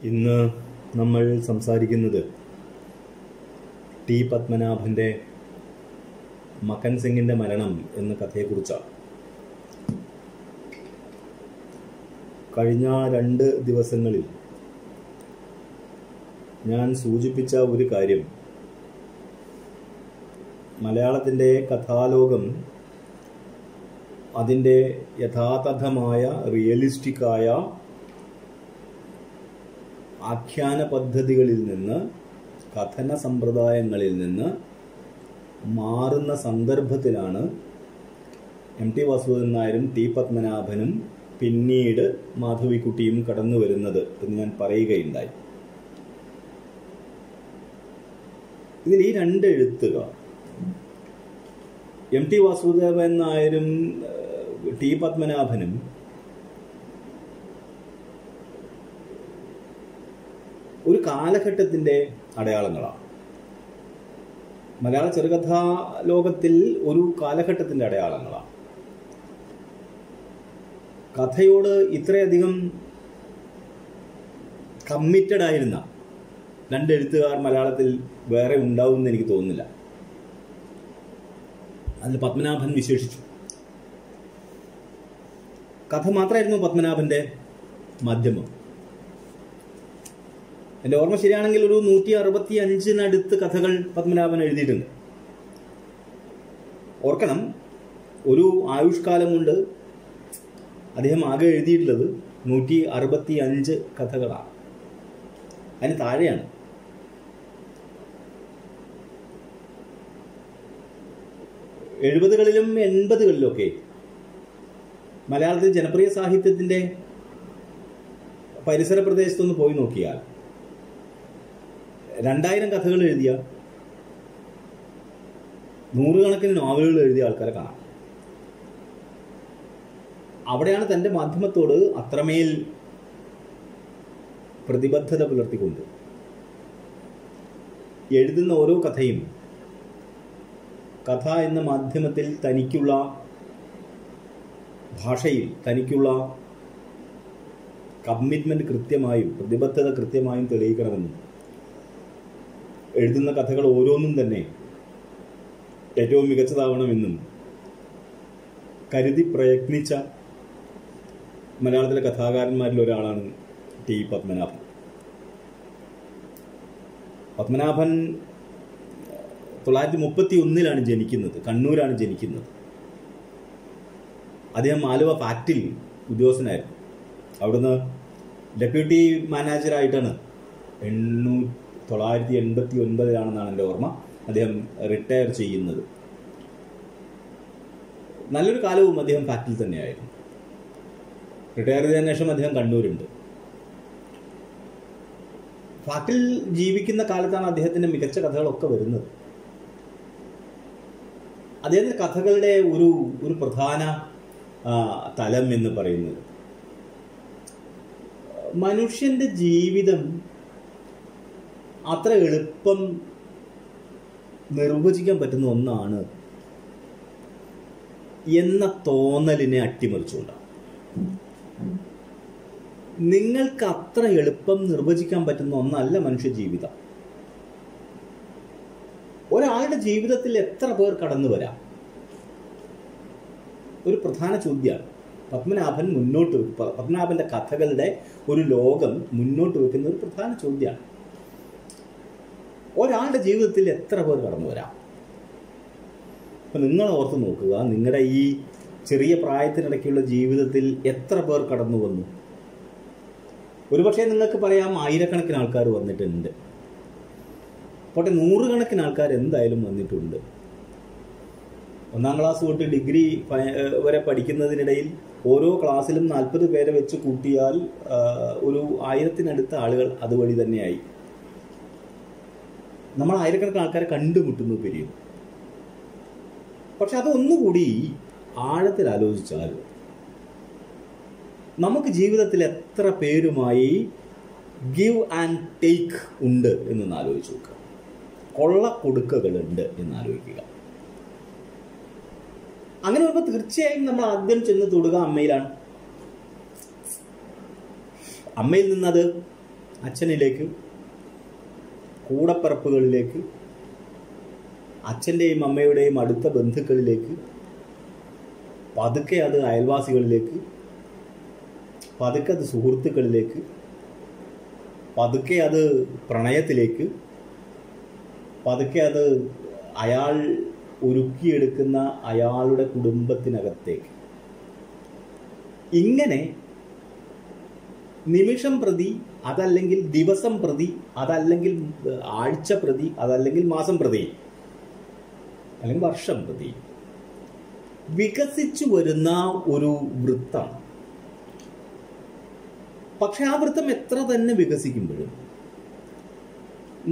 ഇന്ന് നമ്മൾ സംസാരിക്കുന്നത് ടി പത്മനാഭൻ്റെ മക്കൻ സിംഗിൻ്റെ മരണം എന്ന കഥയെക്കുറിച്ചാണ്. കഴിഞ്ഞ 2 ദിവസങ്ങളിൽ ഞാൻ സൂചിപ്പിച്ച ഒരു കാര്യം, മലയാളത്തിൻ്റെ കഥാലോകം അതിൻ്റെ യഥാതഥമായ റിയലിസ്റ്റിക്കായ ആഖ്യാന പദ്ധതികളിൽ നിന്ന്, കഥന സമ്പ്രദായങ്ങളിൽ നിന്ന് മാറുന്ന സന്ദർഭത്തിലാണ് എം ടി വാസുദേവൻ നായരും ടി പത്മനാഭനും പിന്നീട് മാധവിക്കുട്ടിയും കടന്നു വരുന്നത് എന്ന് ഞാൻ പറയുകയുണ്ടായി. ഇതിൽ ഈ 2 എഴുത്തുകാർ, എം ടി വാസുദേവൻ നായരും ടി പത്മനാഭനും, ഒരു കാലഘട്ടത്തിൻ്റെ അടയാളങ്ങളാണ്. മലയാള ചെറുകഥാ ലോകത്തിൽ ഒരു കാലഘട്ടത്തിൻ്റെ അടയാളങ്ങളാണ്. കഥയോട് ഇത്രയധികം കമ്മിറ്റഡ് ആയിരുന്ന 2 എഴുത്തുകാർ മലയാളത്തിൽ വേറെ ഉണ്ടാവുമെന്ന് എനിക്ക് തോന്നുന്നില്ല. അതിൽ പത്മനാഭൻ വിശേഷിച്ചു. കഥ മാത്രമായിരുന്നു പത്മനാഭൻ്റെ മാധ്യമം. എൻ്റെ ഓർമ്മ ശരിയാണെങ്കിൽ ഒരു 165 കഥകൾ പത്മനാഭൻ എഴുതിയിട്ടുണ്ട്. ഓർക്കണം, ഒരു ആയുഷ്കാലം കൊണ്ട് അദ്ദേഹം ആകെ എഴുതിയിട്ടുള്ളത് 165 കഥകളാണ്. അതിന് താഴെയാണ്. കളിലും 80കളിലൊക്കെ മലയാളത്തിൽ ജനപ്രിയ സാഹിത്യത്തിൻ്റെ പരിസര പ്രദേശത്തൊന്ന് പോയി നോക്കിയാൽ 2000 കഥകൾ എഴുതിയ, 100 കണക്കിന് നോവലുകൾ എഴുതിയ ആൾക്കാരെ കാണാം. അവിടെയാണ് തൻ്റെ മാധ്യമത്തോട് അത്രമേൽ പ്രതിബദ്ധത പുലർത്തിക്കൊണ്ട് എഴുതുന്ന ഓരോ കഥയും കഥ എന്ന മാധ്യമത്തിൽ തനിക്കുള്ള ഭാഷയിൽ തനിക്കുള്ള കമ്മിറ്റ്മെന്റ് കൃത്യമായും പ്രതിബദ്ധത കൃത്യമായും തെളിയിക്കണമെന്നും എഴുതുന്ന കഥകൾ ഓരോന്നും തന്നെ ഏറ്റവും മികച്ചതാവണമെന്നും കരുതി പ്രയത്നിച്ച മലയാളത്തിലെ കഥാകാരന്മാരിൽ ഒരാളാണ് ടി പത്മനാഭൻ. പത്മനാഭൻ 1931 ജനിക്കുന്നത്. കണ്ണൂരാണ് ജനിക്കുന്നത്. അദ്ദേഹം ആലുവ ഫാക്ടറിയിൽ ഉദ്യോഗസ്ഥനായിരുന്നു. അവിടുന്ന് ഡെപ്യൂട്ടി മാനേജറായിട്ടാണ് 1989 എൻ്റെ ഓർമ്മ അദ്ദേഹം റിട്ടയർ ചെയ്യുന്നത്. നല്ലൊരു കാലവും അദ്ദേഹം ഫാക്ടറിയിൽ തന്നെയായിരുന്നു. റിട്ടയർ ചെയ്തതിനു ശേഷം അദ്ദേഹം കണ്ണൂരുണ്ട്. ഫാക്ടറിയിൽ ജീവിക്കുന്ന കാലത്താണ് അദ്ദേഹത്തിൻ്റെ മികച്ച കഥകളൊക്കെ വരുന്നത്. അദ്ദേഹത്തിൻ്റെ കഥകളുടെ ഒരു പ്രധാന തലം എന്ന് പറയുന്നത് മനുഷ്യന്റെ ജീവിതം അത്ര എളുപ്പം നിർവചിക്കാൻ പറ്റുന്ന ഒന്നാണ് എന്ന തോന്നലിനെ അട്ടിമറിച്ചുകൊണ്ടാണ്. നിങ്ങൾക്ക് അത്ര എളുപ്പം നിർവചിക്കാൻ പറ്റുന്ന ഒന്നല്ല മനുഷ്യ ജീവിതം. ഒരാളുടെ ജീവിതത്തിൽ എത്ര പേർ കടന്നു വരാം? ഒരു പ്രധാന ചോദ്യമാണ്. പത്മനാഭന്റെ കഥകളുടെ ഒരു ലോകം മുന്നോട്ട് വെക്കുന്ന ഒരു പ്രധാന ചോദ്യമാണ്. ഒരാളുടെ ജീവിതത്തിൽ എത്ര പേർ കടന്നു വരാം? അപ്പം നിങ്ങൾ ഓർത്ത് നോക്കുക, നിങ്ങളുടെ ഈ ചെറിയ പ്രായത്തിനിടയ്ക്കുള്ള ജീവിതത്തിൽ എത്ര പേർ കടന്നു വന്നു? ഒരുപക്ഷെ നിങ്ങൾക്ക് പറയാം 1000 ആൾക്കാർ വന്നിട്ടുണ്ട്. പോട്ടെ, 100 കണക്കിന് ആൾക്കാർ എന്തായാലും വന്നിട്ടുണ്ട്. 1ാം ക്ലാസ് തൊട്ട് ഡിഗ്രി വരെ പഠിക്കുന്നതിനിടയിൽ ഓരോ ക്ലാസ്സിലും 40 പേരെ വെച്ച് കൂട്ടിയാൽ ഒരു 1000 ആളുകൾ അതുവഴി തന്നെയായി. നമ്മൾ 1000 ആൾക്കാരെ കണ്ടുമുട്ടുന്നു, പിരിയും. പക്ഷെ അതൊന്നുകൂടി ആഴത്തിൽ ആലോചിച്ചാൽ നമുക്ക് ജീവിതത്തിൽ എത്ര പേരുമായി ഗിവ് ആൻഡ് ടേക്ക് ഉണ്ട് എന്നൊന്ന് ആലോചിച്ച് നോക്കുക. കൊള്ളക്കൊടുക്കകളുണ്ട് എന്നാലോചിക്കുക. അങ്ങനെ വരുമ്പോൾ തീർച്ചയായും നമ്മൾ ആദ്യം ചെന്ന് തൊടുക അമ്മയിലാണ്. അമ്മയിൽ നിന്നത് അച്ഛനിലേക്ക്, കൂടപ്പിറപ്പുകളിലേക്ക്, അച്ഛൻ്റെയും അമ്മയുടെയും അടുത്ത ബന്ധുക്കളിലേക്ക്, പതുക്കെ അത് അയൽവാസികളിലേക്ക്, പതുക്കെ അത് സുഹൃത്തുക്കളിലേക്ക്, പതുക്കെ അത് പ്രണയത്തിലേക്ക്, പതുക്കെ അത് അയാൾ ഒരുക്കിയെടുക്കുന്ന അയാളുടെ കുടുംബത്തിനകത്തേക്ക്. ഇങ്ങനെ നിമിഷം പ്രതി, അതല്ലെങ്കിൽ ദിവസം പ്രതി, അതല്ലെങ്കിൽ ആഴ്ച പ്രതി, അതല്ലെങ്കിൽ മാസം പ്രതി, അല്ലെങ്കിൽ വർഷം പ്രതി വികസിച്ചു വരുന്ന ഒരു വൃത്തമാണ്. പക്ഷെ ആ വൃത്തം എത്ര തന്നെ വികസിക്കുമ്പോഴും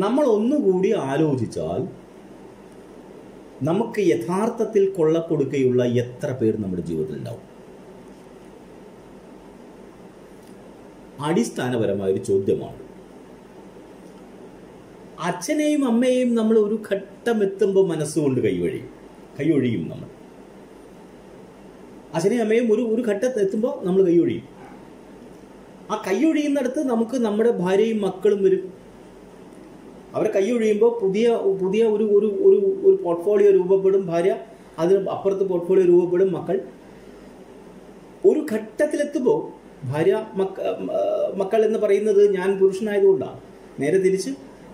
നമ്മൾ ഒന്നുകൂടി ആലോചിച്ചാൽ നമുക്ക് യഥാർത്ഥത്തിൽ കൊള്ളക്കൊടുക്കയുള്ള എത്ര പേർ നമ്മുടെ ജീവിതത്തിൽ ഉണ്ടാവും? അടിസ്ഥാനപരമായൊരു ചോദ്യമാണ്. അച്ഛനെയും അമ്മയെയും നമ്മൾ ഒരു ഘട്ടം എത്തുമ്പോൾ മനസ്സുകൊണ്ട് കൈയൊഴിയും നമ്മൾ. അച്ഛനെയും അമ്മയും ഒരു ഘട്ടത്തിൽ എത്തുമ്പോൾ നമ്മൾ കൈയൊഴിയും. ആ കൈയൊഴിയുന്നിടത്ത് നമുക്ക് നമ്മുടെ ഭാര്യയും മക്കളും വരും. അവരെ കൈയൊഴിയുമ്പോൾ പുതിയ ഒരു പോർട്ട്ഫോളിയോ രൂപപ്പെടും. ഭാര്യ, അതിന് അപ്പുറത്ത് പോർട്ട്ഫോളിയോ രൂപപ്പെടും മക്കൾ. ഒരു ഘട്ടത്തിലെത്തുമ്പോൾ ഭാര്യ മക്കൾ എന്ന് പറയുന്നത് ഞാൻ പുരുഷനായതുകൊണ്ടാണ്. നേരെ തിരിച്ച്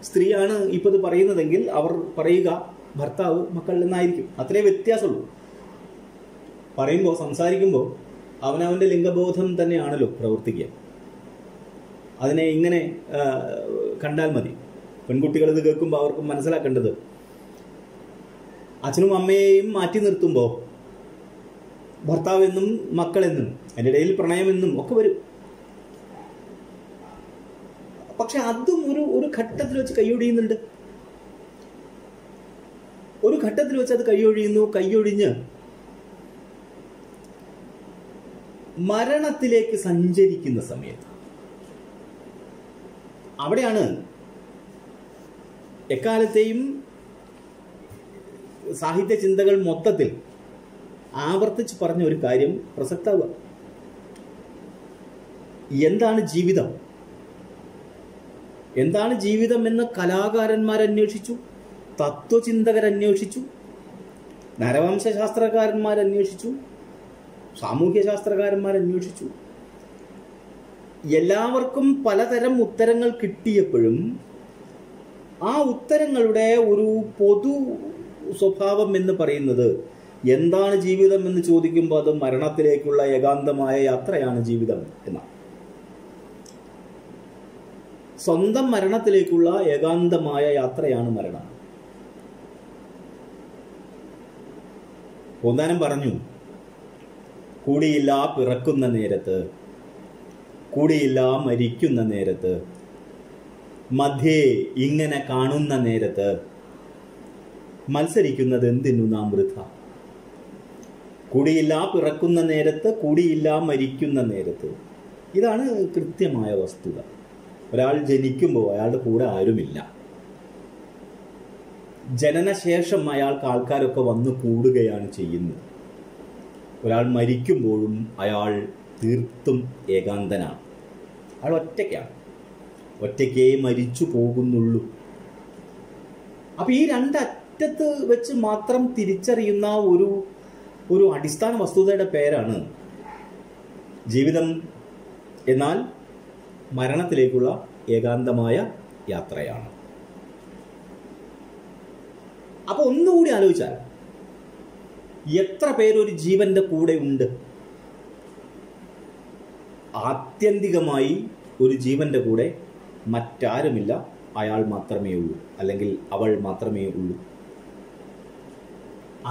സ്ത്രീയാണ് ഇപ്പോൾ ഇത് പറയുന്നതെങ്കിൽ അവർ പറയുക ഭർത്താവ് മക്കൾ എന്നായിരിക്കും. അത്രേ വ്യത്യാസമുള്ളൂ. പറയുമ്പോൾ, സംസാരിക്കുമ്പോൾ അവനവൻ്റെ ലിംഗബോധം തന്നെയാണല്ലോ പ്രവർത്തിക്കുക. അതിനെ ഇങ്ങനെ കണ്ടാൽ മതി. പെൺകുട്ടികൾ ഇത് കേൾക്കുമ്പോൾ അവർക്ക് മനസ്സിലാക്കേണ്ടത് അച്ഛനും അമ്മയെയും മാറ്റി നിർത്തുമ്പോൾ ഭർത്താവെന്നും മക്കളെന്നും അതിൻ്റെ ഇടയിൽ പ്രണയമെന്നും ഒക്കെ വരും. പക്ഷെ അതും ഒരു ഘട്ടത്തിൽ വെച്ച് കൈയൊഴിയുന്നുണ്ട്. ഒരു ഘട്ടത്തിൽ വെച്ച് അത് കൈയൊഴിഞ്ഞ് മരണത്തിലേക്ക് സഞ്ചരിക്കുന്ന സമയത്ത് അവിടെയാണ് എക്കാലത്തെയും സാഹിത്യ ചിന്തകൾ മൊത്തത്തിൽ ആവർത്തിച്ച് പറഞ്ഞ ഒരു കാര്യം പ്രസക്തമാവുക. എന്താണ് ജീവിതം? എന്താണ് ജീവിതം എന്ന് കലാകാരന്മാരന്വേഷിച്ചു, തത്വചിന്തകരന്വേഷിച്ചു, നരവംശാസ്ത്രകാരന്മാരന്വേഷിച്ചു, സാമൂഹ്യ ശാസ്ത്രകാരന്മാരന്വേഷിച്ചു. എല്ലാവർക്കും പലതരം ഉത്തരങ്ങൾ കിട്ടിയപ്പോഴും ആ ഉത്തരങ്ങളുടെ ഒരു പൊതു സ്വഭാവം എന്ന് പറയുന്നത് എന്താണ് ജീവിതം എന്ന് ചോദിക്കുമ്പോൾ അത് മരണത്തിലേക്കുള്ള ഏകാന്തമായ യാത്രയാണ് ജീവിതം എന്നാണ്. സ്വന്തം മരണത്തിലേക്കുള്ള ഏകാന്തമായ യാത്രയാണ് മരണം. ഒന്നാനും പറഞ്ഞു, കൂടിയില്ല പിറക്കുന്ന നേരത്ത്, കൂടിയില്ല മരിക്കുന്ന നേരത്ത്, മധ്യേ ഇങ്ങനെ കാണുന്ന നേരത്ത്, മത്സരിക്കുന്നത് എന്തിനു നാം വൃഥ. കൂടിയില്ല പിറക്കുന്ന നേരത്ത്, കൂടിയില്ല മരിക്കുന്ന നേരത്ത്. ഇതാണ് കൃത്യമായ വസ്തുത. ഒരാൾ ജനിക്കുമ്പോൾ അയാളുടെ കൂടെ ആരുമില്ല. ജനനശേഷം അയാൾക്ക് ആൾക്കാരൊക്കെ വന്ന് കൂടുകയാണ് ചെയ്യുന്നത്. ഒരാൾ മരിക്കുമ്പോഴും അയാൾ തീർത്തും ഏകാന്തനാണ്. അയാൾ ഒറ്റയ്ക്കാണ്. ഒറ്റയ്ക്കേ മരിച്ചു പോകുന്നുള്ളൂ. അപ്പൊ ഈ രണ്ടറ്റത്ത് വെച്ച് മാത്രം തിരിച്ചറിയുന്ന ഒരു അടിസ്ഥാന വസ്തുതയുടെ പേരാണ് ജീവിതം. എന്നാൽ മരണത്തിലേക്കുള്ള ഏകാന്തമായ യാത്രയാണ്. അപ്പൊ ഒന്നുകൂടി ആലോചിച്ചാൽ എത്ര പേരൊരു ജീവന്റെ കൂടെ ഉണ്ട്? ആത്യന്തികമായി ഒരു ജീവന്റെ കൂടെ മറ്റാരുമില്ല, അയാൾ മാത്രമേ ഉള്ളൂ, അല്ലെങ്കിൽ അവൾ മാത്രമേ ഉള്ളൂ.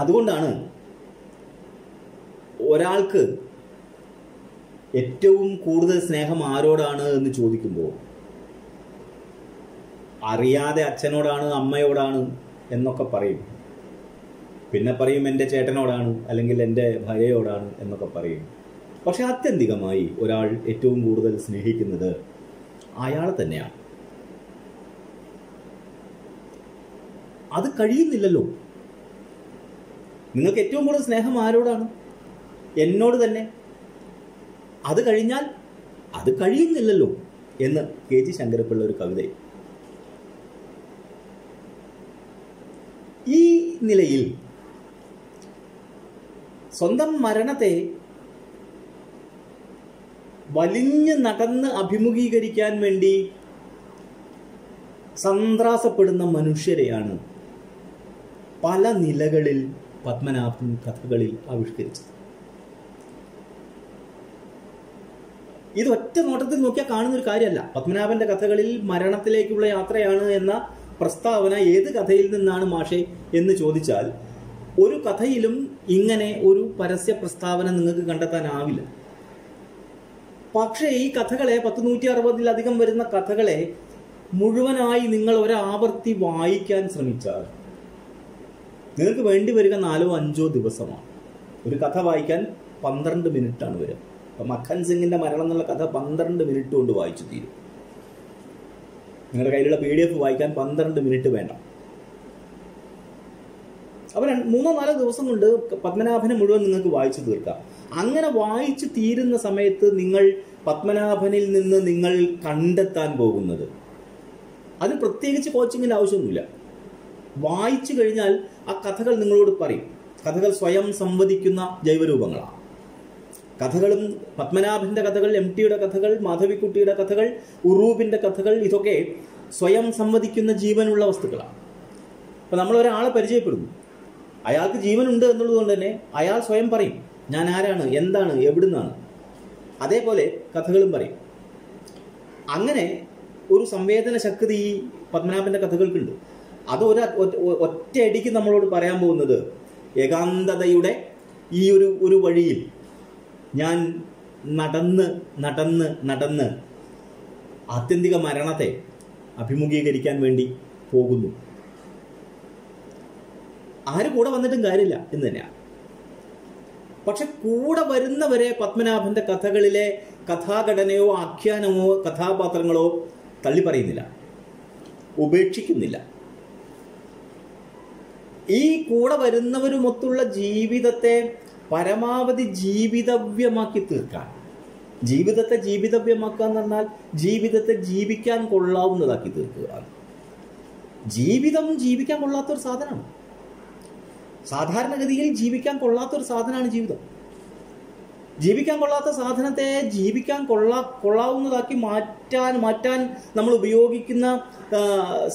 അതുകൊണ്ടാണ് ഒരാൾക്ക് ഏറ്റവും കൂടുതൽ സ്നേഹം ആരോടാണ് എന്ന് ചോദിക്കുമ്പോൾ അറിയാതെ അച്ഛനോടാണ്, അമ്മയോടാണ് എന്നൊക്കെ പറയും. പിന്നെ പറയും എൻ്റെ ചേട്ടനോടാണ്, അല്ലെങ്കിൽ എൻ്റെ ഭാര്യയോടാണ് എന്നൊക്കെ പറയും. പക്ഷെ ആത്യന്തികമായി ഒരാൾ ഏറ്റവും കൂടുതൽ സ്നേഹിക്കുന്നത് അയാളെ തന്നെയാണ്. അത് കഴിയുന്നില്ലല്ലോ. നിങ്ങൾക്ക് ഏറ്റവും കൂടുതൽ സ്നേഹം ആരോടാണ്? എന്നോട് തന്നെ. അത് കഴിഞ്ഞാൽ അത് കഴിയുന്നില്ലല്ലോ. എന്ന് KG ശങ്കരപ്പിള്ള ഒരു കവിത. ഈ നിലയിൽ സ്വന്തം മരണത്തെ വലിഞ്ഞ് നടന്ന് അഭിമുഖീകരിക്കാൻ വേണ്ടി സന്ത്രാസപ്പെടുന്ന മനുഷ്യരെയാണ് പല നിലകളിൽ പത്മനാഭൻ കഥകളിൽ ആവിഷ്കരിച്ചത്. ഇത് ഒറ്റ നോട്ടത്തിൽ നോക്കിയാൽ കാണുന്ന ഒരു കാര്യമല്ല. പത്മനാഭന്റെ കഥകളിൽ മരണത്തിലേക്കുള്ള യാത്രയാണ് എന്ന പ്രസ്താവന ഏത് കഥയിൽ നിന്നാണ് മാഷെ എന്ന് ചോദിച്ചാൽ ഒരു കഥയിലും ഇങ്ങനെ ഒരു പരസ്യ പ്രസ്താവന നിങ്ങൾക്ക് കണ്ടെത്താനാവില്ല. പക്ഷേ ഈ കഥകളെ 160-160 വരുന്ന കഥകളെ മുഴുവനായി നിങ്ങൾ ഒരാവർത്തി വായിക്കാൻ ശ്രമിച്ചാൽ നിങ്ങൾക്ക് വേണ്ടി വരിക 4-5 ദിവസമാണ്. ഒരു കഥ വായിക്കാൻ 12 മിനിറ്റാണ് വരിക. അപ്പം മഖൻ സിംഗിന്റെ മരണം എന്നുള്ള കഥ 12 മിനിറ്റ് കൊണ്ട് വായിച്ചു തീരും. നിങ്ങളുടെ കയ്യിലുള്ള PDF വായിക്കാൻ 12 മിനിറ്റ് വേണ്ട. അപ്പോൾ 3-4 ദിവസം കൊണ്ട് പത്മനാഭനെ മുഴുവൻ നിങ്ങൾക്ക് വായിച്ചു തീർക്കാം. അങ്ങനെ വായിച്ചു തീരുന്ന സമയത്ത് നിങ്ങൾ പത്മനാഭനിൽ നിന്ന് നിങ്ങൾ കണ്ടെത്താൻ പോകുന്നത്, അത് പ്രത്യേകിച്ച് കോച്ചിങ്ങിന്റെ ആവശ്യമൊന്നുമില്ല. വായിച്ചു കഴിഞ്ഞാൽ ആ കഥകൾ നിങ്ങളോട് പറയും. കഥകൾ സ്വയം സംവദിക്കുന്ന ജൈവരൂപങ്ങളാണ്. കഥകളും പത്മനാഭന്റെ കഥകൾ, MTയുടെ കഥകൾ, മാധവിക്കുട്ടിയുടെ കഥകൾ, ഉറൂബിന്റെ കഥകൾ, ഇതൊക്കെ സ്വയം സംവദിക്കുന്ന ജീവനുള്ള വസ്തുക്കളാണ്. അപ്പൊ നമ്മൾ ഒരാളെ പരിചയപ്പെടുന്നു, അയാൾക്ക് ജീവനുണ്ട് എന്നുള്ളത് കൊണ്ട് തന്നെ അയാൾ സ്വയം പറയും ഞാൻ ആരാണ്, എന്താണ്, എവിടുന്നാണ്. അതേപോലെ കഥകളും പറയും. അങ്ങനെ ഒരു സംവേദന ശക്തി ഈ പത്മനാഭന്റെ കഥകൾക്കുണ്ട്. അത് ഒറ്റയടിക്ക് നമ്മളോട് പറയാൻ പോകുന്നത് ഏകാന്തതയുടെ ഈ ഒരു വഴിയിൽ ഞാൻ നടന്ന് നടന്ന് നടന്ന് ആത്യന്തിക മരണത്തെ അഭിമുഖീകരിക്കാൻ വേണ്ടി പോകുന്നു. ആര് കൂടെ വന്നിട്ടും കാര്യമില്ല എന്ന് തന്നെയാണ്. പക്ഷെ കൂടെ വരുന്നവരെ പത്മനാഭന്റെ കഥകളിലെ കഥാഘടനയോ ആഖ്യാനമോ കഥാപാത്രങ്ങളോ തള്ളി പറയുന്നില്ല, ഉപേക്ഷിക്കുന്നില്ല. ഈ കൂടെ വരുന്നവരുമൊത്തുള്ള ജീവിതത്തെ പരമാവധി ജീവിതവ്യമാക്കി തീർക്കാൻ, ജീവിതത്തെ ജീവിതവ്യമാക്കുക എന്ന് പറഞ്ഞാൽ ജീവിതത്തെ ജീവിക്കാൻ കൊള്ളാവുന്നതാക്കി തീർക്കുക. ജീവിതം ജീവിക്കാൻ കൊള്ളാത്തൊരു സാധനമാണ്. സാധാരണഗതിയിൽ ജീവിക്കാൻ കൊള്ളാത്തൊരു സാധനമാണ് ജീവിതം. ജീവിക്കാൻ കൊള്ളാത്ത സാധനത്തെ ജീവിക്കാൻ കൊള്ളാവുന്നതാക്കി മാറ്റാൻ നമ്മൾ ഉപയോഗിക്കുന്ന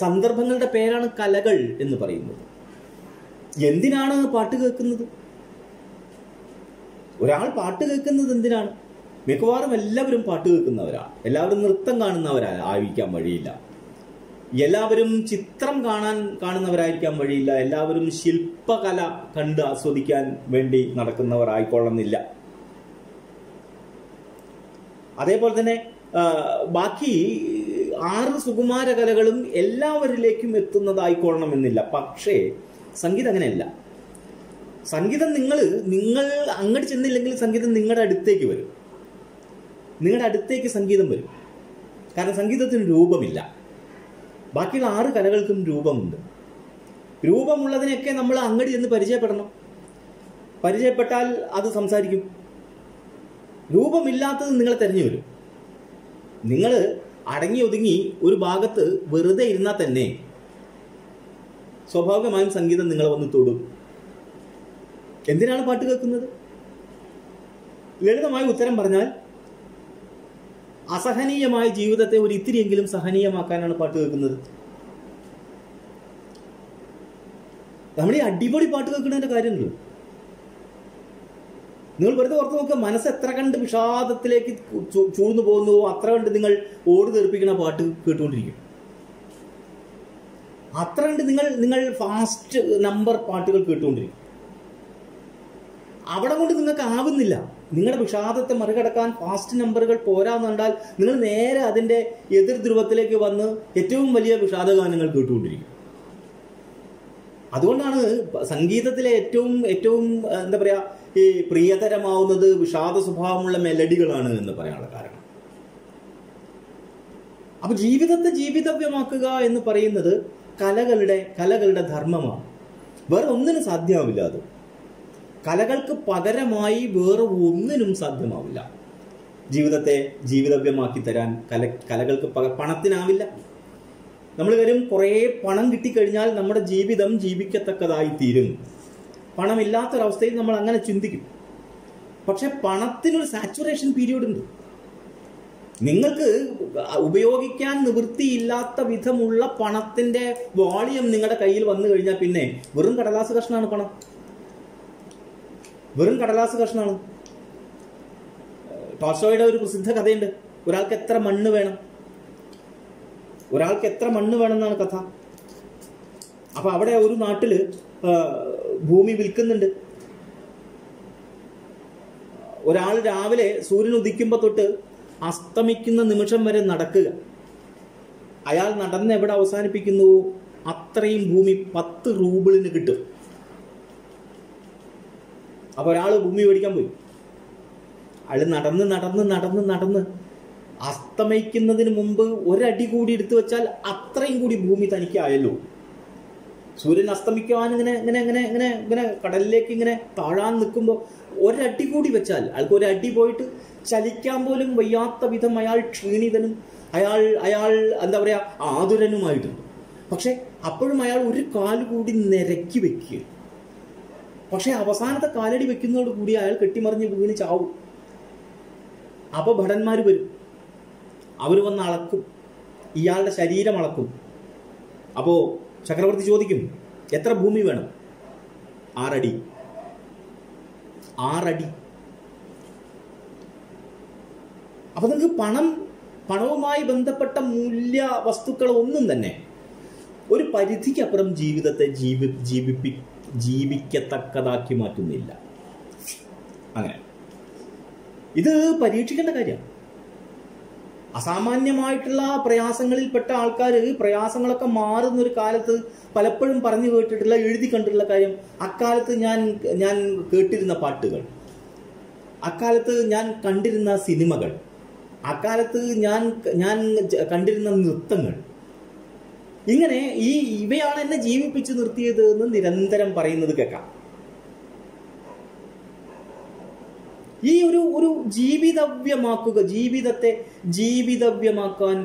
സന്ദർഭങ്ങളുടെ പേരാണ് കലകൾ എന്ന് പറയുന്നത്. എന്തിനാണ് പാട്ട് കേൾക്കുന്നത്? ഒരാൾ പാട്ട് കേൾക്കുന്നത് എന്തിനാണ്? മിക്കവാറും എല്ലാവരും പാട്ട് കേൾക്കുന്നവരാണ്. എല്ലാവരും നൃത്തം കാണുന്നവരായിരിക്കാൻ വഴിയില്ല. എല്ലാവരും ചിത്രം കാണുന്നവരായിരിക്കാൻ വഴിയില്ല. എല്ലാവരും ശില്പകല കണ്ട് ആസ്വദിക്കാൻ വേണ്ടി നടക്കുന്നവരായിക്കൊള്ളുന്നില്ല. അതേപോലെ തന്നെ ബാക്കി 6 സുകുമാര കലകളും എല്ലാവരിലേക്കും എത്തുന്നതായിക്കൊള്ളണമെന്നില്ല. പക്ഷേ സംഗീതം അങ്ങനെയല്ല. സംഗീതം നിങ്ങൾ അങ്ങോട്ട് ചെന്നില്ലെങ്കിൽ സംഗീതം നിങ്ങളുടെ അടുത്തേക്ക് വരും. നിങ്ങളുടെ അടുത്തേക്ക് സംഗീതം വരും. കാരണം സംഗീതത്തിന് രൂപമില്ല. ബാക്കിയുള്ള 6 കലകൾക്കും രൂപമുണ്ട്. രൂപമുള്ളതിനൊക്കെ നമ്മൾ അങ്ങോട്ട് ചെന്ന് പരിചയപ്പെടണം. പരിചയപ്പെട്ടാൽ അത് സംസാരിക്കും. രൂപമില്ലാത്തത് നിങ്ങളെ തെരഞ്ഞു വരും. നിങ്ങൾ അടങ്ങി ഒതുങ്ങി ഒരു ഭാഗത്ത് വെറുതെ ഇരുന്നാൽ തന്നെ സ്വാഭാവികമായും സംഗീതം നിങ്ങളെ വന്ന് തൊടും. എന്തിനാണ് പാട്ട് കേൾക്കുന്നത്? ലളിതമായ ഉത്തരം പറഞ്ഞാൽ അസഹനീയമായ ജീവിതത്തെ ഒരു ഇത്തിരിയെങ്കിലും സഹനീയമാക്കാനാണ് പാട്ട് കേൾക്കുന്നത്. നമ്മൾ ഈ അടിപൊളി പാട്ട് കേൾക്കുന്നതിന്റെ കാര്യമുണ്ടല്ലോ. നിങ്ങൾ വെറുതെ ഓർത്ത് നോക്കുക, മനസ്സ് എത്ര കണ്ട് വിഷാദത്തിലേക്ക് ചൂഴ്ന്നു പോകുന്നുവോ അത്ര കണ്ട് നിങ്ങൾ ഓടി തെറിപ്പിക്കുന്ന പാട്ട് കേട്ടുകൊണ്ടിരിക്കും. അത്ര കണ്ട് നിങ്ങൾ ഫാസ്റ്റ് നമ്പർ പാട്ടുകൾ കേട്ടുകൊണ്ടിരിക്കും. അവിടെ കൊണ്ട് നിങ്ങൾക്ക് ആവുന്നില്ല. നിങ്ങളുടെ വിഷാദത്തെ മറികടക്കാൻ ഫാസ്റ്റ് നമ്പറുകൾ പോരാന്ന് കണ്ടാൽ നിങ്ങൾ നേരെ അതിന്റെ എതിർ ധ്രുവത്തിലേക്ക് വന്ന് ഏറ്റവും വലിയ വിഷാദഗാനങ്ങൾ കേട്ടുകൊണ്ടിരിക്കും. അതുകൊണ്ടാണ് സംഗീതത്തിലെ ഏറ്റവും എന്താ പറയാ, ഈ പ്രിയതരമാവുന്നത് വിഷാദ സ്വഭാവമുള്ള മെലഡികളാണ് എന്ന് പറയാനുള്ള കാരണം. അപ്പൊ ജീവിതത്തെ ജീവിതവ്യമാക്കുക എന്ന് പറയുന്നത് കലകളുടെ ധർമ്മമാണ്. വേറെ ഒന്നിനും സാധ്യമാവില്ല. അത് കലകൾക്ക് പകരമായി വേറെ ഒന്നിനും സാധ്യമാവില്ല. ജീവിതത്തെ ജീവിതവ്യമാക്കി തരാൻ കലകൾക്ക് പണത്തിനാവില്ല. നമ്മൾ വരും കുറേ പണം കിട്ടിക്കഴിഞ്ഞാൽ നമ്മുടെ ജീവിതം ജീവിക്കത്തക്കതായി തീരും. പണമില്ലാത്തൊരവസ്ഥയിൽ നമ്മൾ അങ്ങനെ ചിന്തിക്കും. പക്ഷെ പണത്തിനൊരു സാച്ചുറേഷൻ പീരീഡ് ഉണ്ട്. നിങ്ങൾക്ക് ഉപയോഗിക്കാൻ നിവൃത്തിയില്ലാത്ത വിധമുള്ള പണത്തിന്റെ വോളിയം നിങ്ങളുടെ കയ്യിൽ വന്നു കഴിഞ്ഞാൽ പിന്നെ വെറും കടലാസ് കഷ്ണമാണ് പണം. വെറും കടലാസ് കഷ്ണമാണ്. ടോൾസ്റ്റോയുടെ ഒരു പ്രസിദ്ധ കഥയുണ്ട്. ഒരാൾക്ക് എത്ര മണ്ണ് വേണം, ഒരാൾക്ക് എത്ര മണ്ണ് വേണമെന്നാണ് കഥ. അപ്പൊ അവിടെ ഒരു നാട്ടില് ഭൂമി വിൽക്കുന്നുണ്ട്. ഒരാൾ രാവിലെ സൂര്യൻ ഉദിക്കുമ്പോ തൊട്ട് അസ്തമിക്കുന്ന നിമിഷം വരെ നടക്കുക. അയാൾ നടന്ന് എവിടെ അവസാനിപ്പിക്കുന്നു അത്രയും ഭൂമി 10 റൂബിളിന് കിട്ടും. അപ്പൊ ഒരാൾ ഭൂമി മേടിക്കാൻ പോയി. അയാൾ നടന്ന് നടന്ന് നടന്ന് നടന്ന് അസ്തമിക്കുന്നതിന് മുമ്പ് ഒരടി കൂടി എടുത്തു വെച്ചാൽ അത്രയും കൂടി ഭൂമി തനിക്കായല്ലോ. സൂര്യൻ അസ്തമിക്കുവാൻ ഇങ്ങനെ ഇങ്ങനെ ഇങ്ങനെ ഇങ്ങനെ ഇങ്ങനെ കടലിലേക്ക് ഇങ്ങനെ താഴാൻ നിൽക്കുമ്പോൾ ഒരടി കൂടി വെച്ചാൽ അയാൾക്ക് ഒരടി പോയിട്ട് ചലിക്കാൻ പോലും വയ്യാത്ത വിധം അയാൾ ക്ഷീണിതനും അയാൾ എന്താ പറയാ ആതുരനുമായിട്ടുണ്ട്. പക്ഷെ അപ്പോഴും അയാൾ ഒരു കാല് കൂടി നിരക്കി വെക്കുക. പക്ഷെ അവസാനത്തെ കാലടി വെക്കുന്നതോട് കൂടി അയാൾ കെട്ടിമറിഞ്ഞ് വീണ് ചാവും. അപ്പൊ ഭടന്മാർ വരും. അവർ വന്ന് അളക്കും, ഇയാളുടെ ശരീരം അളക്കും. അപ്പോ ചക്രവർത്തി ചോദിക്കും, എത്ര ഭൂമി വേണം? 6 അടി. 6 അടി. അപ്പൊ നിങ്ങൾക്ക് പണവുമായി ബന്ധപ്പെട്ട മൂല്യ വസ്തുക്കൾ ഒന്നും തന്നെ ഒരു പരിധിക്കപ്പുറം ജീവിതത്തെ ജീവിക്കത്തക്കതാക്കി മാറ്റുന്നില്ല. അങ്ങനെ ഇത് പരീക്ഷിക്കേണ്ട കാര്യമാണ്. അസാമാന്യമായിട്ടുള്ള പ്രയാസങ്ങളിൽപ്പെട്ട ആൾക്കാർ പ്രയാസങ്ങളൊക്കെ മാറുന്ന ഒരു കാലത്ത് പലപ്പോഴും പറഞ്ഞു കേട്ടിട്ടുള്ള എഴുതി കണ്ടിട്ടുള്ള കാര്യം, അക്കാലത്ത് ഞാൻ കേട്ടിരുന്ന പാട്ടുകൾ, അക്കാലത്ത് ഞാൻ കണ്ടിരുന്ന സിനിമകൾ, അക്കാലത്ത് ഞാൻ കണ്ടിരുന്ന നൃത്തങ്ങൾ, ഇങ്ങനെ ഇവയാണ് എന്നെ ജീവിപ്പിച്ച് നിർത്തിയത് എന്ന് നിരന്തരം പറയുന്നത് കേൾക്കാം. ഈ ഒരു ജീവിതവ്യമാക്കുക, ജീവിതത്തെ ജീവിതവ്യമാക്കാൻ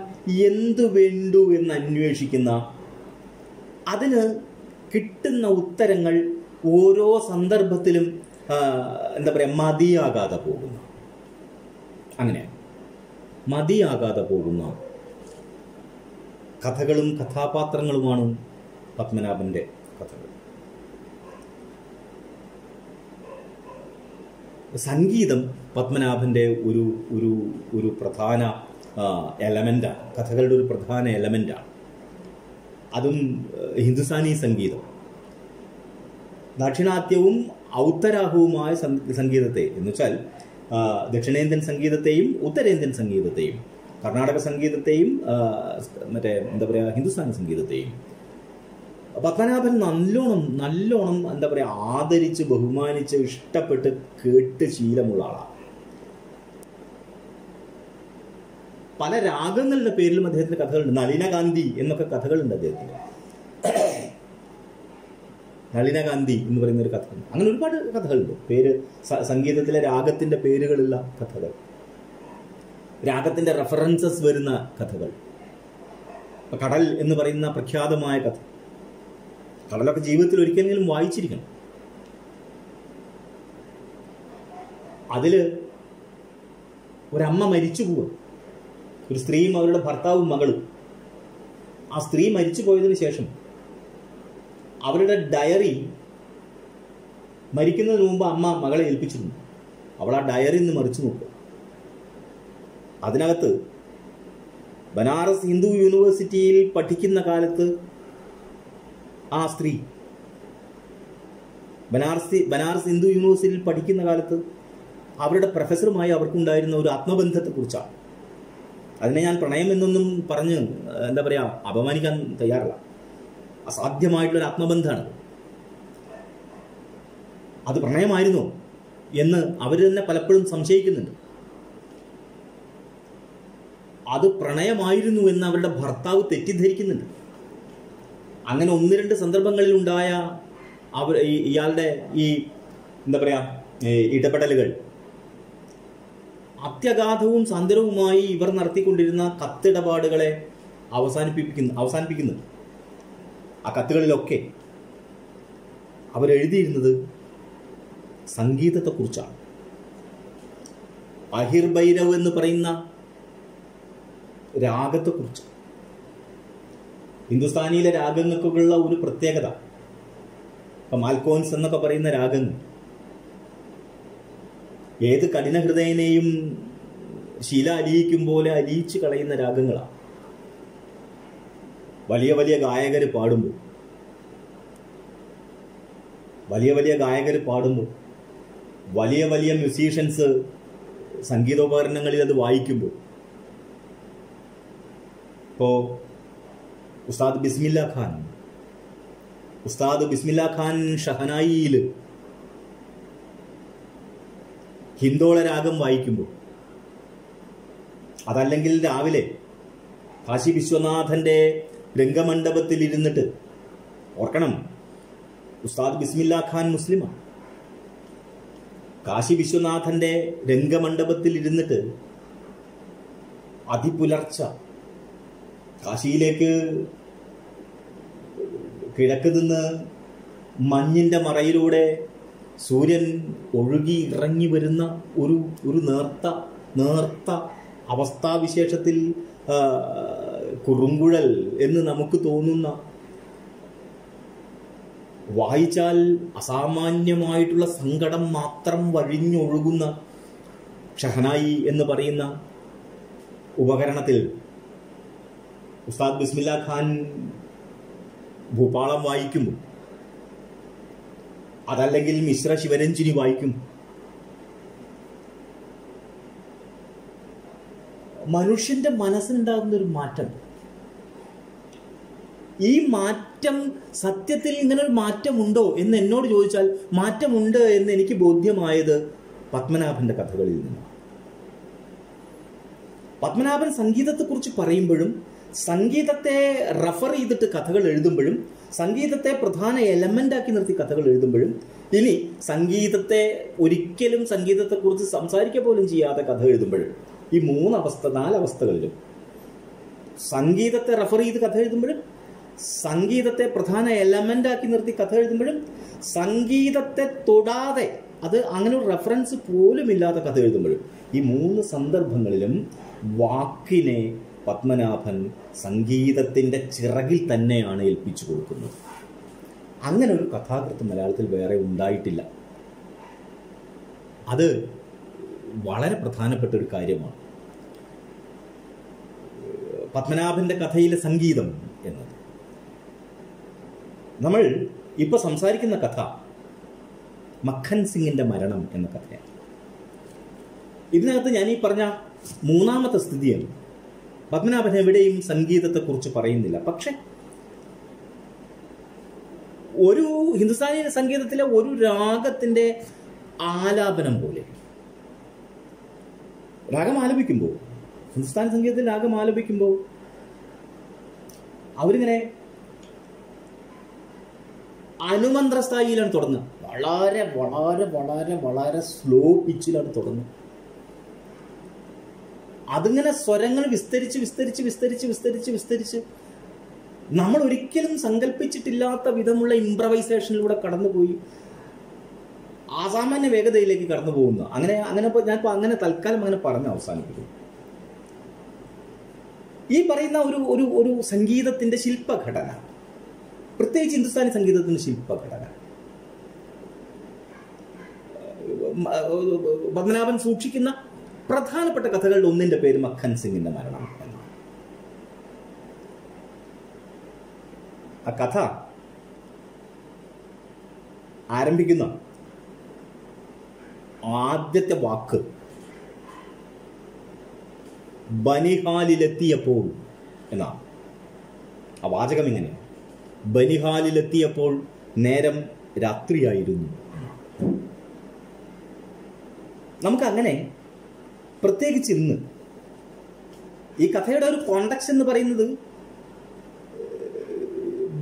എന്തു വേണ്ടു എന്ന് അന്വേഷിക്കുന്ന, അതിന് കിട്ടുന്ന ഉത്തരങ്ങൾ ഓരോ സന്ദർഭത്തിലും എന്താ പറയുക മതിയാകാതെ പോകുന്നു. അങ്ങനെ മതിയാകാതെ പോകുന്ന കഥകളും കഥാപാത്രങ്ങളുമാണ് പത്മനാഭന്റെ കഥകൾ. സംഗീതം പത്മനാഭന്റെ ഒരു പ്രധാന എലമെന്റാണ്, കഥകളുടെ ഒരു പ്രധാന എലമെന്റാണ്. അതും ഹിന്ദുസ്ഥാനി സംഗീതം, ദാക്ഷിണാത്യവും ഔത്തരാഹവുമായ സംഗീതത്തെ, എന്നുവെച്ചാൽ ദക്ഷിണേന്ത്യൻ സംഗീതത്തെയും ഉത്തരേന്ത്യൻ സംഗീതത്തെയും കർണാടക സംഗീതത്തെയും മറ്റേ എന്താ പറയുക ഹിന്ദുസ്ഥാനി സംഗീതത്തെയും പത്മനാഭൻ നല്ലോണം എന്താ പറയുക ആദരിച്ച് ബഹുമാനിച്ച് ഇഷ്ടപ്പെട്ട് കേട്ട് ശീലമുള്ള ആളാണ്. പല രാഗങ്ങളുടെ പേരിലും അദ്ദേഹത്തിന്റെ കഥകളുണ്ട്. നളിനകാന്തി എന്നൊക്കെ കഥകളുണ്ട് അദ്ദേഹത്തിന്. നളിനകാന്തി എന്ന് പറയുന്ന ഒരു കഥ, അങ്ങനെ ഒരുപാട് കഥകളുണ്ട്. പേര് സംഗീതത്തിലെ രാഗത്തിന്റെ പേരുകളുള്ള കഥകൾ, രാഗത്തിന്റെ റെഫറൻസസ് വരുന്ന കഥകൾ. കടൽ എന്ന് പറയുന്ന പ്രഖ്യാതമായ കഥ, കടലൊക്കെ ജീവിതത്തിൽ ഒരിക്കലെങ്കിലും വായിച്ചിരിക്കണം. അതില് ഒരമ്മ മരിച്ചു പോവുക, ഒരു സ്ത്രീയും അവരുടെ ഭർത്താവും മകളും. ആ സ്ത്രീ മരിച്ചു പോയതിനു ശേഷം അവരുടെ ഡയറി മരിക്കുന്നതിന് മുമ്പ് അമ്മ മകളെ ഏൽപ്പിച്ചിരുന്നു. അവൾ ആ ഡയറി നിന്ന് മറിച്ചു നോക്കുക. അതിനകത്ത് ബനാറസ് ഹിന്ദു യൂണിവേഴ്സിറ്റിയിൽ പഠിക്കുന്ന കാലത്ത് ആ സ്ത്രീ ബനാറസ് ഹിന്ദു യൂണിവേഴ്സിറ്റിയിൽ പഠിക്കുന്ന കാലത്ത് അവരുടെ പ്രൊഫസറുമായി അവർക്കുണ്ടായിരുന്ന ഒരു ആത്മബന്ധത്തെക്കുറിച്ചാണ്. അതിനെ ഞാൻ പ്രണയം എന്നൊന്നും പറഞ്ഞ് എന്താ പറയുക അപമാനിക്കാൻ തയ്യാറല്ല. അസാധ്യമായിട്ടുള്ളൊരു ആത്മബന്ധമാണ്. അത് പ്രണയമായിരുന്നോ എന്ന് അവർ തന്നെ പലപ്പോഴും സംശയിക്കുന്നുണ്ട്. അത് പ്രണയമായിരുന്നു എന്ന് അവരുടെ ഭർത്താവ് തെറ്റിദ്ധരിക്കുന്നുണ്ട്. അങ്ങനെ 1-2 സന്ദർഭങ്ങളിൽ ഉണ്ടായ ഇയാളുടെ ഈ എന്താ പറയാ ഇടപെടലുകൾ അത്യഗാധവും സാന്ദ്രവുമായി ഇവർ നടത്തിക്കൊണ്ടിരുന്ന കത്തിടപാടുകളെ അവസാനിപ്പിക്കുന്നു. ആ കത്തുകളിലൊക്കെ അവരെഴുതിയിരുന്നത് സംഗീതത്തെക്കുറിച്ചാണ്. അഹിർ ഭൈരവ് എന്ന് പറയുന്ന രാഗത്തെക്കുറിച്ച്. ഹിന്ദുസ്ഥാനിയിലെ രാഗങ്ങൾക്കുള്ള ഒരു പ്രത്യേകത, ഇപ്പം മാൽക്കോൻസ് എന്നൊക്കെ പറയുന്ന രാഗങ്ങൾ ഏത് കഠിന ഹൃദയനെയും ശീല അലിയിക്കും പോലെ അലിയിച്ച് കളയുന്ന രാഗങ്ങളാണ്. വലിയ വലിയ ഗായകർ പാടുമ്പോൾ വലിയ വലിയ മ്യൂസീഷ്യൻസ് സംഗീതോപകരണങ്ങളിൽ അത് വായിക്കുമ്പോൾ, ഇപ്പോൾ ഉസ്താദ് ബിസ്മില്ല ഖാൻ ഷഹനായിയിൽ ഹിന്ദോള രാഗം വായിക്കുമ്പോൾ, അതല്ലെങ്കിൽ രാവിലെ കാശി വിശ്വനാഥന്റെ രംഗമണ്ഡപത്തിൽ ഇരുന്നിട്ട്, ഓർക്കണം ഉസ്താദ് ബിസ്മില്ല ഖാൻ മുസ്ലിമാണ്, കാശി വിശ്വനാഥന്റെ രംഗമണ്ഡപത്തിൽ ഇരുന്നിട്ട് അതിപുലർച്ച കാശിയിലേക്ക് കിഴക്ക് നിന്ന് മഞ്ഞിന്റെ മറയിലൂടെ സൂര്യൻ ഒഴുകി ഇറങ്ങി വരുന്ന ഒരു നേർത്ത അവസ്ഥാവിശേഷത്തിൽ കുറുങ്കുഴൽ എന്ന് നമുക്ക് തോന്നുന്ന, വായിച്ചാൽ അസാമാന്യമായിട്ടുള്ള സങ്കടം മാത്രം വഴിഞ്ഞൊഴുകുന്ന ഷഹനായി എന്ന് പറയുന്ന ഉപകരണത്തിൽ ഉസ്താദ് ബിസ്മില്ല ഖാൻ ഭൂപാളം വായിക്കുമ്പോൾ, അതല്ലെങ്കിൽ മിശ്ര ശിവരഞ്ജിനി വായിക്കും, മനുഷ്യന്റെ മനസ്സിനുണ്ടാകുന്ന ഒരു മാറ്റം. ഈ മാറ്റം സത്യത്തിൽ ഇങ്ങനെ ഒരു മാറ്റമുണ്ടോ എന്ന് എന്നോട് ചോദിച്ചാൽ മാറ്റമുണ്ട് എന്ന് എനിക്ക് ബോധ്യമായത് പത്മനാഭന്റെ കഥകളിൽ നിന്നാണ്. പത്മനാഭൻ സംഗീതത്തെക്കുറിച്ച് പറയുമ്പോഴും, സംഗീതത്തെ റെഫർ ചെയ്തിട്ട് കഥകൾ എഴുതുമ്പോഴും, സംഗീതത്തെ പ്രധാന എലമെന്റ് ആക്കി നിർത്തി കഥകൾ എഴുതുമ്പോഴും, ഇനി സംഗീതത്തെ ഒരിക്കലും സംഗീതത്തെക്കുറിച്ച് സംസാരിക്കുക പോലും ചെയ്യാതെ കഥ എഴുതുമ്പോഴും, ഈ നാലവസ്ഥകളിലും സംഗീതത്തെ റെഫർ ചെയ്ത് കഥ എഴുതുമ്പോഴും, സംഗീതത്തെ പ്രധാന എലമെന്റ് ആക്കി നിർത്തി കഥ എഴുതുമ്പോഴും, സംഗീതത്തെ തൊടാതെ, അത് അങ്ങനെ ഒരു റെഫറൻസ് പോലും ഇല്ലാത്ത കഥ എഴുതുമ്പോഴും, ഈ 3 സന്ദർഭങ്ങളിലും വാക്കിനെ പത്മനാഭൻ സംഗീതത്തിന്റെ ചിറകിൽ തന്നെയാണ് ഏൽപ്പിച്ചു കൊടുക്കുന്നത്. അങ്ങനെ ഒരു കഥാകൃത്ത് മലയാളത്തിൽ വേറെ ഉണ്ടായിട്ടില്ല. അത് വളരെ പ്രധാനപ്പെട്ട ഒരു കാര്യമാണ്. പത്മനാഭന്റെ കഥയിലെ സംഗീതം എന്നത്. നമ്മൾ ഇപ്പൊ സംസാരിക്കുന്ന കഥ മഖൻ സിംഗിന്റെ മരണം എന്ന കഥയാണ്. ഇതിനകത്ത് ഞാൻ ഈ പറഞ്ഞ 3ാമത്തെ സ്ഥിതിയാണ്. പത്മനാഭൻ എവിടെയും സംഗീതത്തെക്കുറിച്ച് പറയുന്നില്ല. പക്ഷെ ഒരു ഹിന്ദുസ്ഥാനി സംഗീതത്തിലെ ഒരു രാഗത്തിന്റെ ആലാപനം പോലെ, രാഗം ആലപിക്കുമ്പോൾ, ഹിന്ദുസ്ഥാനി സംഗീതത്തിൽ രാഗം ആലപിക്കുമ്പോൾ അവരിങ്ങനെ അനുമന്ത്ര സ്ഥായിലാണ് തുടങ്ങുക. വളരെ വളരെ വളരെ വളരെ സ്ലോ പിച്ചിലാണ് തുടങ്ങുക. അതിങ്ങനെ സ്വരങ്ങൾ വിസ്തരിച്ച് വിസ്തരിച്ച് വിസ്തരിച്ച് വിസ്തരിച്ച് വിസ്തരിച്ച് നമ്മൾ ഒരിക്കലും സങ്കല്പിച്ചിട്ടില്ലാത്ത വിധമുള്ള ഇംപ്രവൈസേഷനിലൂടെ കടന്നുപോയി അസാമാന്യ വേഗതയിലേക്ക് കടന്നു പോകുന്ന, ഞാനിപ്പോ അങ്ങനെ തൽക്കാലം അങ്ങനെ പറഞ്ഞ് അവസാനിപ്പിക്കും. ഈ പറയുന്ന ഒരു സംഗീതത്തിന്റെ ശില്പഘടന, പ്രത്യേകിച്ച് ഹിന്ദുസ്ഥാനി സംഗീതത്തിന്റെ ശില്പഘടന പത്മനാഭൻ സൂക്ഷിക്കുന്ന പ്രധാനപ്പെട്ട കഥകളുടെ ഒന്നിന്റെ പേര് മഖൻ സിംഗിന്റെ മരണം എന്നാണ്. ആ കഥ ആരംഭിക്കുന്ന ആദ്യത്തെ വാക്ക് ബനിഹാലിലെത്തിയപ്പോൾ എന്നാണ്. ആ വാചകം ഇങ്ങനെയാണ്: ബനിഹാലിലെത്തിയപ്പോൾ നേരം രാത്രിയായിരുന്നു. നമുക്കങ്ങനെ പ്രത്യേകിച്ച് ഇന്ന് ഈ കഥയുടെ ഒരു കോണ്ടക്സ്റ്റ് എന്ന് പറയുന്നത്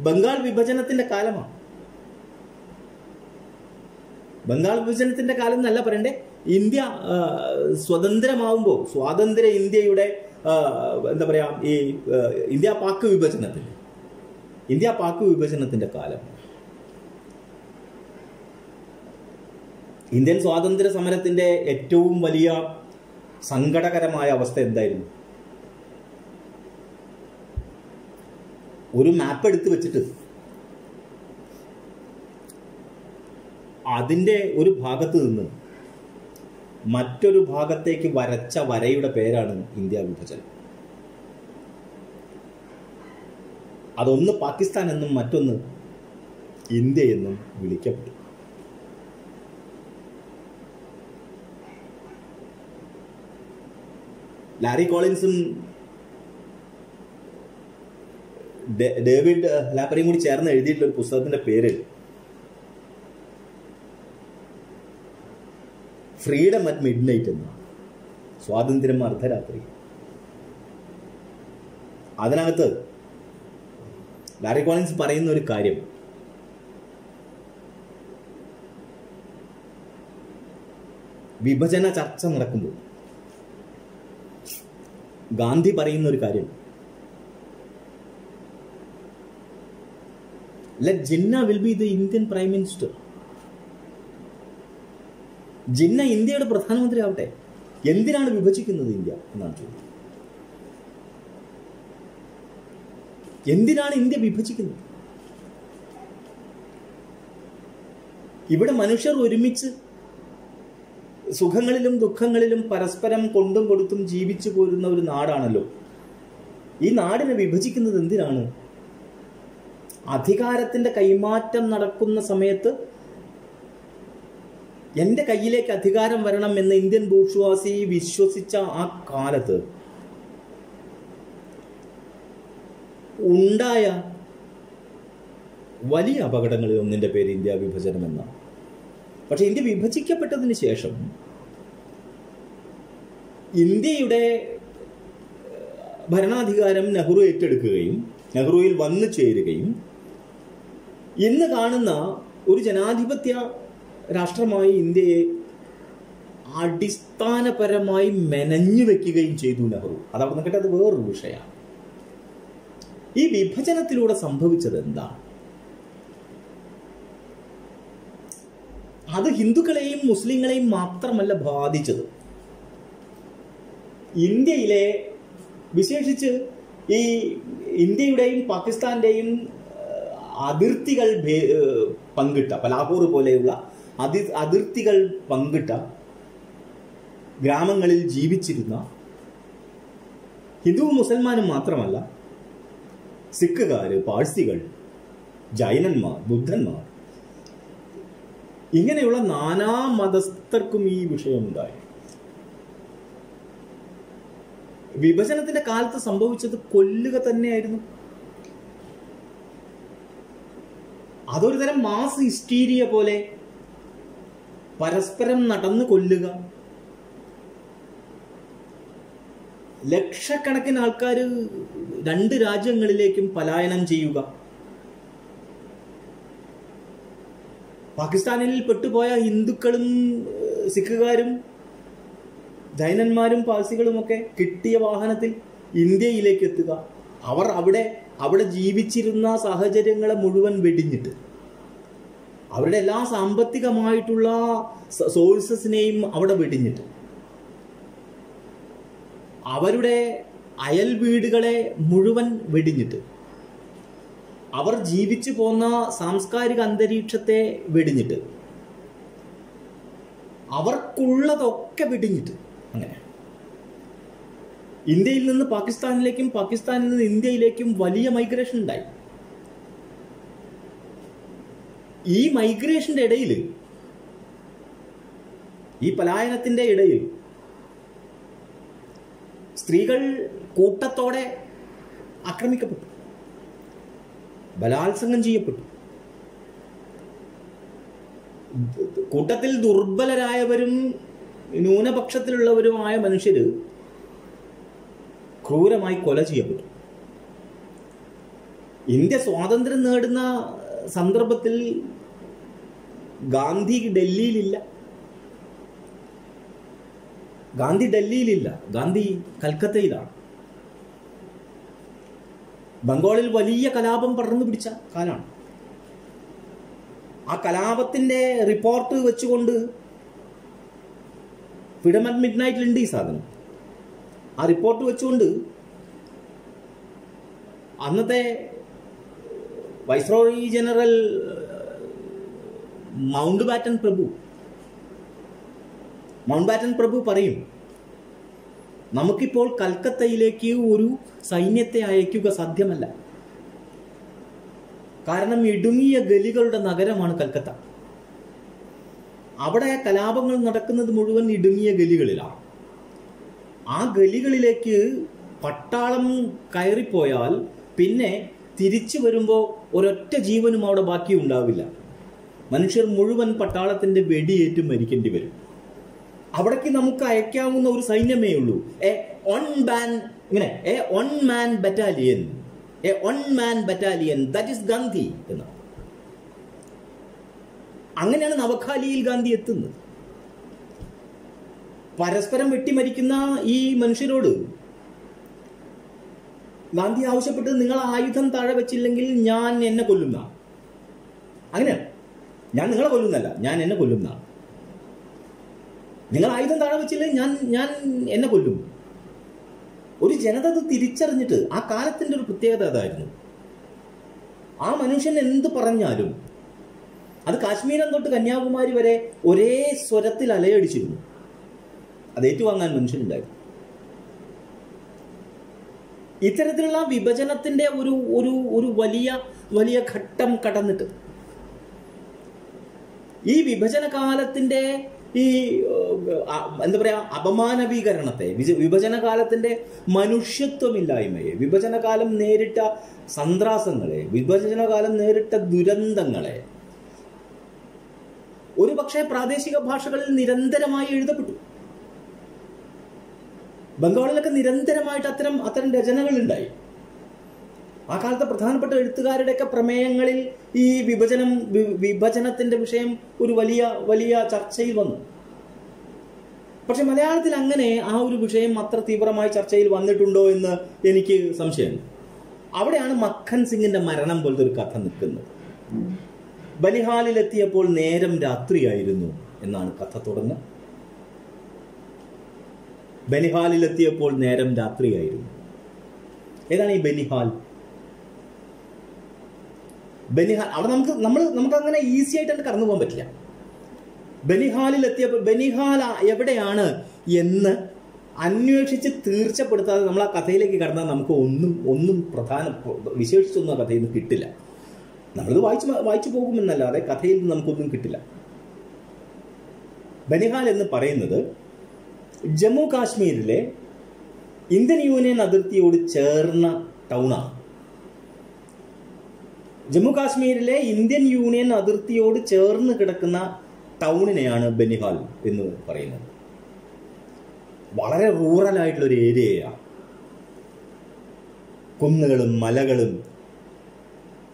ബംഗാൾ വിഭജനത്തിന്റെ കാലമാണ്. ബംഗാൾ വിഭജനത്തിന്റെ കാലം എന്നല്ല പറയണ്ടേ, ഇന്ത്യ സ്വതന്ത്രമാവുമ്പോൾ, സ്വാതന്ത്ര്യ ഇന്ത്യയുടെ എന്താ പറയാ, ഈ ഇന്ത്യ പാക് വിഭജനത്തിന്റെ കാലം, ഇന്ത്യൻ സ്വാതന്ത്ര്യ സമരത്തിന്റെ ഏറ്റവും വലിയ സങ്കടകരമായ അവസ്ഥ എന്തായിരുന്നു? ഒരു മാപ്പ് എടുത്ത് വെച്ചിട്ട് അതിൻ്റെ ഒരു ഭാഗത്ത് നിന്ന് മറ്റൊരു ഭാഗത്തേക്ക് വരച്ച വരയുടെ പേരാണ് ഇന്ത്യ വിഭജനം. അതൊന്ന് പാകിസ്ഥാൻ എന്നും മറ്റൊന്ന് ഇന്ത്യ എന്നും വിളിക്കപ്പെട്ടു. ലാരി കോളിൻസും ഡേവിഡ് ലാപ്പറിയും കൂടി ചേർന്ന് എഴുതിയിട്ടുള്ള ഒരു പുസ്തകത്തിന്റെ പേര് ഫ്രീഡം അറ്റ് മിഡ് നൈറ്റ് എന്നാണ്. സ്വാതന്ത്ര്യം അർദ്ധരാത്രി. അതിനകത്ത് ലാരി കോളിൻസ് പറയുന്ന ഒരു കാര്യം, വിഭജന ചർച്ച നടക്കുമ്പോൾ ഗാന്ധി പറയുന്ന ഒരു കാര്യം, let Jinnah will be the Indian prime minister. Jinnah ഇന്ത്യയുടെ പ്രധാനമന്ത്രി ആവട്ടെ. എന്തിനാണ് വിഭജിക്കുന്നത് ഇന്ത്യ എന്നാണ് ചോദ്യം. എന്തിനാണ് ഇന്ത്യ വിഭജിക്കുന്നത്? ഇവിടെ മനുഷ്യർ ഒരുമിച്ച് സുഖങ്ങളിലും ദുഃഖങ്ങളിലും പരസ്പരം കൊണ്ടും കൊടുത്തും ജീവിച്ചു പോരുന്ന ഒരു നാടാണല്ലോ. ഈ നാടിനെ വിഭജിക്കുന്നത് എന്തിനാണ്? അധികാരത്തിന്റെ കൈമാറ്റം നടക്കുന്ന സമയത്ത് എൻ്റെ കയ്യിലേക്ക് അധികാരം വരണം എന്ന് ഇന്ത്യൻ ബൂർഷ്വാസി വിശ്വസിച്ച ആ കാലത്ത് ഉണ്ടായ വലിയ അപകടങ്ങളിൽ ഒന്നിൻ്റെ പേര് ഇന്ത്യ വിഭജനം എന്നാണ്. പക്ഷെ ഇന്ത്യ വിഭജിക്കപ്പെട്ടതിന് ശേഷം ഇന്ത്യയുടെ ഭരണാധികാരം നെഹ്റു ഏറ്റെടുക്കുകയും നെഹ്റുവിൽ വന്നു ചേരുകയും ഇന്ന് കാണുന്ന ഒരു ജനാധിപത്യ രാഷ്ട്രമായി ഇന്ത്യയെ അടിസ്ഥാനപരമായി മെനഞ്ഞു വെക്കുകയും ചെയ്തു നെഹ്റു. അതവിടെ നിൽക്കട്ടെ, അത് വേറൊരു വിഷയമാണ്. ഈ വിഭജനത്തിലൂടെ സംഭവിച്ചത് എന്താണ്? അത് ഹിന്ദുക്കളെയും മുസ്ലിങ്ങളെയും മാത്രമല്ല ബാധിച്ചത്. ഇന്ത്യയിലെ വിശേഷിച്ച് ഈ ഇന്ത്യയുടെയും പാകിസ്ഥാന്റെയും അതിർത്തികൾ പങ്കിട്ട, ലാഹോർ പോലെയുള്ള അതിർത്തികൾ പങ്കിട്ട ഗ്രാമങ്ങളിൽ ജീവിച്ചിരുന്ന ഹിന്ദുവും മുസൽമാനും മാത്രമല്ല, സിഖുകാര്, പാഴ്സികൾ, ജൈനന്മാർ, ബുദ്ധന്മാർ, ഇങ്ങനെയുള്ള നാനാ മതസ്ഥർക്കും ഈ വിഷയമുണ്ടായി. വിഭജനത്തിന്റെ കാലത്ത് സംഭവിച്ചത് കൊല്ലുക തന്നെയായിരുന്നു. അതൊരു തരം മാസ് ഹിസ്റ്റീരിയ പോലെ പരസ്പരം നടന്നു കൊല്ലുക. ലക്ഷക്കണക്കിന് ആൾക്കാർ രണ്ട് രാജ്യങ്ങളിലേക്കും പലായനം ചെയ്യുക. പാകിസ്ഥാനിൽ പെട്ടുപോയ ഹിന്ദുക്കളും സിഖുകാരും ജൈനന്മാരും പാഴ്സികളുമൊക്കെ കിട്ടിയ വാഹനത്തിൽ ഇന്ത്യയിലേക്ക് എത്തുക. അവർ അവിടെ ജീവിച്ചിരുന്ന സാഹചര്യങ്ങളെ മുഴുവൻ വെടിഞ്ഞിട്ട് അവരുടെ എല്ലാ സാമ്പത്തികമായിട്ടുള്ള സോഴ്സസിനെയും അവിടെ വെടിഞ്ഞിട്ട് അവരുടെ അയൽ വീടുകളെ മുഴുവൻ വെടിഞ്ഞിട്ട് അവർ ജീവിച്ചു പോന്ന സാംസ്കാരിക അന്തരീക്ഷത്തെ വെടിഞ്ഞിട്ട് അവർക്കുള്ളതൊക്കെ വെടിഞ്ഞിട്ട് അങ്ങനെ ഇന്ത്യയിൽ നിന്ന് പാകിസ്ഥാനിലേക്കും പാകിസ്ഥാനിൽ നിന്ന് ഇന്ത്യയിലേക്കും വലിയ മൈഗ്രേഷൻ ഉണ്ടായി. ഈ മൈഗ്രേഷന്റെ ഇടയിൽ, ഈ പലായനത്തിന്റെ ഇടയിൽ സ്ത്രീകൾ കൂട്ടത്തോടെ ആക്രമിക്കപ്പെട്ടു, ബലാത്സംഗം ചെയ്യപ്പെട്ടു. കൂട്ടത്തിൽ ദുർബലരായവരും ന്യൂനപക്ഷത്തിലുള്ളവരുമായ മനുഷ്യര് ക്രൂരമായി കൊല ചെയ്യപ്പെട്ടു. ഇന്ത്യ സ്വാതന്ത്ര്യം നേടുന്ന സന്ദർഭത്തിൽ ഗാന്ധി ഡൽഹിയിലില്ല. ഗാന്ധി ഡൽഹിയിലില്ല, ഗാന്ധി കൽക്കത്തയിലാണ്. ബംഗാളിൽ വലിയ കലാപം പടർന്നു പിടിച്ച കാലമാണ്. ആ കലാപത്തിന്റെ റിപ്പോർട്ട് വെച്ചുകൊണ്ട് ഫ്രീഡം അറ്റ് മിഡ് നൈറ്റിലുണ്ട് ഈ സാധനം. ആ റിപ്പോർട്ട് വെച്ചുകൊണ്ട് അന്നത്തെ വൈസ്രോയി ജനറൽ മൗണ്ട് ബാറ്റൻ പ്രഭു പറയും, നമുക്കിപ്പോൾ കൽക്കത്തയിലേക്ക് ഒരു സൈന്യത്തെ അയക്കുക സാധ്യമല്ല. കാരണം ഇടുങ്ങിയ ഗലികളുടെ നഗരമാണ് കൽക്കത്ത. അവിടെ കലാപങ്ങൾ നടക്കുന്നത് മുഴുവൻ ഇടുങ്ങിയ ഗലികളിലാണ്. ആ ഗലികളിലേക്ക് പട്ടാളം കയറിപ്പോയാൽ പിന്നെ തിരിച്ചു വരുമ്പോൾ ഒരൊറ്റ ജീവനും അവിടെ ബാക്കി ഉണ്ടാവില്ല. മനുഷ്യർ മുഴുവൻ പട്ടാളത്തിന്റെ വെടിയേറ്റ് മരിക്കേണ്ടി വരും. അവിടേക്ക് നമുക്ക് അയക്കാവുന്ന ഒരു സൈന്യമേ ഉള്ളൂ. A one man battalion that is Gandhi എന്ന്. അങ്ങനെയാണ് നവഖാലിയിൽ ഗാന്ധി എത്തുന്നത്. പരസ്പരം വെട്ടിമരിക്കുന്ന ഈ മനുഷ്യരോട് ഗാന്ധി ആവശ്യപ്പെട്ടത്, നിങ്ങൾ ആയുധം താഴെ വെച്ചില്ലെങ്കിൽ ഞാൻ എന്നെ കൊല്ലുന്ന. അങ്ങനെയാണ്. ഞാൻ നിങ്ങളെ കൊല്ലുന്നല്ല, ഞാൻ എന്നെ കൊല്ലുന്ന. നിങ്ങൾ ആയുധം താഴെ വെച്ചില്ലെങ്കിൽ ഞാൻ എന്നെ കൊല്ലും. ഒരു ജനത അത് തിരിച്ചറിഞ്ഞിട്ട്, ആ കാലത്തിന്റെ ഒരു പ്രത്യേകത അതായിരുന്നു. ആ മനുഷ്യൻ എന്ത് പറഞ്ഞാലും അത് കാശ്മീരം തൊട്ട് കന്യാകുമാരി വരെ ഒരേ സ്വരത്തിൽ അലയടിച്ചിരുന്നു. അത് ഏറ്റുവാങ്ങാൻ മനുഷ്യനുണ്ടായിരുന്നു. ഇത്തരത്തിലുള്ള വിഭജനത്തിന്റെ ഒരു വലിയ ഘട്ടം കടന്നിട്ട് ഈ വിഭജന കാലത്തിന്റെ ഈ എന്താ പറയാ അപമാനവീകരണത്തെ, വിഭജന കാലത്തിന്റെ മനുഷ്യത്വമില്ലായ്മയെ, വിഭജന കാലം നേരിട്ട സന്ത്രാസങ്ങളെ, വിഭജന കാലം നേരിട്ട ദുരന്തങ്ങളെ ഒരു പക്ഷേ പ്രാദേശിക ഭാഷകളിൽ നിരന്തരമായി എഴുതപ്പെട്ടു. ബംഗാളിലൊക്കെ നിരന്തരമായിട്ട് അത്തരം രചനകൾ ഉണ്ടായി. ആ കാലത്തെ പ്രധാനപ്പെട്ട എഴുത്തുകാരുടെയൊക്കെ പ്രമേയങ്ങളിൽ ഈ വിഭജനത്തിന്റെ വിഷയം ഒരു വലിയ ചർച്ചയിൽ വന്നു. പക്ഷെ മലയാളത്തിൽ അങ്ങനെ ആ ഒരു വിഷയം അത്ര തീവ്രമായി ചർച്ചയിൽ വന്നിട്ടുണ്ടോ എന്ന് എനിക്ക് സംശയമുണ്ട്. അവിടെയാണ് മക്കൻ സിംഗിന്റെ മരണം പോലത്തെ ഒരു കഥ നിൽക്കുന്നത്. ബനിഹാലിലെത്തിയപ്പോൾ നേരം രാത്രിയായിരുന്നു എന്നാണ് കഥ തുടങ്ങുക. ബനിഹാലിലെത്തിയപ്പോൾ നേരം രാത്രിയായിരുന്നു. ഏതാണ് ഈ ബനിഹാൽ? അവിടെ നമുക്ക് അങ്ങനെ ഈസി ആയിട്ട് കടന്നു പോകാൻ പറ്റില്ല. ബനിഹാലിലെത്തിയപ്പോൾ ബനിഹാൽ എവിടെയാണ് എന്ന് അന്വേഷിച്ച് തീർച്ചപ്പെടുത്താതെ നമ്മൾ ആ കഥയിലേക്ക് കടന്നാൽ നമുക്ക് ഒന്നും വിശേഷിച്ചൊന്നും ആ കഥയിൽ നിന്ന് കിട്ടില്ല. നമ്മളിത് വായിച്ചു പോകുമെന്നല്ലാതെ കഥയിൽ നിന്ന് നമുക്കൊന്നും കിട്ടില്ല. ബനിഹാൽ എന്ന് പറയുന്നത് ജമ്മു കാശ്മീരിലെ ഇന്ത്യൻ യൂണിയൻ അതിർത്തിയോട് ചേർന്ന ടൗണാണ്. ജമ്മു കാശ്മീരിലെ ഇന്ത്യൻ യൂണിയൻ അതിർത്തിയോട് ചേർന്ന് കിടക്കുന്ന ടൗണിനെയാണ് ബനിഹാൽ എന്ന് പറയുന്നത്. വളരെ റൂറൽ ആയിട്ടുള്ളൊരു ഏരിയയാണ്. കുന്നുകളും മലകളും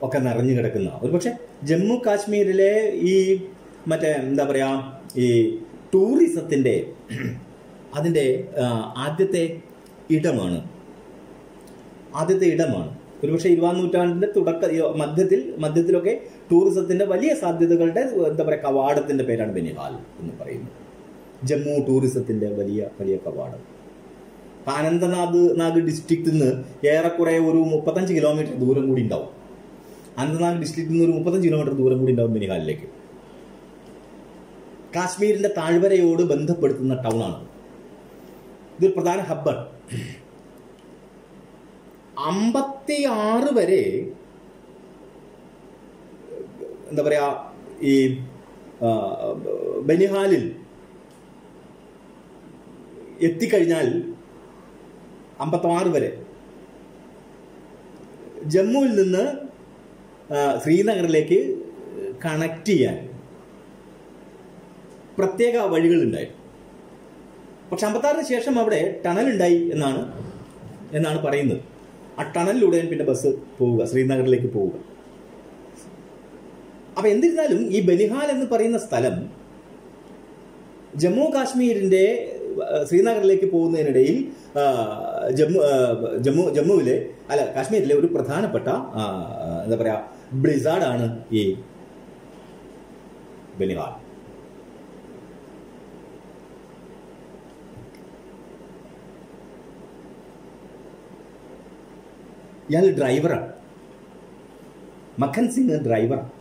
ഒക്കെ നിറഞ്ഞു കിടക്കുന്ന, ഒരുപക്ഷെ ജമ്മു കാശ്മീരിലെ ഈ എന്താ പറയാ ഈ ടൂറിസത്തിന്റെ അതിന്റെ ആദ്യത്തെ ഇടമാണ്. ഒരുപക്ഷെ 20ാം നൂറ്റാണ്ടിന്റെ മധ്യത്തിലൊക്കെ ടൂറിസത്തിന്റെ വലിയ സാധ്യതകളുടെ എന്താ പറയുക കവാടത്തിന്റെ പേരാണ് ബനിഹാൽ എന്ന് പറയുന്നത്. ജമ്മു ടൂറിസത്തിന്റെ വലിയ കവാടം. അനന്തനാഗ് ഡിസ്ട്രിക്റ്റിൽ നിന്ന് ഏറെക്കുറെ ഒരു 35 കിലോമീറ്റർ ദൂരം കൂടി ഉണ്ടാവും. അനന്തനാഗ് ഡിസ്ട്രിക്റ്റിൽ നിന്ന് ഒരു 35 കിലോമീറ്റർ ദൂരം കൂടി ഉണ്ടാവും ബനിഹാലിലേക്ക്. കാശ്മീരിന്റെ താഴ്വരയോട് ബന്ധപ്പെടുത്തുന്ന ടൗണാണ്. ഇതൊരു പ്രധാന ഹബ്ബാണ്. 56 വരെ എന്താ പറയാ ഈ ബനിഹാലിൽ എത്തിക്കഴിഞ്ഞാൽ 56 വരെ ജമ്മുവിൽ നിന്ന് ശ്രീനഗറിലേക്ക് കണക്ട് ചെയ്യാൻ പ്രത്യേക വഴികളുണ്ടായി. പക്ഷെ 56-ന് ശേഷം അവിടെ ടണൽ ഉണ്ടായി എന്നാണ് പറയുന്നത്. ആ ടണലിലൂടെ പിന്നെ ബസ് പോവുക, ശ്രീനഗറിലേക്ക് പോവുക. അപ്പൊ എന്നിരുന്നാലും ഈ ബനിഹാൽ എന്ന് പറയുന്ന സ്ഥലം ജമ്മു കാശ്മീരിന്റെ ശ്രീനഗറിലേക്ക് പോകുന്നതിനിടയിൽ ജമ്മുവിലെ കാശ്മീരിലെ ഒരു പ്രധാനപ്പെട്ട എന്താ പറയാ ബ്ലിസാർഡാണ് ഈ ബനിഹാൽ. ഇയാൾ ഡ്രൈവറാണ്. മക്കൻ സിംഗ് ഡ്രൈവറാണ്.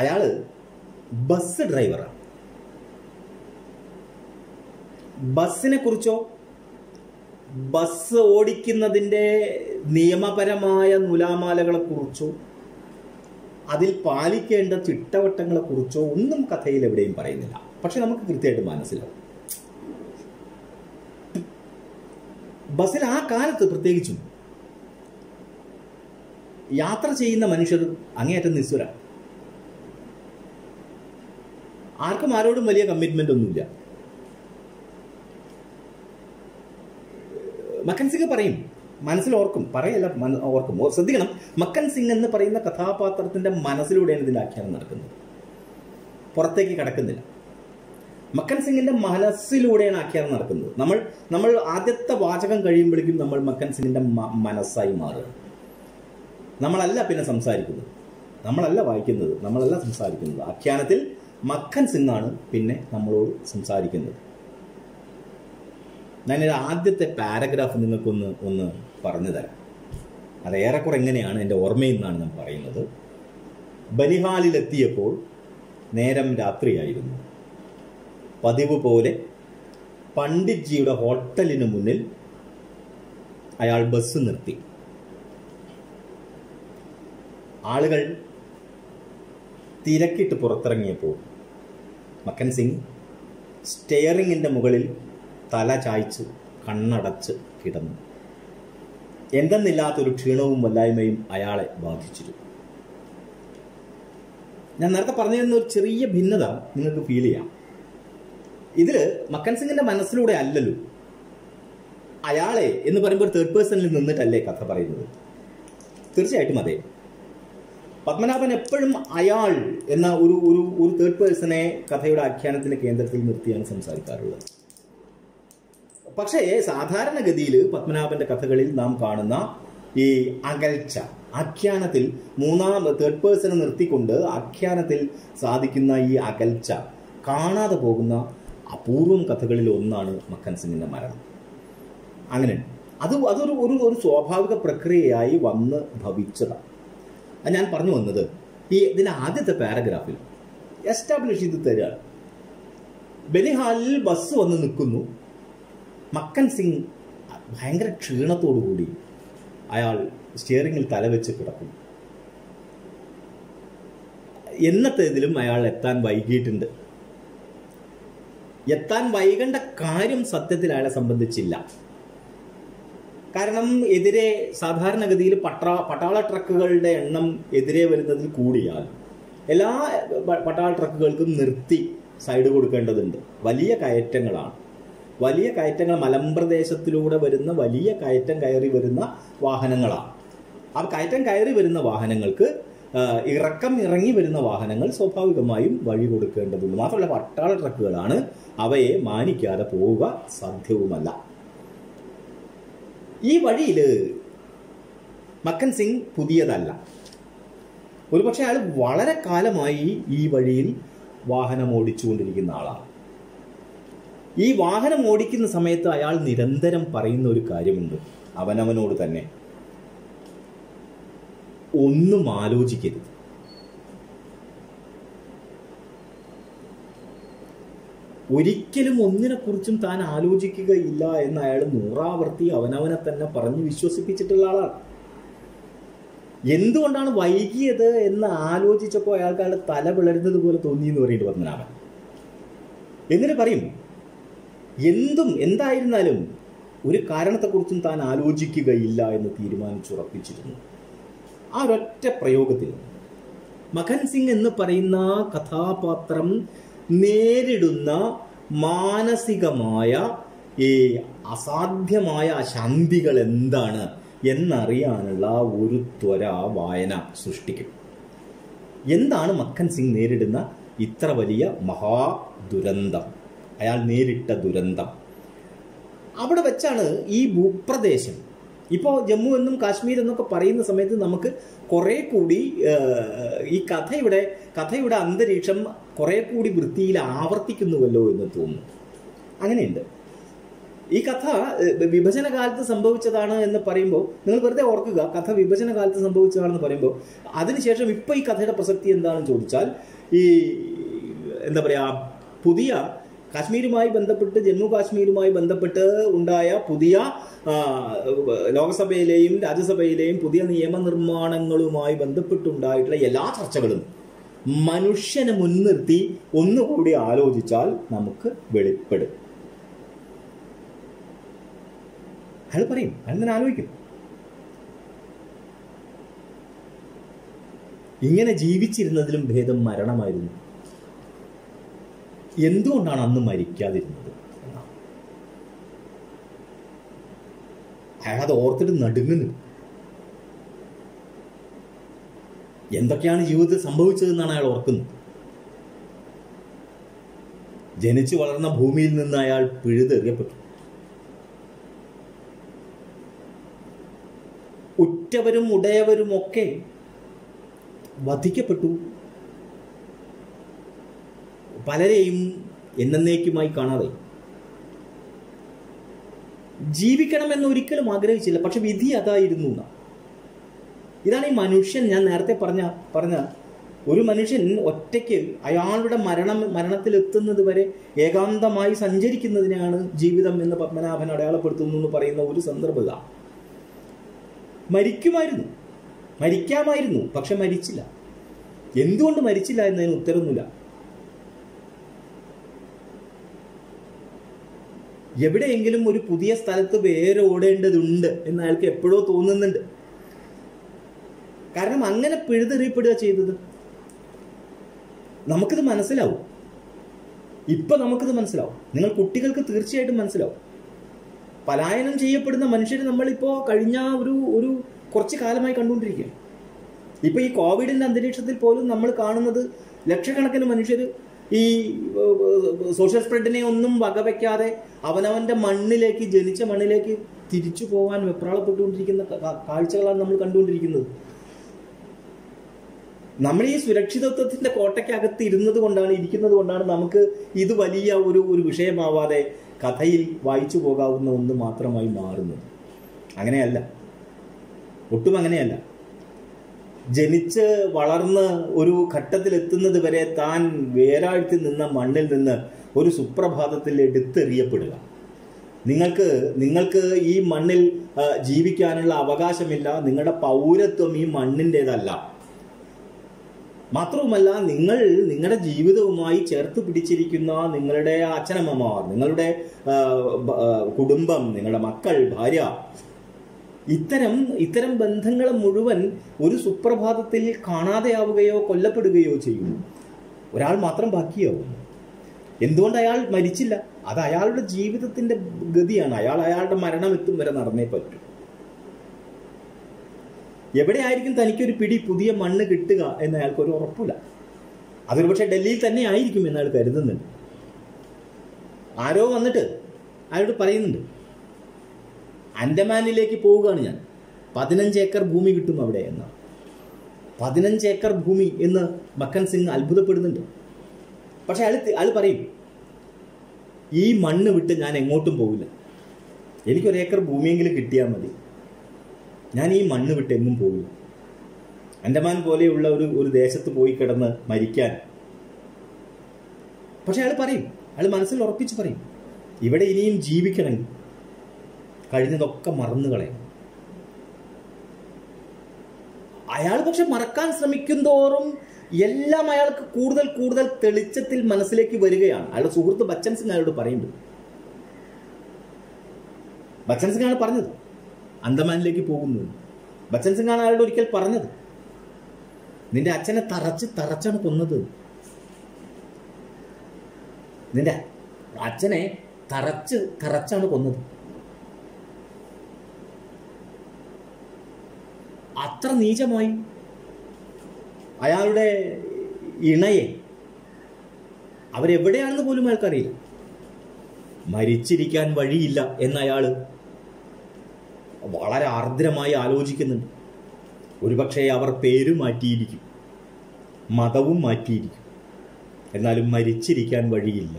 അയാള് ബസ് ഡ്രൈവറാണ്. ബസ്സിനെ കുറിച്ചോ ബസ് ഓടിക്കുന്നതിൻ്റെ നിയമപരമായ നൂലാമാലകളെ കുറിച്ചോ അതിൽ പാലിക്കേണ്ട ചിട്ടവട്ടങ്ങളെ കുറിച്ചോ ഒന്നും കഥയിൽ എവിടെയും പറയുന്നില്ല. പക്ഷെ നമുക്ക് കൃത്യമായിട്ട് മനസ്സിലാവും. ബസ്സിൽ ആ കാലത്ത് പ്രത്യേകിച്ചും യാത്ര ചെയ്യുന്ന മനുഷ്യർ അങ്ങേയറ്റം നിസ്വരാണ്. ആർക്കും ആരോടും വലിയ കമ്മിറ്റ്മെന്റ് ഒന്നുമില്ല. മക്കൻ സിംഗ് പറയും, മനസ്സിൽ ഓർക്കും, പറയല്ല ഓർക്കും. ശ്രദ്ധിക്കണം, മക്കൻ സിംഗ് എന്ന് പറയുന്ന കഥാപാത്രത്തിന്റെ മനസ്സിലൂടെയാണ് ഇതിന്റെ ആഖ്യാനം നടക്കുന്നത്, പുറത്തേക്ക് കടക്കുന്നില്ല. മക്കൻ സിംഗിന്റെ മനസ്സിലൂടെയാണ് ആഖ്യാനം നടക്കുന്നത്. നമ്മൾ ആദ്യത്തെ വാചകം കഴിയുമ്പോഴേക്കും നമ്മൾ മക്കൻ സിംഗിന്റെ മനസ്സായി മാറുക. നമ്മളല്ല പിന്നെ സംസാരിക്കുന്നത്, നമ്മളല്ല വായിക്കുന്നത്, നമ്മളല്ല സംസാരിക്കുന്നത്. ആഖ്യാനത്തിൽ മക്കൻ സിംഗ് ആണ് പിന്നെ നമ്മളോട് സംസാരിക്കുന്നത്. ഞാനൊരു ആദ്യത്തെ പാരഗ്രാഫ് നിങ്ങൾക്കൊന്ന് പറഞ്ഞു തരാം. അത് ഏറെക്കുറെ എങ്ങനെയാണ് എൻ്റെ ഓർമ്മയിൽ നിന്നാണ് ഞാൻ പറയുന്നത്. ബനിഹാലിലെത്തിയപ്പോൾ നേരം രാത്രിയായിരുന്നു. പതിവ് പോലെ പണ്ഡിറ്റ്ജിയുടെ ഹോട്ടലിന് മുന്നിൽ അയാൾ ബസ് നിർത്തി. ആളുകൾ തിരക്കിട്ട് പുറത്തിറങ്ങിയപ്പോൾ മക്കൻ സിംഗ് സ്റ്റെയറിങ്ങിൻ്റെ മുകളിൽ തല ചായ്ച്ച് കണ്ണടച്ച് കിടന്നു. എന്തെന്നില്ലാത്തൊരു ക്ഷീണവും വല്ലായ്മയും അയാളെ ബാധിച്ചിരുന്നു. ഞാൻ നേരത്തെ പറഞ്ഞിരുന്ന ഒരു ചെറിയ ഭിന്നത നിങ്ങൾക്ക് ഫീൽ ചെയ്യാം. ഇതിൽ മക്കൻ സിംഗിന്റെ മനസ്സിലൂടെ അല്ലല്ലോ, അയാളെ എന്ന് പറയുമ്പോൾ തേർഡ് പേഴ്സണിൽ നിന്നിട്ടല്ലേ കഥ പറയുന്നത്. തീർച്ചയായിട്ടും അതെ. പത്മനാഭൻ എപ്പോഴും അയാൾ എന്ന ഒരു തേർഡ് പേഴ്സണെ കഥയുടെ ആഖ്യാനത്തിന്റെ കേന്ദ്രത്തിൽ നിർത്തിയാണ് സംസാരിക്കാറുള്ളത്. പക്ഷേ സാധാരണഗതിയിൽ പത്മനാഭന്റെ കഥകളിൽ നാം കാണുന്ന ഈ അകൽച്ച, ആഖ്യാനത്തിൽ തേർഡ് പേഴ്സണെ നിർത്തിക്കൊണ്ട് ആഖ്യാനത്തിൽ സാധിക്കുന്ന ഈ അകൽച്ച കാണാതെ പോകുന്ന അപൂർവം കഥകളിൽ ഒന്നാണ് മക്കൻ സിംഗിന്റെ മരണം. അങ്ങനെ അതൊരു സ്വാഭാവിക പ്രക്രിയയായി വന്ന് ഭവിച്ചതാണ്. ഞാൻ പറഞ്ഞു വന്നത് ഇതിന്റെ ആദ്യത്തെ പാരഗ്രാഫിൽ എസ്റ്റാബ്ലിഷ് ചെയ്ത് തരികയാണ്. ബനിഹാലിൽ ബസ് വന്ന് നിൽക്കുന്നു. മക്കൻ സിംഗ് ഭയങ്കര ക്ഷീണത്തോടുകൂടി അയാൾ സ്റ്റിയറിംഗിൽ തലവെച്ച് കിടക്കും. എന്നത്തേതിലും അയാൾ എത്താൻ വൈകിയിട്ടുണ്ട്. എത്താൻ വൈകേണ്ട കാര്യം സത്യത്തിൽ അയാളെ സംബന്ധിച്ചില്ല. കാരണം എതിരെ സാധാരണഗതിയിൽ പട്ടാള ട്രക്കുകളുടെ എണ്ണം എതിരെ വരുന്നതിൽ കൂടിയാൽ എല്ലാ പട്ടാള ട്രക്കുകൾക്കും നിർത്തി സൈഡ് കൊടുക്കേണ്ടതുണ്ട്. വലിയ കയറ്റങ്ങളാണ്. വലിയ കയറ്റങ്ങൾ മലമ്പ്രദേശത്തിലൂടെ വരുന്ന വലിയ കയറ്റം കയറി വരുന്ന വാഹനങ്ങളാണ്. ആ കയറ്റം കയറി വരുന്ന വാഹനങ്ങൾക്ക് ഇറങ്ങി വരുന്ന വാഹനങ്ങൾ സ്വാഭാവികമായും വഴി കൊടുക്കേണ്ടതുണ്ട്. മാത്രമല്ല പട്ടാള ട്രക്കുകളാണ്, അവയെ മാനിക്കാതെ പോവുക സാധ്യവുമല്ല. ഈ വഴിയിൽ മക്കൻ സിംഗ് പുതിയതല്ല. ഒരുപക്ഷെ അയാൾ വളരെ കാലമായി ഈ വഴിയിൽ വാഹനം ഓടിച്ചുകൊണ്ടിരിക്കുന്ന ആളാണ്. ഈ വാഹനം ഓടിക്കുന്ന സമയത്ത് അയാൾ നിരന്തരം പറയുന്ന ഒരു കാര്യമുണ്ട് അവനവനോട് തന്നെ: ഒന്നും ആലോചിക്കരുത്. ഒരിക്കലും ഒന്നിനെക്കുറിച്ചും താൻ ആലോചിക്കുകയില്ല എന്ന് അയാൾ 100 ആവർത്തി അവനവനെ തന്നെ പറഞ്ഞ് വിശ്വസിപ്പിച്ചിട്ടുള്ള ആളാണ്. എന്തുകൊണ്ടാണ് വൈകിയത് എന്ന് ആലോചിച്ചപ്പോൾ അയാൾക്ക് അയാളുടെ തല പിളരുന്നത് പോലെ തോന്നി എന്ന് പറയുന്നത് പത്മനാഭൻ. എന്നിട്ട് പറയും, എന്തായിരുന്നാലും ഒരു കാരണത്തെക്കുറിച്ചും താൻ ആലോചിക്കുകയില്ല എന്ന് തീരുമാനിച്ചുറപ്പിച്ചിരുന്നു. ആ ഒരൊറ്റ പ്രയോഗത്തിൽ മക്കൻ സിംഗ് എന്ന് പറയുന്ന കഥാപാത്രം നേരിടുന്ന മാനസികമായ ഈ അസാധ്യമായ അശാന്തികൾ എന്താണ് എന്നറിയാനുള്ള ഒരു ത്വര വായന സൃഷ്ടിക്കും. എന്താണ് മക്കൻ സിംഗ് നേരിടുന്ന ഇത്ര വലിയ മഹാദുരന്തം? അയാൾ നേരിട്ട ദുരന്തം. അവിടെ വെച്ചാണ് ഈ ഭൂപ്രദേശം, ഇപ്പോൾ ജമ്മു എന്നും കാശ്മീർ എന്നൊക്കെ പറയുന്ന സമയത്ത് നമുക്ക് കുറെ കൂടി ഈ കഥയുടെ അന്തരീക്ഷം കുറെ കൂടി വൃത്തിയിൽ ആവർത്തിക്കുന്നുവല്ലോ എന്ന് തോന്നുന്നു. അങ്ങനെയുണ്ട്. ഈ കഥ വിഭജന കാലത്ത് സംഭവിച്ചതാണ് എന്ന് പറയുമ്പോൾ നിങ്ങൾ വെറുതെ ഓർക്കുക, കഥ വിഭജന കാലത്ത് സംഭവിച്ചതാണെന്ന് പറയുമ്പോൾ അതിനുശേഷം ഇപ്പൊ ഈ കഥയുടെ പ്രസക്തി എന്താണെന്ന് ചോദിച്ചാൽ, ഈ എന്താ പറയാ, പുതിയ കാശ്മീരുമായി ബന്ധപ്പെട്ട്, ജമ്മു കാശ്മീരുമായി ബന്ധപ്പെട്ട് ഉണ്ടായ പുതിയ ലോകസഭയിലെയും രാജ്യസഭയിലെയും പുതിയ നിയമനിർമ്മാണങ്ങളുമായി ബന്ധപ്പെട്ടുണ്ടായിട്ടുള്ള എല്ലാ ചർച്ചകളും മനുഷ്യനെ മുൻനിർത്തി ഒന്നുകൂടി ആലോചിച്ചാൽ നമുക്ക് വെളിപ്പെടും. അയാൾ പറയും, അയാൾ തന്നെ ആലോചിക്കും, ഇങ്ങനെ ജീവിച്ചിരുന്നതിലും ഭേദം മരണമായിരുന്നു. എന്തുകൊണ്ടാണ് അന്ന് മരിക്കാതിരുന്നത് എന്നാണ് അയാൾ അത് ഓർത്തിട്ട് നടുങ്ങുന്നു. എന്തൊക്കെയാണ് ജീവിതത്തിൽ സംഭവിച്ചതെന്നാണ് അയാൾ ഓർക്കുന്നത്. ജനിച്ചു വളർന്ന ഭൂമിയിൽ നിന്ന് അയാൾ പിഴുതെറിയപ്പെട്ടു. ഉറ്റവരും ഉടയവരും ഒക്കെ വധിക്കപ്പെട്ടു. പലരെയും എന്നേക്കുമായി കാണാതെ. ജീവിക്കണമെന്ന് ഒരിക്കലും ആഗ്രഹിച്ചില്ല, പക്ഷെ വിധി അതായിരുന്നു. ഇതാണ് ഈ മനുഷ്യൻ. ഞാൻ നേരത്തെ പറഞ്ഞ ഒരു മനുഷ്യൻ ഒറ്റയ്ക്ക് അയാളുടെ മരണത്തിലെത്തുന്നത് വരെ ഏകാന്തമായി സഞ്ചരിക്കുന്നതിനാണ് ജീവിതം എന്ന് പത്മനാഭൻ അടയാളപ്പെടുത്തുന്നു എന്ന് പറയുന്ന ഒരു സന്ദർഭത. മരിക്കാമായിരുന്നു, പക്ഷെ മരിച്ചില്ല. എന്തുകൊണ്ട് മരിച്ചില്ല എന്നതിന് ഉത്തരമൊന്നുമില്ല. എവിടെയെങ്കിലും ഒരു പുതിയ സ്ഥലത്ത് വേറെ ഓടേണ്ടതുണ്ട് എന്ന് അയാൾക്ക് എപ്പോഴോ തോന്നുന്നുണ്ട്. കാരണം അങ്ങനെ പിഴുതെറിയപ്പെടുക ചെയ്തത്. നമുക്കിത് മനസ്സിലാവും. നമുക്കിത് മനസ്സിലാവും. നിങ്ങൾ കുട്ടികൾക്ക് തീർച്ചയായിട്ടും മനസ്സിലാവും. പലായനം ചെയ്യപ്പെടുന്ന മനുഷ്യരെ നമ്മളിപ്പോ കഴിഞ്ഞ ഒരു കുറച്ച് കാലമായി കണ്ടുകൊണ്ടിരിക്കുകയാണ്. ഇപ്പൊ ഈ കോവിഡിന്റെ അന്തരീക്ഷത്തിൽ പോലും നമ്മൾ കാണുന്നത് ലക്ഷക്കണക്കിന് മനുഷ്യർ ഈ സോഷ്യൽ സ്പ്രെഡിനെ ഒന്നും വകവയ്ക്കാതെ അവനവന്റെ മണ്ണിലേക്ക്, ജനിച്ച മണ്ണിലേക്ക് തിരിച്ചു പോകാൻ വെപ്രാളപ്പെട്ടുകൊണ്ടിരിക്കുന്ന കാഴ്ചകളാണ് നമ്മൾ കണ്ടുകൊണ്ടിരിക്കുന്നത്. നമ്മൾ ഈ സുരക്ഷിതത്വത്തിന്റെ കോട്ടയ്ക്കകത്ത് ഇരിക്കുന്നത് കൊണ്ടാണ് നമുക്ക് ഇത് വലിയ ഒരു വിഷയമാവാതെ കഥയിൽ വായിച്ചു പോകാവുന്ന ഒന്ന് മാത്രമായി മാറുന്നത്. അങ്ങനെയല്ല, ഒട്ടും അങ്ങനെയല്ല. ജനിച്ച് വളർന്ന് ഒരു ഘട്ടത്തിലെത്തുന്നത് വരെ താൻ വേരാഴ്ത്തി നിന്ന മണ്ണിൽ നിന്ന് ഒരു സുപ്രഭാതത്തിൽ എടുത്തെറിയപ്പെടുക. നിങ്ങൾക്ക് ഈ മണ്ണിൽ ജീവിക്കാനുള്ള അവകാശമില്ല. നിങ്ങളുടെ പൗരത്വം ഈ മണ്ണിൻ്റെതല്ല. മാത്രവുമല്ല, നിങ്ങളുടെ ജീവിതവുമായി ചേർത്ത് പിടിച്ചിരിക്കുന്ന നിങ്ങളുടെ അച്ഛനമ്മമാർ, നിങ്ങളുടെ കുടുംബം, നിങ്ങളുടെ മക്കൾ, ഭാര്യ, ഇത്തരം ബന്ധങ്ങൾ മുഴുവൻ ഒരു സുപ്രഭാതത്തിൽ കാണാതെയാവുകയോ കൊല്ലപ്പെടുകയോ ചെയ്യുന്നു. ഒരാൾ മാത്രം ബാക്കിയാവുന്നു. എന്തുകൊണ്ട് അയാൾ മരിച്ചില്ല? അത് അയാളുടെ ജീവിതത്തിന്റെ ഗതിയാണ്. അയാളുടെ മരണം എത്തും വരെ നടന്നേ പറ്റൂ. എവിടെയായിരിക്കും തനിക്കൊരു പിടി പുതിയ മണ്ണ് കിട്ടുക എന്ന് അയാൾക്കൊരു ഉറപ്പില്ല. അതൊരു പക്ഷെ ഡൽഹിയിൽ തന്നെ ആയിരിക്കും എന്ന് അയാൾ കരുതുന്നുണ്ട്. ആരോ വന്നിട്ട് അയാളോട് പറയുന്നുണ്ട്, അൻഡമാനിലേക്ക് പോവുകയാണ് ഞാൻ, 15 ഏക്കർ ഭൂമി കിട്ടും അവിടെ എന്ന്. 15 ഏക്കർ ഭൂമി എന്ന് മക്കൻ സിംഗ് അത്ഭുതപ്പെടുന്നുണ്ട്. പക്ഷെ അയാൾ പറയും, ഈ മണ്ണ് വിട്ട് ഞാൻ എങ്ങോട്ടും പോവില്ല. എനിക്കൊരു ഏക്കർ ഭൂമിയെങ്കിലും കിട്ടിയാൽ മതി. ഞാൻ ഈ മണ്ണ് വിട്ട് എങ്ങും പോവില്ല. അൻഡമാൻ പോലെയുള്ള ഒരു ദേശത്ത് പോയി കിടന്ന് മരിക്കാൻ. പക്ഷെ അയാൾ മനസ്സിൽ ഉറപ്പിച്ച് പറയും, ഇവിടെ ഇനിയും ജീവിക്കണമെങ്കിൽ കഴിഞ്ഞതൊക്കെ മറന്നു കളയും. അയാൾ പക്ഷെ മറക്കാൻ ശ്രമിക്കും തോറും എല്ലാം അയാൾക്ക് കൂടുതൽ കൂടുതൽ തെളിച്ചത്തിൽ മനസ്സിലേക്ക് വരികയാണ്. അയാളുടെ സുഹൃത്ത് ബച്ചൻ സിംഗ് അയാളോട് പറയുന്നുണ്ട്. ബച്ചൻ സിംഗ് ആണ് പറഞ്ഞത് അന്തമാനിലേക്ക് പോകുന്നു. ബച്ചൻ സിംഗ് ആണ് അയാളോട് ഒരിക്കൽ പറഞ്ഞത്, നിന്റെ അച്ഛനെ തറച്ചാണ് കൊന്നത്. നിന്റെ അച്ഛനെ തറച്ചാണ് കൊന്നത്. അത്ര നീചമായി അയാളുടെ ഇണയെ അവരെവിടെയാണെന്ന് പോലും അയാൾക്കറിയില്ല. മരിച്ചിരിക്കാൻ വഴിയില്ല എന്നയാൾ വളരെ ആർദ്രമായി ആലോചിക്കുന്നുണ്ട്. ഒരുപക്ഷെ അവർ പേര് മാറ്റിയിരിക്കും, മതവും മാറ്റിയിരിക്കും, എന്നാലും മരിച്ചിരിക്കാൻ വഴിയില്ല.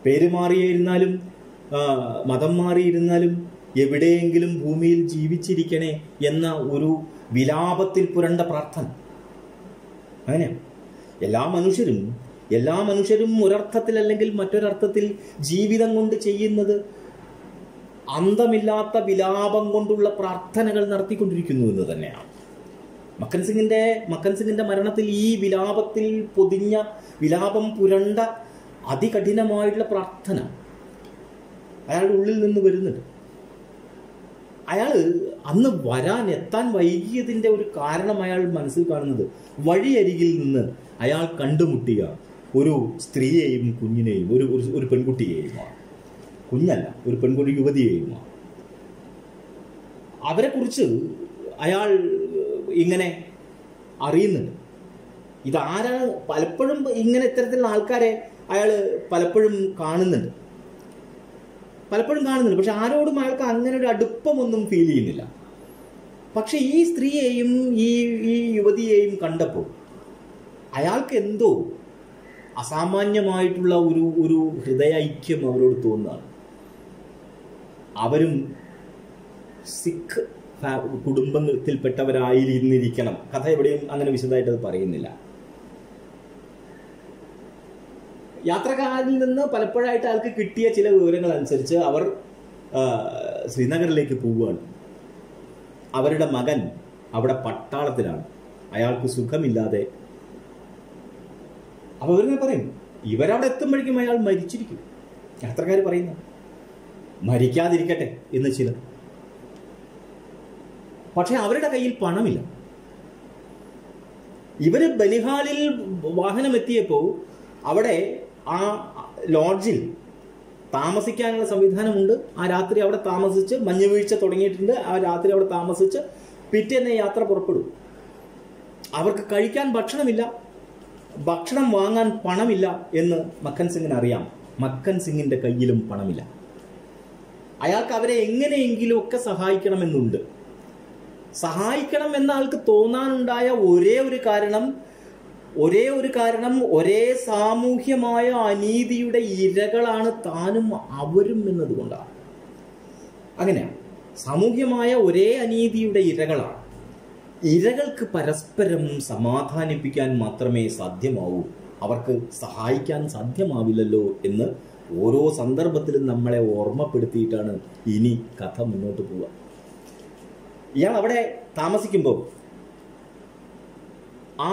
പേര് മാറിയിരുന്നാലും മതം മാറിയിരുന്നാലും എവിടെയെങ്കിലും ഭൂമിയിൽ ജീവിച്ചിരിക്കണേ എന്ന ഒരു വിലാപത്തിൽ പുരണ്ട പ്രാർത്ഥന. അങ്ങനെയാണ് എല്ലാ മനുഷ്യരും ഒരർത്ഥത്തിൽ അല്ലെങ്കിൽ മറ്റൊരർത്ഥത്തിൽ ജീവിതം കൊണ്ട് ചെയ്യുന്നത് അന്തമില്ലാത്ത വിലാപം കൊണ്ടുള്ള പ്രാർത്ഥനകൾ നടത്തിക്കൊണ്ടിരിക്കുന്നു എന്ന് തന്നെയാണ്. മക്കൻ സിംഗിന്റെ മരണത്തിൽ ഈ വിലാപത്തിൽ പൊതിഞ്ഞ, വിലാപം പുരണ്ട അതികഠിനമായിട്ടുള്ള പ്രാർത്ഥന അയാളുടെ ഉള്ളിൽ നിന്ന് വരുന്നുണ്ട്. അയാൾ അന്ന് എത്താൻ വൈകിയതിൻ്റെ ഒരു കാരണം അയാൾ മനസ്സിൽ കാണുന്നത് വഴിയരികിൽ നിന്ന് അയാൾ കണ്ടുമുട്ടിയ ഒരു സ്ത്രീയെയും കുഞ്ഞിനെയും ഒരു പെൺകുട്ടിയെയുമാണ്. കുഞ്ഞല്ല, ഒരു പെൺകുട്ടി യുവതിയെയുമാണ്. അവരെക്കുറിച്ച് അയാൾ ഇങ്ങനെ അറിയുന്നുണ്ട്. ഇതാരാണ്? പലപ്പോഴും ഇങ്ങനെ ഇത്തരത്തിലുള്ള ആൾക്കാരെ അയാൾ പലപ്പോഴും കാണുന്നുണ്ട്. പക്ഷെ ആരോടും അയാൾക്ക് അങ്ങനെ ഒരു അടുപ്പമൊന്നും ഫീൽ ചെയ്യുന്നില്ല. പക്ഷെ ഈ സ്ത്രീയെയും ഈ യുവതിയെയും കണ്ടപ്പോൾ അയാൾക്ക് എന്തോ അസാമാന്യമായിട്ടുള്ള ഒരു ഹൃദയൈക്യം അവരോട് തോന്നുകയാണ്. അവരും സിഖ് കുടുംബത്തിൽപ്പെട്ടവരായിരുന്നിരിക്കണം. കഥ എവിടെയും അങ്ങനെ വിശദമായിട്ട് അത് പറയുന്നില്ല. യാത്രക്കാരിൽ നിന്ന് പലപ്പോഴായിട്ട് അയാൾക്ക് കിട്ടിയ ചില വിവരങ്ങൾ അനുസരിച്ച് അവർ ശ്രീനഗറിലേക്ക് പോവുകയാണ്. അവരുടെ മകൻ അവിടെ പട്ടാളത്തിലാണ്, അയാൾക്ക് സുഖമില്ലാതെ. അപ്പോൾ ഇവരിങ്ങനെ പറയും, ഇവരവിടെ എത്തുമ്പോഴേക്കും അയാൾ മരിച്ചിരിക്കും. യാത്രക്കാർ പറയുന്നു, മരിക്കാതിരിക്കട്ടെ എന്ന് ചിലർ. പക്ഷെ അവരുടെ കയ്യിൽ പണമില്ല. ഇവര് ബനിഹാലിൽ വാഹനം എത്തിയപ്പോൾ അവിടെ ആ ലോഡ്ജിൽ താമസിക്കാനുള്ള സംവിധാനമുണ്ട്. ആ രാത്രി അവിടെ താമസിച്ച്, മഞ്ഞുവീഴ്ച തുടങ്ങിയിട്ടുണ്ട്, ആ രാത്രി അവിടെ താമസിച്ച് പിറ്റേന്ന് യാത്ര പുറപ്പെടും. അവർക്ക് കഴിക്കാൻ ഭക്ഷണമില്ല, ഭക്ഷണം വാങ്ങാൻ പണമില്ല എന്ന് മക്കൻ സിംഗിന് അറിയാം. മക്കൻ സിംഗിന്റെ കയ്യിലും പണമില്ല. അയാൾക്ക് അവരെ എങ്ങനെയെങ്കിലും ഒക്കെ സഹായിക്കണമെന്നുണ്ട്. സഹായിക്കണം എന്ന ആൾക്ക് തോന്നാനുണ്ടായ ഒരേ ഒരു കാരണം ഒരേ സാമൂഹ്യമായ അനീതിയുടെ ഇരകളാണ് താനും അവരും എന്നതുകൊണ്ടാണ്. അങ്ങനെയാണ്, സാമൂഹ്യമായ ഒരേ അനീതിയുടെ ഇരകളാണ്. ഇരകൾക്ക് പരസ്പരം സമാധാനിപ്പിക്കാൻ മാത്രമേ സാധ്യമാവൂ, അവർക്ക് സഹായിക്കാൻ സാധ്യമാവില്ലല്ലോ എന്ന് ഓരോ സന്ദർഭത്തിലും നമ്മളെ ഓർമ്മപ്പെടുത്തിയിട്ടാണ് ഇനി കഥ മുന്നോട്ട് പോവുക. ഇയാൾ അവിടെ താമസിക്കുമ്പോൾ ആ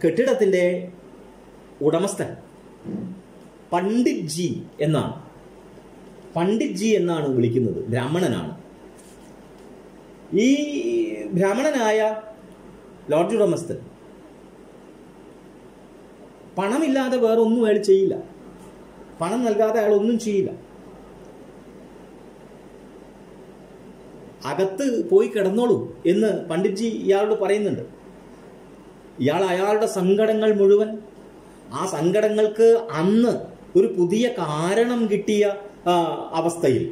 കെട്ടിടത്തിൻ്റെ ഉടമസ്ഥൻ പണ്ഡിറ്റ് ജി എന്നാണ് വിളിക്കുന്നത്. ബ്രാഹ്മണനാണ്. ഈ ബ്രാഹ്മണനായ ലോഡ്ജ് ഉടമസ്ഥൻ പണമില്ലാതെ വേറെ ഒന്നും അയാൾ ചെയ്യില്ല. പണം നൽകാതെ അയാൾ ഒന്നും ചെയ്യില്ല. അകത്ത് പോയി കിടന്നോളൂ എന്ന് പണ്ഡിറ്റ് ജി ഇയാളോട് പറയുന്നുണ്ട്. ഇയാൾ അയാളുടെ സങ്കടങ്ങൾ മുഴുവൻ, ആ സങ്കടങ്ങൾക്ക് അന്ന് ഒരു പുതിയ കാരണം കിട്ടിയ അവസ്ഥയിൽ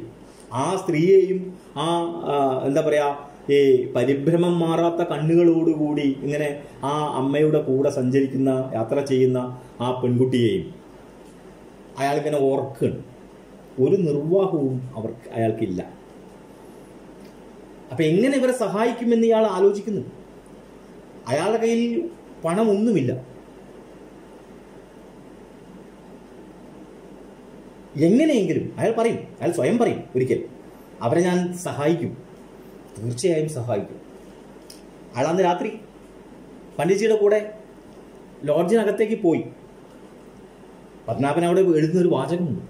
ആ സ്ത്രീയെയും ആ എന്താ പറയാ, ഈ പരിഭ്രമം മാറാത്ത കണ്ണുകളോടുകൂടി ഇങ്ങനെ ആ അമ്മയുടെ കൂടെ സഞ്ചരിക്കുന്ന, യാത്ര ചെയ്യുന്ന ആ പെൺകുട്ടിയെയും അയാളിങ്ങനെ ഓർക്കുകയാണ്. ഒരു നിർവാഹവും അയാൾക്കില്ല. അപ്പൊ എങ്ങനെ ഇവരെ സഹായിക്കുമെന്ന് ഇയാൾ ആലോചിക്കുന്നു. അയാളുടെ കയ്യിൽ പണമൊന്നുമില്ല. എങ്ങനെയെങ്കിലും അയാൾ സ്വയം പറയും, ഒരിക്കൽ അവരെ ഞാൻ സഹായിക്കും, തീർച്ചയായും സഹായിക്കും. അയാൾ അന്ന് രാത്രി പണ്ഡിറ്റ്ജിയുടെ കൂടെ ലോഡ്ജിനകത്തേക്ക് പോയി. പത്മനാഭൻ അവിടെ എഴുതുന്നൊരു വാചകമുണ്ട്,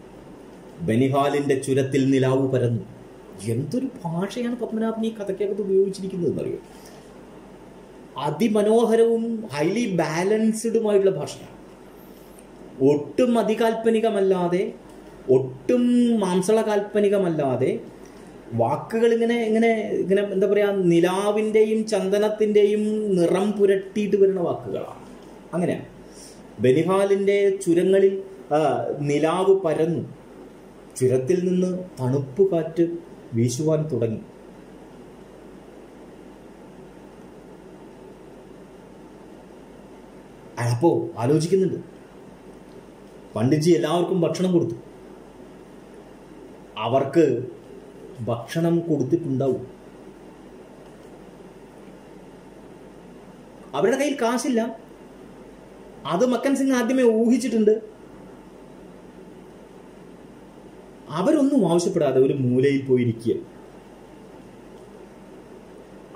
ബനിഹാലിന്റെ ചുരത്തിൽ നിലാവ് പരന്നു. എന്തൊരു ഭാഷയാണ് പത്മനാഭൻ ഈ കഥയ്ക്കകത്ത് ഉപയോഗിച്ചിരിക്കുന്നതെന്നറിയോ? അതിമനോഹരവും ഹൈലി ബാലൻസ്ഡുമായിട്ടുള്ള ഭാഷയാണ്. ഒട്ടും അതികാൽപ്പനികമല്ലാതെ, ഒട്ടും മാംസള കാൽപ്പനികമല്ലാതെ, വാക്കുകൾ ഇങ്ങനെ എന്താ പറയാ, നിലാവിൻ്റെയും ചന്ദനത്തിൻ്റെയും നിറം പുരട്ടിയിട്ട് വരുന്ന വാക്കുകളാണ്. അങ്ങനെയാണ്. ബനിഹാലിൻ്റെ ചുരങ്ങളിൽ നിലാവ് പരന്നു. ചുരത്തിൽ നിന്ന് തണുപ്പ് കാറ്റ് വീശുവാൻ തുടങ്ങി. അയാളപ്പോ ആലോചിക്കുന്നുണ്ട്. പണ്ഡിറ്റ്ജി എല്ലാവർക്കും ഭക്ഷണം കൊടുത്തു. അവർക്ക് ഭക്ഷണം കൊടുത്തിട്ടുണ്ടാവും. അവരുടെ കയ്യിൽ കാശില്ല. അത് മക്കൻ സിംഗ് ആദ്യമേ ഊഹിച്ചിട്ടുണ്ട്. അവരൊന്നും ആവശ്യപ്പെടാതെ ഒരു മൂലയിൽ പോയിരിക്കുക.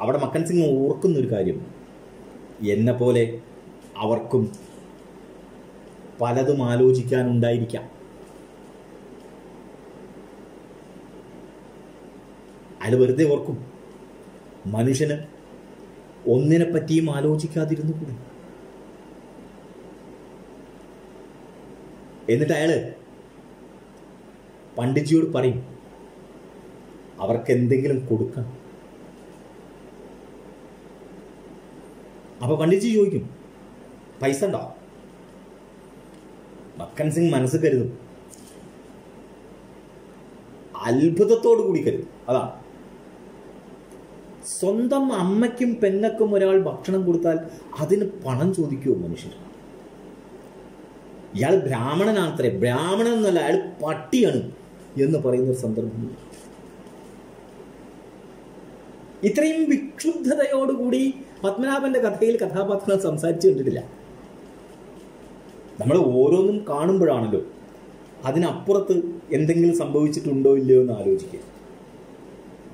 അവിടെ മക്കൻ സിംഗ് ഓർക്കുന്നൊരു കാര്യം, എന്നെ പോലെ അവർക്കും പലതും ആലോചിക്കാനുണ്ടായിരിക്കാം. അയാൾ വെറുതെ ഓർക്കും, മനുഷ്യന് ഒന്നിനെ പറ്റിയും ആലോചിക്കാതിരുന്നു കൂടി. എന്നിട്ട് അയാള് പണ്ഡിറ്റ്ജിയോട് പറയും, അവർക്ക് എന്തെങ്കിലും കൊടുക്കണം. അപ്പൊ പണ്ഡിറ്റ്ജി ചോദിക്കും, പൈസ ഉണ്ടോ? മക്കൻ സിംഗ് മനസ്സ് കരുതും, അത്ഭുതത്തോടു കൂടി കരുതും. അതാണ്, സ്വന്തം അമ്മയ്ക്കും പെങ്ങൾക്കും ഒരാൾ ഭക്ഷണം കൊടുത്താൽ അതിന് പണം ചോദിക്കുമോ മനുഷ്യർ? ഇയാൾ ബ്രാഹ്മണനാണത്രേ. ബ്രാഹ്മണൻ എന്നല്ല, അയാൾ പട്ടിയാണ് എന്ന് പറയുന്ന ഒരു സന്ദർഭം. ഇത്രയും വിക്ഷുബ്ധതയോടുകൂടി പത്മനാഭന്റെ കഥയിൽ കഥാപാത്രം സംസാരിച്ചു കണ്ടിട്ടില്ല. നമ്മൾ ഓരോന്നും കാണുമ്പോഴാണല്ലോ അതിനപ്പുറത്ത് എന്തെങ്കിലും സംഭവിച്ചിട്ടുണ്ടോ ഇല്ലയോ എന്ന് ആലോചിക്കുക.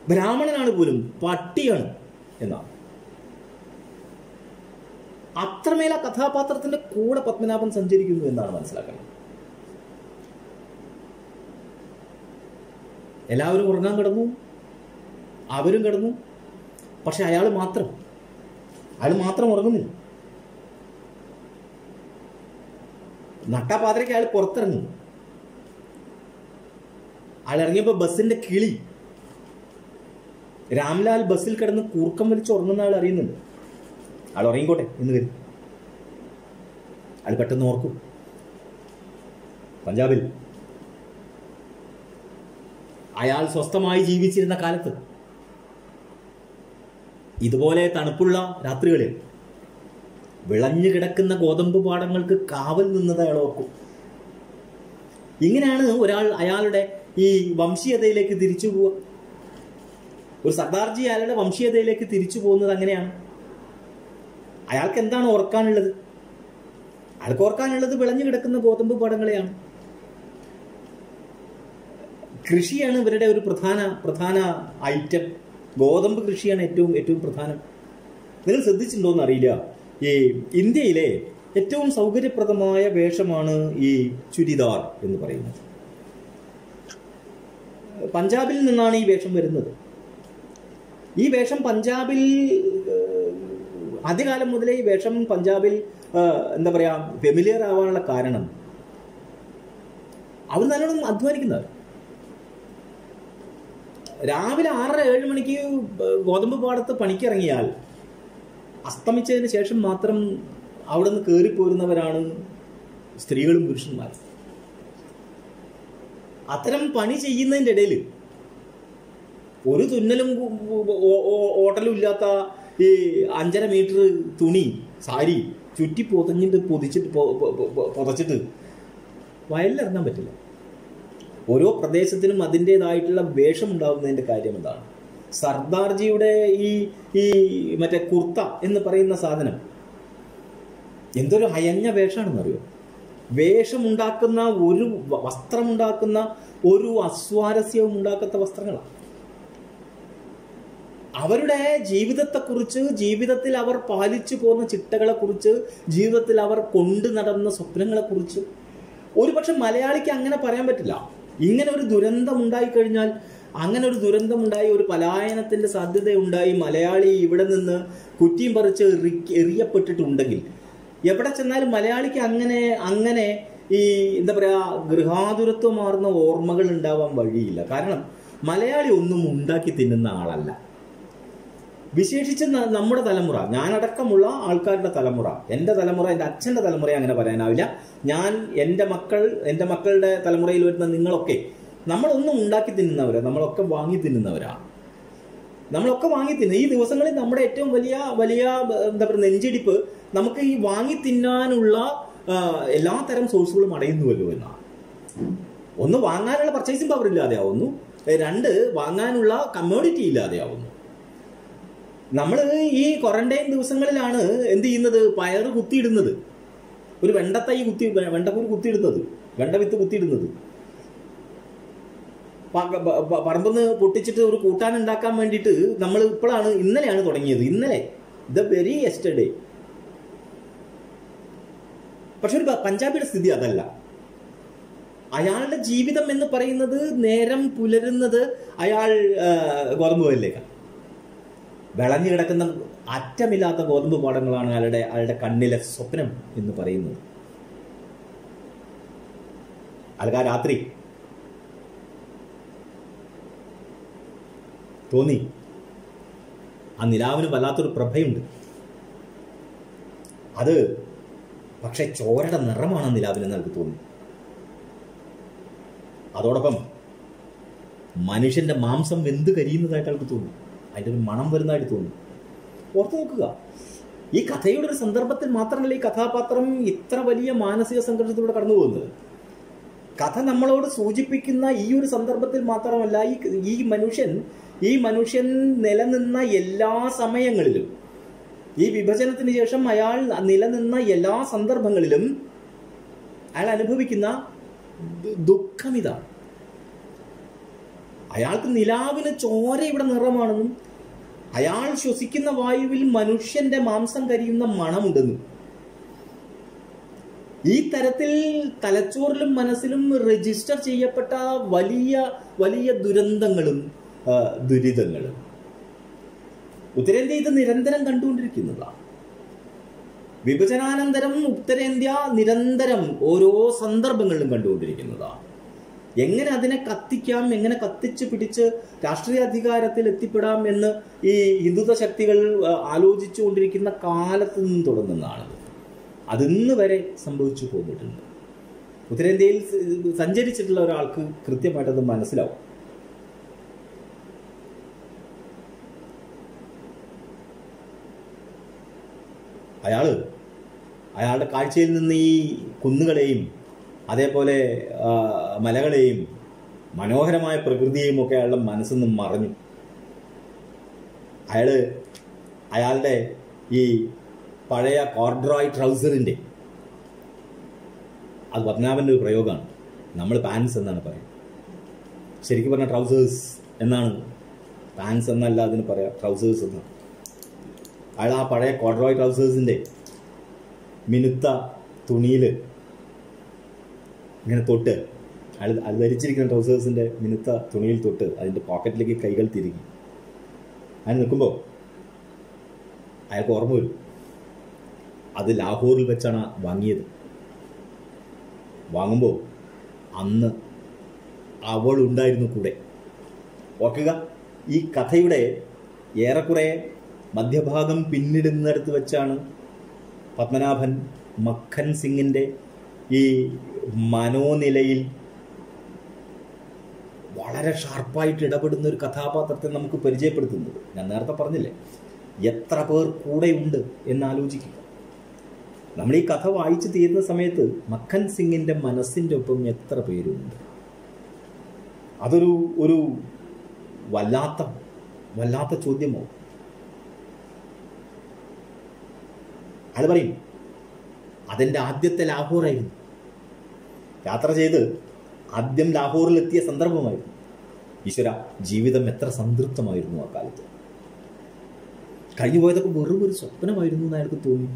ബ്രാഹ്മണനാണ് പോലും പട്ടിയാണ് എന്നാണ്. അത്രമേൽ ആ കഥാപാത്രത്തിന്റെ കൂടെ പത്മനാഭൻ സഞ്ചരിക്കുന്നു എന്നാണ് മനസ്സിലാക്കുന്നത്. എല്ലാവരും ഉറങ്ങാൻ കിടന്നു, അവരും കിടന്നു. പക്ഷെ അയാൾ മാത്രം ഉറങ്ങുന്നില്ല. നട്ടാപാത്രയ്ക്ക് അയാൾ പുറത്തിറങ്ങി. അയാൾ ഇറങ്ങിയപ്പോ ബസ്സിന്റെ കിളി രാംലാൽ ബസ്സിൽ കിടന്ന് കൂർക്കം വലിച്ച് ഉറങ്ങുന്ന ആൾ അറിയുന്നുണ്ട്. അയാൾ ഉറങ്ങിക്കോട്ടെ എന്ന് കരുതി. അയാൾ പെട്ടെന്ന് ഓർക്കും, പഞ്ചാബിൽ അയാൾ സ്വസ്ഥമായി ജീവിച്ചിരുന്ന കാലത്ത് ഇതുപോലെ തണുപ്പുള്ള രാത്രികളിൽ വിളഞ്ഞു കിടക്കുന്ന ഗോതമ്പ് പാടങ്ങൾക്ക് കാവൽ നിന്നത് അയാൾ ഓർക്കും. ഇങ്ങനെയാണ് ഒരാൾ അയാളുടെ ഈ വംശീയതയിലേക്ക് തിരിച്ചു പോവുക. ഒരു സർദാർജി അയാളുടെ വംശീയതയിലേക്ക് തിരിച്ചു പോകുന്നത് അങ്ങനെയാണ്. അയാൾക്ക് എന്താണ് ഓർക്കാനുള്ളത്? അയാൾക്ക് ഓർക്കാനുള്ളത് വിളഞ്ഞു കിടക്കുന്ന ഗോതമ്പ് പാടങ്ങളെയാണ്. കൃഷിയാണ് ഇവരുടെ ഒരു പ്രധാന ഐറ്റം. ഗോതമ്പ് കൃഷിയാണ് ഏറ്റവും പ്രധാനം. നിങ്ങൾ ശ്രദ്ധിച്ചിട്ടുണ്ടോ എന്ന് അറിയില്ല, ഈ ഇന്ത്യയിലെ ഏറ്റവും സൗകര്യപ്രദമായ വേഷമാണ് ഈ ചുരിദാർ എന്ന് പറയുന്നത്. പഞ്ചാബിൽ നിന്നാണ് ഈ വേഷം വരുന്നത്. ഈ വേഷം പഞ്ചാബിൽ ആദ്യകാലം മുതലേ ഈ വേഷം പഞ്ചാബിൽ എന്താ പറയാ ഫെമിലിയർ ആവാനുള്ള കാരണം അവർ നല്ലോണം അധ്വാനിക്കുന്നവർ. രാവിലെ 6-7 മണിക്ക് ഗോതമ്പ് പാടത്ത് പണിക്കിറങ്ങിയാൽ അസ്തമിച്ചതിന് ശേഷം മാത്രം അവിടെ നിന്ന് കയറിപ്പോരുന്നവരാണ് സ്ത്രീകളും പുരുഷന്മാരും. അത്തരം പണി ചെയ്യുന്നതിൻ്റെ ഇടയിൽ ഒരു തുന്നലും ഓട്ടലും ഇല്ലാത്ത ഈ 5.5 മീറ്റർ തുണി സാരി ചുറ്റി പുതച്ചിട്ട് വയലിലിറങ്ങാൻ പറ്റില്ല. ഓരോ പ്രദേശത്തിനും അതിൻ്റെതായിട്ടുള്ള വേഷം ഉണ്ടാകുന്നതിൻ്റെ കാര്യം എന്താണ്? സർദാർജിയുടെ ഈ മറ്റേ കുർത്ത എന്ന് പറയുന്ന സാധനം എന്തൊരു അയഞ്ഞ വേഷമാണെന്നറിയോ? വേഷമുണ്ടാക്കുന്ന ഒരു വസ്ത്രമുണ്ടാക്കുന്ന ഒരു അസ്വാരസ്യവും ഉണ്ടാക്കാത്ത വസ്ത്രങ്ങളാണ്. അവരുടെ ജീവിതത്തെക്കുറിച്ച്, ജീവിതത്തിൽ അവർ പാലിച്ചു പോകുന്ന ചിട്ടകളെക്കുറിച്ച്, ജീവിതത്തിൽ അവർ കൊണ്ടു നടന്ന സ്വപ്നങ്ങളെക്കുറിച്ച് ഒരുപക്ഷെ മലയാളിക്ക് അങ്ങനെ പറയാൻ പറ്റില്ല. ഇങ്ങനെ ഒരു ദുരന്തം ഉണ്ടായിക്കഴിഞ്ഞാൽ, അങ്ങനെ ഒരു ദുരന്തമുണ്ടായി, ഒരു പലായനത്തിന്റെ സാധ്യതയുണ്ടായി, മലയാളി ഇവിടെ നിന്ന് കുറ്റിയും പറിച്ച് എറിയപ്പെട്ടിട്ടുണ്ടെങ്കിൽ എവിടെ ചെന്നാലും മലയാളിക്ക് അങ്ങനെ ഈ എന്താ പറയാ ഗൃഹാതുരത്വമാർന്ന ഓർമ്മകൾ ഉണ്ടാവാൻ വഴിയില്ല. കാരണം മലയാളി ഒന്നും ഉണ്ടാക്കി തിന്നുന്ന ആളല്ല. വിശേഷിച്ച് നമ്മുടെ തലമുറ, ഞാനടക്കമുള്ള ആൾക്കാരുടെ തലമുറ, എൻ്റെ തലമുറ, എൻ്റെ അച്ഛൻ്റെ തലമുറ അങ്ങനെ പറയാനാവില്ല. എൻ്റെ മക്കളുടെ തലമുറയിൽ വരുന്ന നിങ്ങളൊക്കെ നമ്മളൊന്നും ഉണ്ടാക്കി തിന്നുന്നവരാ, നമ്മളൊക്കെ വാങ്ങി തിന്നുന്നവരാ. നമ്മളൊക്കെ വാങ്ങി തിന്നുക. ഈ ദിവസങ്ങളിൽ നമ്മുടെ ഏറ്റവും വലിയ വലിയ എന്താ പറയുക നെഞ്ചിടിപ്പ് നമുക്ക് ഈ വാങ്ങി തിന്നാനുള്ള എല്ലാ തരം സോഴ്സുകളും അടയുന്നുവല്ലോ എന്നാണ്. ഒന്ന്, വാങ്ങാനുള്ള പർച്ചേസിംഗ് പവർ ഇല്ലാതെയാവുന്നു. രണ്ട്, വാങ്ങാനുള്ള കമ്മോഡിറ്റി ഇല്ലാതെയാവുന്നു. നമ്മൾ ഈ ക്വാറന്റൈൻ ദിവസങ്ങളിലാണ് എന്ത് ചെയ്യുന്നത്? പയറ് കുത്തിയിടുന്നത്, ഒരു വെണ്ടത്തൈ വെണ്ടക്കൂര് കുത്തിയിടുന്നത്, വെണ്ട വിത്ത് കുത്തിയിടുന്നത്, പറമ്പെന്ന് പൊട്ടിച്ചിട്ട് ഒരു കൂട്ടാൻ ഉണ്ടാക്കാൻ വേണ്ടിയിട്ട് നമ്മൾ ഇന്നലെയാണ് തുടങ്ങിയത്. ഇന്നലെ, ദ വെരി യെസ്റ്റർഡേ. പക്ഷെ ഒരു പഞ്ചാബിയുടെ സ്ഥിതി അതല്ല. അയാളുടെ ജീവിതം എന്ന് പറയുന്നത് നേരം പുലരുന്നത് അയാൾ ഗോതമ്പ് വയലിലേക്കാണ്. വിളഞ്ഞു കിടക്കുന്ന അറ്റമില്ലാത്ത ഗോതമ്പ് പാടങ്ങളാണ് അയാളുടെ കണ്ണിലെ സ്വപ്നം എന്ന് പറയുന്നത്. അയാൾക്ക് ആ രാത്രി തോന്നി, ആ നിലാവിന് വല്ലാത്തൊരു പ്രഭയുണ്ട്. അത് പക്ഷെ ചോരയുടെ നിറമാണ് നിലാവിനെന്ന് എനിക്ക് തോന്നി. അതോടൊപ്പം മനുഷ്യന്റെ മാംസം വെന്ത് കരിയുന്നതായിട്ട് അയാൾക്ക് തോന്നി, അതിൻ്റെ ഒരു മണം വരുന്നതായിട്ട് തോന്നി. ഓർത്തു നോക്കുക, ഈ കഥയുടെ ഒരു സന്ദർഭത്തിൽ മാത്രമല്ല ഈ കഥാപാത്രം ഇത്ര വലിയ മാനസിക സംഘർഷത്തിലൂടെ കടന്നു പോകുന്നത്. കഥ നമ്മളോട് സൂചിപ്പിക്കുന്ന ഈ ഒരു സന്ദർഭത്തിൽ മാത്രമല്ല, ഈ മനുഷ്യൻ നിലനിന്ന എല്ലാ സമയങ്ങളിലും, ഈ വിഭജനത്തിന് ശേഷം അയാൾ നിലനിന്ന എല്ലാ സന്ദർഭങ്ങളിലും അയാൾ അനുഭവിക്കുന്ന ദുഃഖം ഇതാണ്. അയാൾക്ക് നിലാവിന് ചോര ഇവിടെ നിറമാണെന്നും അയാൾ ശ്വസിക്കുന്ന വായുവിൽ മനുഷ്യന്റെ മാംസം കരിയുന്ന മണമുണ്ടെന്നും ഈ തരത്തിൽ തലച്ചോറിലും മനസ്സിലും രജിസ്റ്റർ ചെയ്യപ്പെട്ട വലിയ വലിയ ദുരന്തങ്ങളും ദുരിതങ്ങളും ഉത്തരേന്ത്യ ഇത് നിരന്തരം കണ്ടുകൊണ്ടിരിക്കുന്നതാണ്. വിഭജനാനന്തരം ഉത്തരേന്ത്യ നിരന്തരം ഓരോ സന്ദർഭങ്ങളിലും കണ്ടുകൊണ്ടിരിക്കുന്നതാണ്. എങ്ങനെ അതിനെ കത്തിക്കാം, എങ്ങനെ കത്തിച്ച് പിടിച്ച് രാഷ്ട്രീയ അധികാരത്തിൽ എത്തിപ്പെടാം എന്ന് ഈ ഹിന്ദുത്വ ശക്തികൾ ആലോചിച്ചു കൊണ്ടിരിക്കുന്ന കാലത്ത് നിന്നും തുടങ്ങുന്നതാണത്. അതിന്ന് വരെ സംഭവിച്ചു പോന്നിട്ടുണ്ട്. ഉത്തരേന്ത്യയിൽ സഞ്ചരിച്ചിട്ടുള്ള ഒരാൾക്ക് കൃത്യമായിട്ടത് മനസ്സിലാവും. അയാളുടെ കാഴ്ചയിൽ നിന്ന് ഈ കുന്നുകളെയും അതേപോലെ മലകളെയും മനോഹരമായ പ്രകൃതിയെയും ഒക്കെ അയാളുടെ മനസ്സിൽ നിന്ന് മറഞ്ഞു. അയാളുടെ ഈ പഴയ കോർഡ്രോയ് ട്രൗസറിൻ്റെ, അത് പത്മനാഭൻ്റെ ഒരു പ്രയോഗമാണ്. നമ്മൾ പാൻസ് എന്നാണ് പറയുന്നത്. ശരിക്കും പറഞ്ഞാൽ ട്രൗസേഴ്സ് എന്നാണ്, പാൻസ് എന്നല്ല അതിന് പറയാം, ട്രൗസേഴ്സ് എന്നാണ്. അയാൾ ആ പഴയ കോർഡ്രോയ് ട്രൗസേഴ്സിൻ്റെ മിനുത്ത തുണിയിൽ ഇങ്ങനെ തൊട്ട്, അത് ധരിച്ചിരിക്കുന്ന ട്രൗസേഴ്സിൻ്റെ മിനുത്ത തുണിയിൽ തൊട്ട് അതിൻ്റെ പോക്കറ്റിലേക്ക് കൈകൾ തിരുകി അയാൾ നിൽക്കുമ്പോൾ അയാൾക്ക് ഓർമ്മ വരും, അത് ലാഹോറിൽ വെച്ചാണ് വാങ്ങിയത്. വാങ്ങുമ്പോൾ അന്ന് അവൾ ഉണ്ടായിരുന്നു കൂടെ. ഓർക്കുക, ഈ കഥയുടെ ഏറെക്കുറെ മധ്യഭാഗം പിന്നിടുന്നിടത്ത് വെച്ചാണ് പത്മനാഭൻ മക്കൻ സിംഗിൻ്റെ ഈ മനോനിലയിൽ വളരെ ഷാർപ്പായിട്ട് ഇടപെടുന്ന ഒരു കഥാപാത്രത്തെ നമുക്ക് പരിചയപ്പെടുത്തുന്നത്. ഞാൻ നേരത്തെ പറഞ്ഞില്ലേ, എത്ര പേർ കൂടെയുണ്ട് എന്നാലോചിക്കുക. നമ്മൾ ഈ കഥ വായിച്ചു തീരുന്ന സമയത്ത് മക്കൻ സിംഗിൻ്റെ മനസ്സിൻ്റെ ഒപ്പം എത്ര പേരുണ്ട്. അതൊരു വല്ലാത്ത ചോദ്യമാവും. അയാൾ പറയും, അതെൻ്റെ ആദ്യത്തെ ലാഹോറായിരുന്നു. യാത്ര ചെയ്ത് ആദ്യം ലാഹോറിലെത്തിയ സന്ദർഭമായിരുന്നു. ഈശ്വര, ജീവിതം എത്ര സംതൃപ്തമായിരുന്നു ആ കാലത്ത്. കഴിഞ്ഞു പോയതൊക്കെ വെറും ഒരു സ്വപ്നമായിരുന്നു എന്ന് അയാൾക്ക് തോന്നി.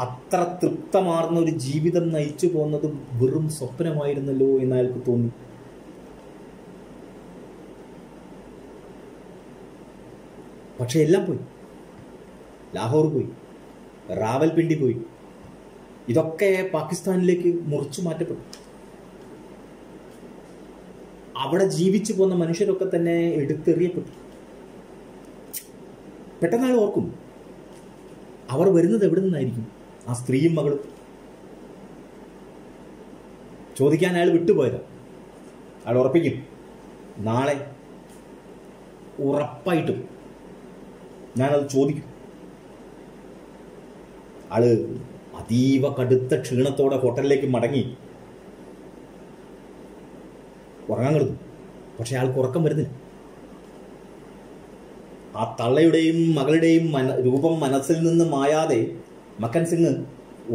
അത്ര തൃപ്തമാർന്ന ഒരു ജീവിതം നയിച്ചു പോകുന്നത് വെറും സ്വപ്നമായിരുന്നല്ലോ എന്ന് അയാൾക്ക് തോന്നി. പക്ഷെ എല്ലാം പോയി. ലാഹോർ പോയി, റാവൽപിണ്ടി പോയി, ഇതൊക്കെ പാകിസ്ഥാനിലേക്ക് മുറിച്ചു മാറ്റപ്പെട്ടു. അവിടെ ജീവിച്ചു പോന്ന മനുഷ്യരൊക്കെ തന്നെ എടുത്തെറിയപ്പെട്ടു. പെട്ടെന്ന് അയാൾ ഓർക്കും, അവർ വരുന്നത് എവിടെ നിന്നായിരിക്കും? ആ സ്ത്രീയും മകളും ചോദിക്കാൻ അയാൾ വിട്ടുപോയതാ. അയാൾ ഉറപ്പിക്കും, നാളെ ഉറപ്പായിട്ടും ഞാനത് ചോദിക്കും. ആള് അതീവ കടുത്ത ക്ഷീണത്തോടെ ഹോട്ടലിലേക്ക് മടങ്ങി ഉറങ്ങാൻ കിടന്നു. പക്ഷെ ആൾക്ക് ഉറക്കം വരുന്നില്ല. ആ തള്ളയുടെയും മകളുടെയും രൂപം മനസ്സിൽ നിന്ന് മായാതെ മക്കൻ സിംഗ്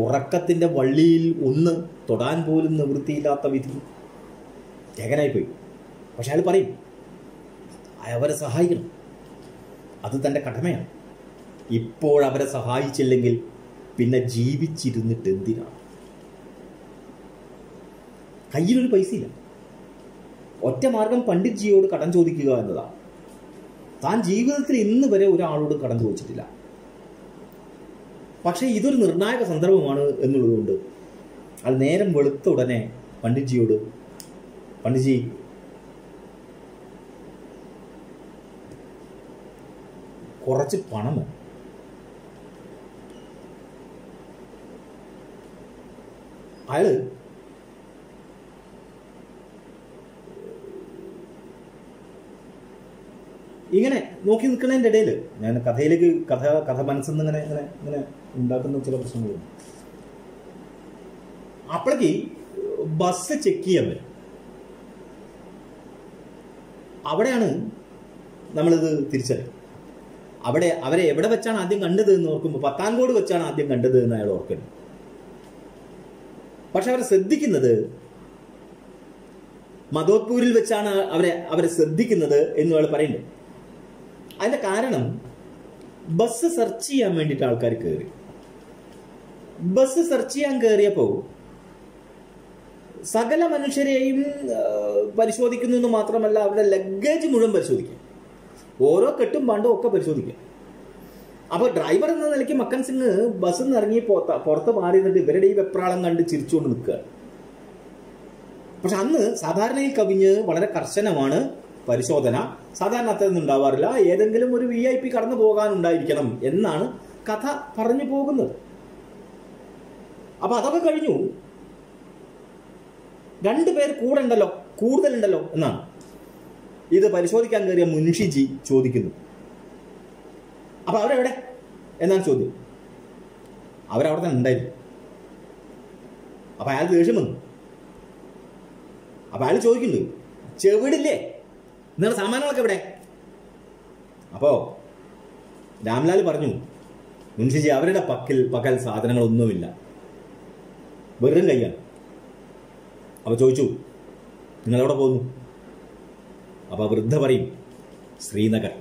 ഉറക്കത്തിന്റെ വള്ളിയിൽ ഒന്ന് തൊടാൻ പോലും നിവൃത്തിയില്ലാത്ത വിധി ജഗനായിപ്പോയി. പക്ഷെ അയാൾ പറയും, അവരെ സഹായിക്കണം, അത് തൻ്റെ കടമയാണ്. ഇപ്പോൾ അവരെ സഹായിച്ചില്ലെങ്കിൽ പിന്നെ ജീവിച്ചിരുന്നിട്ട് എന്തിനാണ്? കയ്യിലൊരു പൈസയില്ല. ഒറ്റ മാർഗം പണ്ഡിറ്റ്ജിയോട് കടം ചോദിക്കുക എന്നതാണ്. താൻ ജീവിതത്തിൽ ഇന്ന് വരെ ഒരാളോട് കടം ചോദിച്ചിട്ടില്ല. പക്ഷെ ഇതൊരു നിർണായക സന്ദർഭമാണ് എന്നുള്ളതുകൊണ്ട് അത് നേരം വെളുത്ത ഉടനെ പണ്ഡിറ്റ്ജിയോട്, പണ്ഡിറ്റ്ജി കുറച്ച് പണം വേണം. അയാള് ഇങ്ങനെ നോക്കി നിൽക്കുന്നതിൻ്റെ ഇടയിൽ ഞാൻ കഥയിലേക്ക് കഥ മനസ്സിൽ നിന്ന് ഇങ്ങനെ ഉണ്ടാക്കുന്ന ചില പ്രശ്നങ്ങളുണ്ട്. അപ്പോഴേക്ക് ബസ് ചെക്ക് ചെയ്യാൻ വരും. അവിടെയാണ് നമ്മളിത് തിരിച്ചറിയുന്നത്. അവരെ എവിടെ വെച്ചാണ് ആദ്യം കണ്ടത് എന്ന് ഓർക്കുമ്പോൾ പത്താൻകോട് വെച്ചാണ് ആദ്യം കണ്ടത് എന്ന് അയാൾ ഓർക്കുന്നു. പക്ഷെ അവരെ ശ്രദ്ധിക്കുന്നത് മധോത്പൂരിൽ വെച്ചാണ് അവരെ ശ്രദ്ധിക്കുന്നത് എന്ന് അയാൾ പറയുന്നത്. അതിന്റെ കാരണം ബസ് സെർച്ച് ചെയ്യാൻ വേണ്ടിയിട്ട് ആൾക്കാർ കയറി. ബസ് സെർച്ച് ചെയ്യാൻ കയറിയപ്പോൾ സകല മനുഷ്യരെയും പരിശോധിക്കുന്നു എന്ന് മാത്രമല്ല, അവരുടെ ലഗേജ് മുഴുവൻ പരിശോധിക്കും. ഓരോ കെട്ടും പണ്ടും ഒക്കെ പരിശോധിക്കും. അപ്പോൾ ഡ്രൈവർ എന്ന നിലയ്ക്ക് മക്കൻ സിംഗ് ബസ്സിൽ നിന്ന് ഇറങ്ങി പുറത്ത് മാറി നിന്നിട്ട് ഇവരുടെ ഈ വെപ്രാളം കണ്ട് ചിരിച്ചുകൊണ്ട് നിൽക്കുക. പക്ഷെ അന്ന് സാധാരണയിൽ കവിഞ്ഞ് വളരെ കർശനമാണ് പരിശോധന. സാധാരണ അത്രയൊന്നും ഉണ്ടാവാറില്ല. ഏതെങ്കിലും ഒരു VIP കടന്നു പോകാനുണ്ടായിരിക്കണം എന്നാണ് കഥ പറഞ്ഞു പോകുന്നത്. അപ്പൊ അതൊക്കെ കഴിഞ്ഞു. 2 പേർ കൂടുതലുണ്ടല്ലോ എന്നാണ് ഇത് പരിശോധിക്കാൻ കയറിയ മുൻഷിജി ചോദിക്കുന്നു. അപ്പൊ അവരെവിടെ എന്നാണ് ചോദ്യം. അവരവിടെ തന്നെ ഉണ്ടായിരുന്നു. അപ്പൊ അയാൾ ദേഷ്യം വന്നു. അപ്പൊ അയാൾ ചോദിക്കുന്നു, ചെവിടില്ലേ, നിങ്ങളുടെ സാമാനങ്ങളൊക്കെ എവിടെ? അപ്പോ രാംലാൽ പറഞ്ഞു, മുൻഷിജി അവരുടെ പക്കൽ സാധനങ്ങളൊന്നുമില്ല, വെറും കയ്യാണ്. അപ്പൊ ചോദിച്ചു, നിങ്ങളെവിടെ പോകുന്നു? അപ്പൊ വൃദ്ധ പറയും, ശ്രീനഗർ.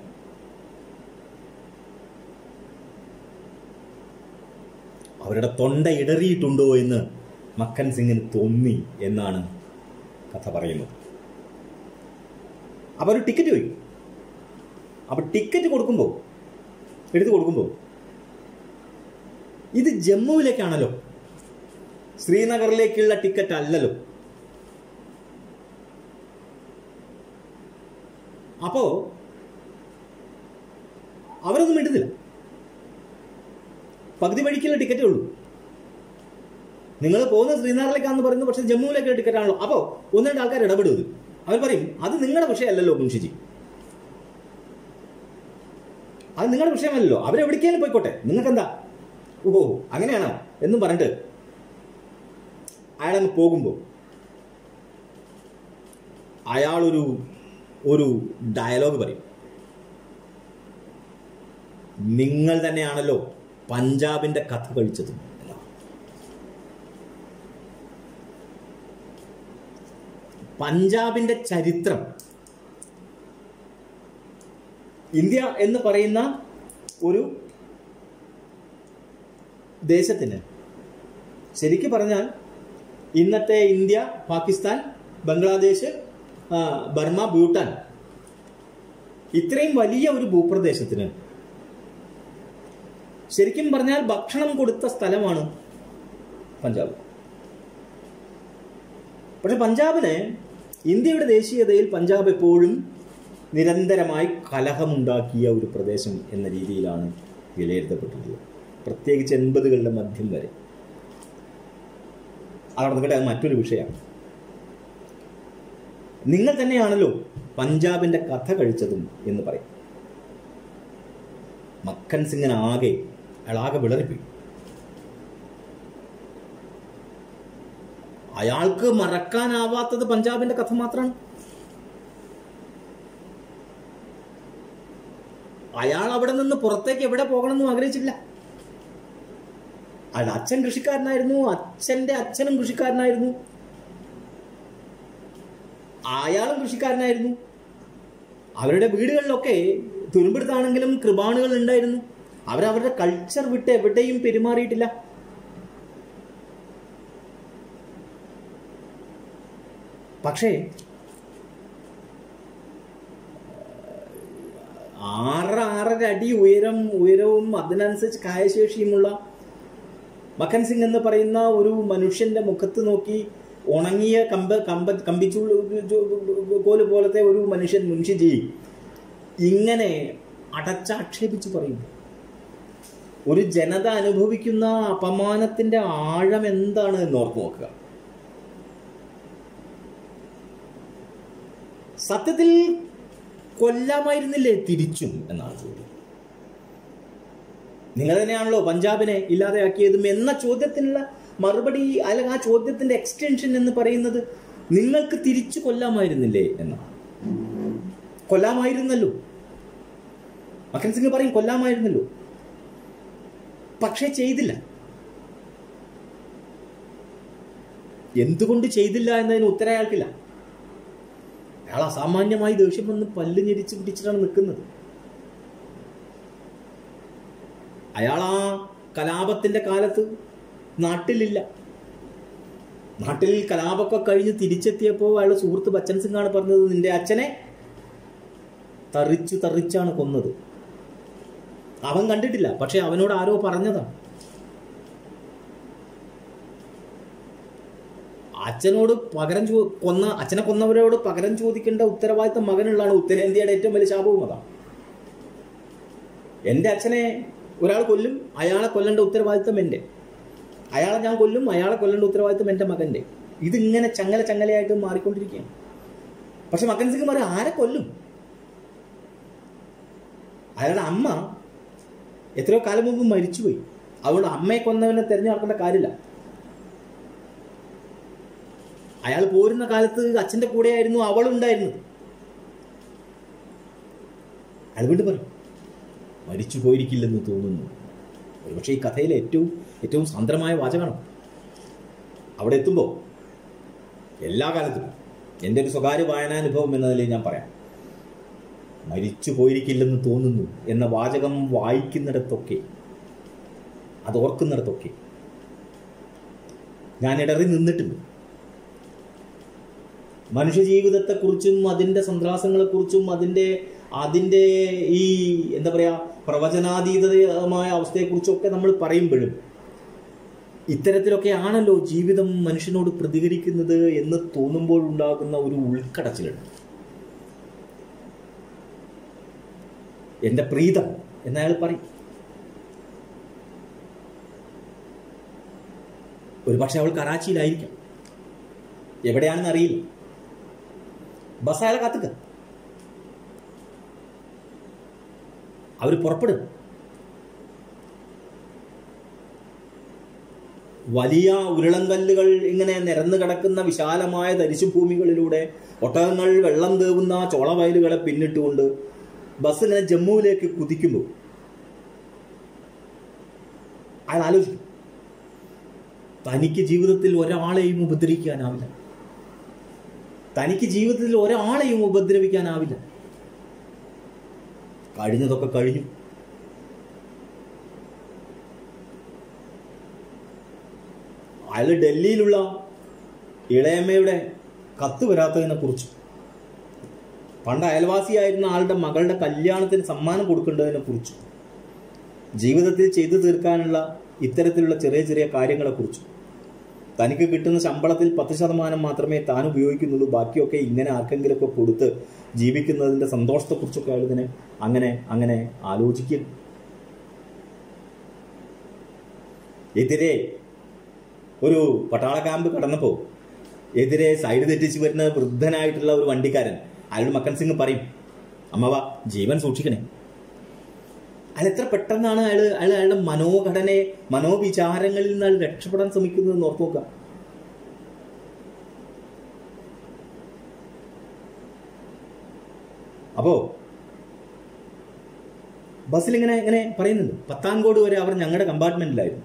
അവരുടെ തൊണ്ട ഇടറിയിട്ടുണ്ടോ എന്ന് മക്കൻ സിംഗിന് തോന്നി എന്നാണ് കഥ പറയുന്നത്. അപ്പൊ ഒരു ടിക്കറ്റ് ചോദിക്കും. അപ്പൊ ടിക്കറ്റ് എടുത്തു കൊടുക്കുമ്പോൾ ഇത് ജമ്മുവിലേക്കാണല്ലോ, ശ്രീനഗറിലേക്കുള്ള ടിക്കറ്റ് അല്ലല്ലോ. അപ്പോ അവരൊന്നും ഇടുന്നില്ല. പകുതി വഴിക്കുള്ള ടിക്കറ്റേ ഉള്ളൂ. നിങ്ങൾ പോകുന്ന ശ്രീനഗറിലേക്കാണെന്ന് പറയുന്നു, പക്ഷെ ജമ്മുവിലേക്കുള്ള ടിക്കറ്റ് ആണല്ലോ. അപ്പോ 1-2 ആൾക്കാർ ഇടപെടുന്നത്. അവർ പറയും, അത് നിങ്ങളുടെ വിഷയമല്ലല്ലോ മുൻഷിജി, അത് നിങ്ങളുടെ വിഷയമല്ലല്ലോ, അവരെവിടേക്കാലും പോയിക്കോട്ടെ, നിങ്ങൾക്ക് എന്താ, ഓഹോ അങ്ങനെയാണോ എന്നും പറഞ്ഞിട്ട് അയാളങ്ങ് പോകുമ്പോൾ അയാളൊരു ഡയലോഗ് പറയും. നിങ്ങൾ തന്നെയാണല്ലോ പഞ്ചാബിന്റെ കഥ കഴിച്ചത്. പഞ്ചാബിന്റെ ചരിത്രം, ഇന്ത്യ എന്ന് പറയുന്ന ഒരു ദേശത്തിന് ശരിക്കും പറഞ്ഞാൽ ഇന്നത്തെ ഇന്ത്യ, പാകിസ്ഥാൻ, ബംഗ്ലാദേശ്, ബർമ, ഭൂട്ടാൻ, ഇത്രയും വലിയ ഒരു ഭൂപ്രദേശത്തിന് ശരിക്കും പറഞ്ഞാൽ ഭക്ഷണം കൊടുത്ത സ്ഥലമാണ് പഞ്ചാബ്. പക്ഷെ പഞ്ചാബിന്, ഇന്ത്യയുടെ ദേശീയതയിൽ പഞ്ചാബ് എപ്പോഴും നിരന്തരമായി കലഹമുണ്ടാക്കിയ ഒരു പ്രദേശം എന്ന രീതിയിലാണ് വിലയിരുത്തപ്പെട്ടിട്ടുള്ളത്. പ്രത്യേകിച്ച് 80കളുടെ മധ്യം വരെ. അതവിടെ നിൽക്കട്ടെ, അത് മറ്റൊരു വിഷയമാണ്. നിങ്ങൾ തന്നെയാണല്ലോ പഞ്ചാബിന്റെ കഥ കഴിച്ചതും എന്ന് പറയും. മക്കൻ സിംഗിന് അയാളാകെ വിളറിപ്പോയി. അയാൾക്ക് മറക്കാനാവാത്തത് പഞ്ചാബിന്റെ കഥ മാത്രമാണ്. അയാൾ അവിടെ നിന്ന് പുറത്തേക്ക് എവിടെ പോകണമെന്നും ആഗ്രഹിച്ചില്ല. അയാളുടെ അച്ഛൻ കൃഷിക്കാരനായിരുന്നു, അച്ഛന്റെ അച്ഛനും കൃഷിക്കാരനായിരുന്നു, അയാളും കൃഷിക്കാരനായിരുന്നു. അവരുടെ വീടുകളിലൊക്കെ തുരുമ്പെടുത്താണെങ്കിലും കൃപാണുകൾ ഉണ്ടായിരുന്നു. അവരവരുടെ കൾച്ചർ വിട്ട് എവിടെയും പെരുമാറിയിട്ടില്ല. പക്ഷേ 6-6.5 അടി ഉയരവും അതിനനുസരിച്ച് കായശേഷിയുമുള്ള മക്കൻ സിംഗ് എന്ന് പറയുന്ന ഒരു മനുഷ്യന്റെ മുഖത്ത് നോക്കി ഉണങ്ങിയ കമ്പിച്ചൂല് പോലത്തെ ഒരു മനുഷ്യൻ മുൻഷിജി ഇങ്ങനെ അടച്ചാക്ഷേപിച്ച് പറയും. ഒരു ജനത അനുഭവിക്കുന്ന അപമാനത്തിന്റെ ആഴം എന്താണ് എന്ന് ഓർത്ത് നോക്കുക. സത്യത്തിൽ കൊല്ലാമായിരുന്നില്ലേ തിരിച്ചും എന്നാണ് ചോദ്യം. നിങ്ങൾ തന്നെയാണല്ലോ പഞ്ചാബിനെ ഇല്ലാതെയാക്കിയതും എന്ന ചോദ്യത്തിനുള്ള മറുപടി, അല്ലെങ്കിൽ ആ ചോദ്യത്തിന്റെ എക്സ്റ്റൻഷൻ എന്ന് പറയുന്നത് നിങ്ങൾക്ക് തിരിച്ചു കൊല്ലാമായിരുന്നില്ലേ എന്നാണ്. കൊല്ലാമായിരുന്നല്ലോ, മക്കൻ സിംഗ് പറയും കൊല്ലാമായിരുന്നല്ലോ, പക്ഷേ ചെയ്തില്ല. എന്തുകൊണ്ട് ചെയ്തില്ല എന്നതിന് ഉത്തരം അയാൾക്കില്ല. അയാൾ അസാമാന്യമായി ദേഷ്യം വന്ന് പല്ല് ഞെരിച്ച് പിടിച്ചിട്ടാണ് നിൽക്കുന്നത്. അയാൾ ആ കലാപത്തിന്റെ കാലത്ത് നാട്ടിലില്ല. നാട്ടിൽ കലാപമൊക്കെ കഴിഞ്ഞ് തിരിച്ചെത്തിയപ്പോൾ അയാളുടെ സുഹൃത്ത് ബച്ചൻ സിംഗാണ് പറഞ്ഞത്, നിന്റെ അച്ഛനെ തറിച്ചാണ് കൊന്നത്. അവൻ കണ്ടിട്ടില്ല, പക്ഷെ അവനോട് ആരോ പറഞ്ഞതാണ്. അച്ഛനെ കൊന്നവരോട് പകരം ചോദിക്കേണ്ട ഉത്തരവാദിത്തം മകനുള്ളതാണ്. ഉത്തരേന്ത്യയുടെ ഏറ്റവും വലിയ ശാപവും അതാണ്. എൻ്റെ അച്ഛനെ ഒരാൾ കൊല്ലും, അയാളെ കൊല്ലേണ്ട ഉത്തരവാദിത്തം എൻ്റെ. അയാളെ ഞാൻ കൊല്ലും, അയാളെ കൊല്ലേണ്ട ഉത്തരവാദിത്തം എൻ്റെ മകൻ്റെ. ഇതിങ്ങനെ ചങ്ങലയായിട്ട് മാറിക്കൊണ്ടിരിക്കുകയാണ്. പക്ഷെ മക്കൻ സിംഗ് പറയും ആരെ കൊല്ലും? അയാളുടെ അമ്മ എത്രയോ കാലം മുമ്പ് മരിച്ചുപോയി. അതുകൊണ്ട് അമ്മയെ കൊന്നവനെ തിരഞ്ഞു നടക്കേണ്ട കാര്യമില്ല. അയാൾ പോരുന്ന കാലത്ത് അച്ഛൻ്റെ കൂടെയായിരുന്നു അവളുണ്ടായിരുന്നത്. അയാൾ വീണ്ടും പറയും മരിച്ചു പോയിരിക്കില്ലെന്ന് തോന്നുന്നു. ഒരുപക്ഷെ ഈ കഥയിലെ ഏറ്റവും സാന്ദ്രമായ വാചകമാണ്. അവിടെ എത്തുമ്പോൾ എല്ലാ കാലത്തും എൻ്റെ ഒരു സ്വകാര്യ വായനാനുഭവം എന്ന നിലയിൽ ഞാൻ പറയാം, മരിച്ചു പോയിരിക്കില്ലെന്ന് തോന്നുന്നു എന്ന വാചകം വായിക്കുന്നിടത്തൊക്കെ, അത് ഓർക്കുന്നിടത്തൊക്കെ ഞാൻ ഇടറി നിന്നിട്ടുണ്ട്. മനുഷ്യജീവിതത്തെക്കുറിച്ചും അതിൻ്റെ സന്ത്രാസങ്ങളെക്കുറിച്ചും അതിൻ്റെ ഈ എന്താ പറയുക പ്രവചനാതീതമായ അവസ്ഥയെക്കുറിച്ചൊക്കെ നമ്മൾ പറയുമ്പോഴും ഇത്തരത്തിലൊക്കെ ആണല്ലോ ജീവിതം മനുഷ്യനോട് പ്രതികരിക്കുന്നത് എന്ന് തോന്നുമ്പോൾ ഉണ്ടാകുന്ന ഒരു ഉൾക്കടച്ചിലുണ്ട്. എൻ്റെ പ്രീതം എന്നയാൾ പറയും. ഒരുപക്ഷെ അവൾ കറാച്ചിയിലായിരിക്കാം, എവിടെയാണെന്ന് അറിയില്ല. ബസ് അയാളെ കാത്തുക, അവർ പുറപ്പെടും. വലിയ ഉരുളങ്കല്ലുകൾ ഇങ്ങനെ നിരന്നു കിടക്കുന്ന വിശാലമായ തരിശുഭൂമികളിലൂടെ ഒട്ടകങ്ങൾ വെള്ളം തേവുന്ന ചോളവയലുകളെ പിന്നിട്ടുകൊണ്ട് ബസ് ഇങ്ങനെ ജമ്മുവിലേക്ക് കുതിക്കുമ്പോൾ അയാൾ ആലോചിക്കും, തനിക്ക് ജീവിതത്തിൽ ഒരാളെയും ഉപദ്രവിക്കാനാവില്ല, തനിക്ക് ജീവിതത്തിൽ ഒരാളെയും ഉപദ്രവിക്കാനാവില്ല. കഴിഞ്ഞതൊക്കെ കഴിഞ്ഞു. അയാൾ ഡൽഹിയിലുള്ള ഇളയമ്മയുടെ കത്ത് വരാത്തതിനെ കുറിച്ച്, പണ്ട് അയൽവാസിയായിരുന്ന ആളുടെ മകളുടെ കല്യാണത്തിന് സമ്മാനം കൊടുക്കേണ്ടതിനെ കുറിച്ച്, ജീവിതത്തിൽ ചെയ്തു തീർക്കാനുള്ള ഇത്തരത്തിലുള്ള ചെറിയ ചെറിയ കാര്യങ്ങളെക്കുറിച്ച്, തനിക്ക് കിട്ടുന്ന ശമ്പളത്തിൽ 10% മാത്രമേ താൻ ഉപയോഗിക്കുന്നുള്ളൂ, ബാക്കിയൊക്കെ ഇങ്ങനെ ആർക്കെങ്കിലുമൊക്കെ കൊടുത്ത് ജീവിക്കുന്നതിൻ്റെ സന്തോഷത്തെക്കുറിച്ചൊക്കെ അയാൾ ഇതിനെ അങ്ങനെ ആലോചിക്കും. എതിരെ ഒരു പട്ടാള ക്യാമ്പ് കടന്നപ്പോൾ എതിരെ സൈഡ് തെറ്റിച്ച് വരുന്ന വൃദ്ധനായിട്ടുള്ള ഒരു വണ്ടിക്കാരൻ അയാൾ മക്കൻ സിംഗ് പറയും, അമ്മവ ജീവൻ സൂക്ഷിക്കണേ. അയാൾ എത്ര പെട്ടെന്നാണ് അയാളുടെ മനോഘടനയെ, മനോവിചാരങ്ങളിൽ നിന്ന് അയാൾ രക്ഷപ്പെടാൻ ശ്രമിക്കുന്നത് ഓർത്തു നോക്കുക. അപ്പോ ബസ്സിൽ ഇങ്ങനെ പറയുന്നുണ്ട്, പത്താൻകോട് വരെ അവർ ഞങ്ങളുടെ കമ്പാർട്ട്മെന്റിലായിരുന്നു.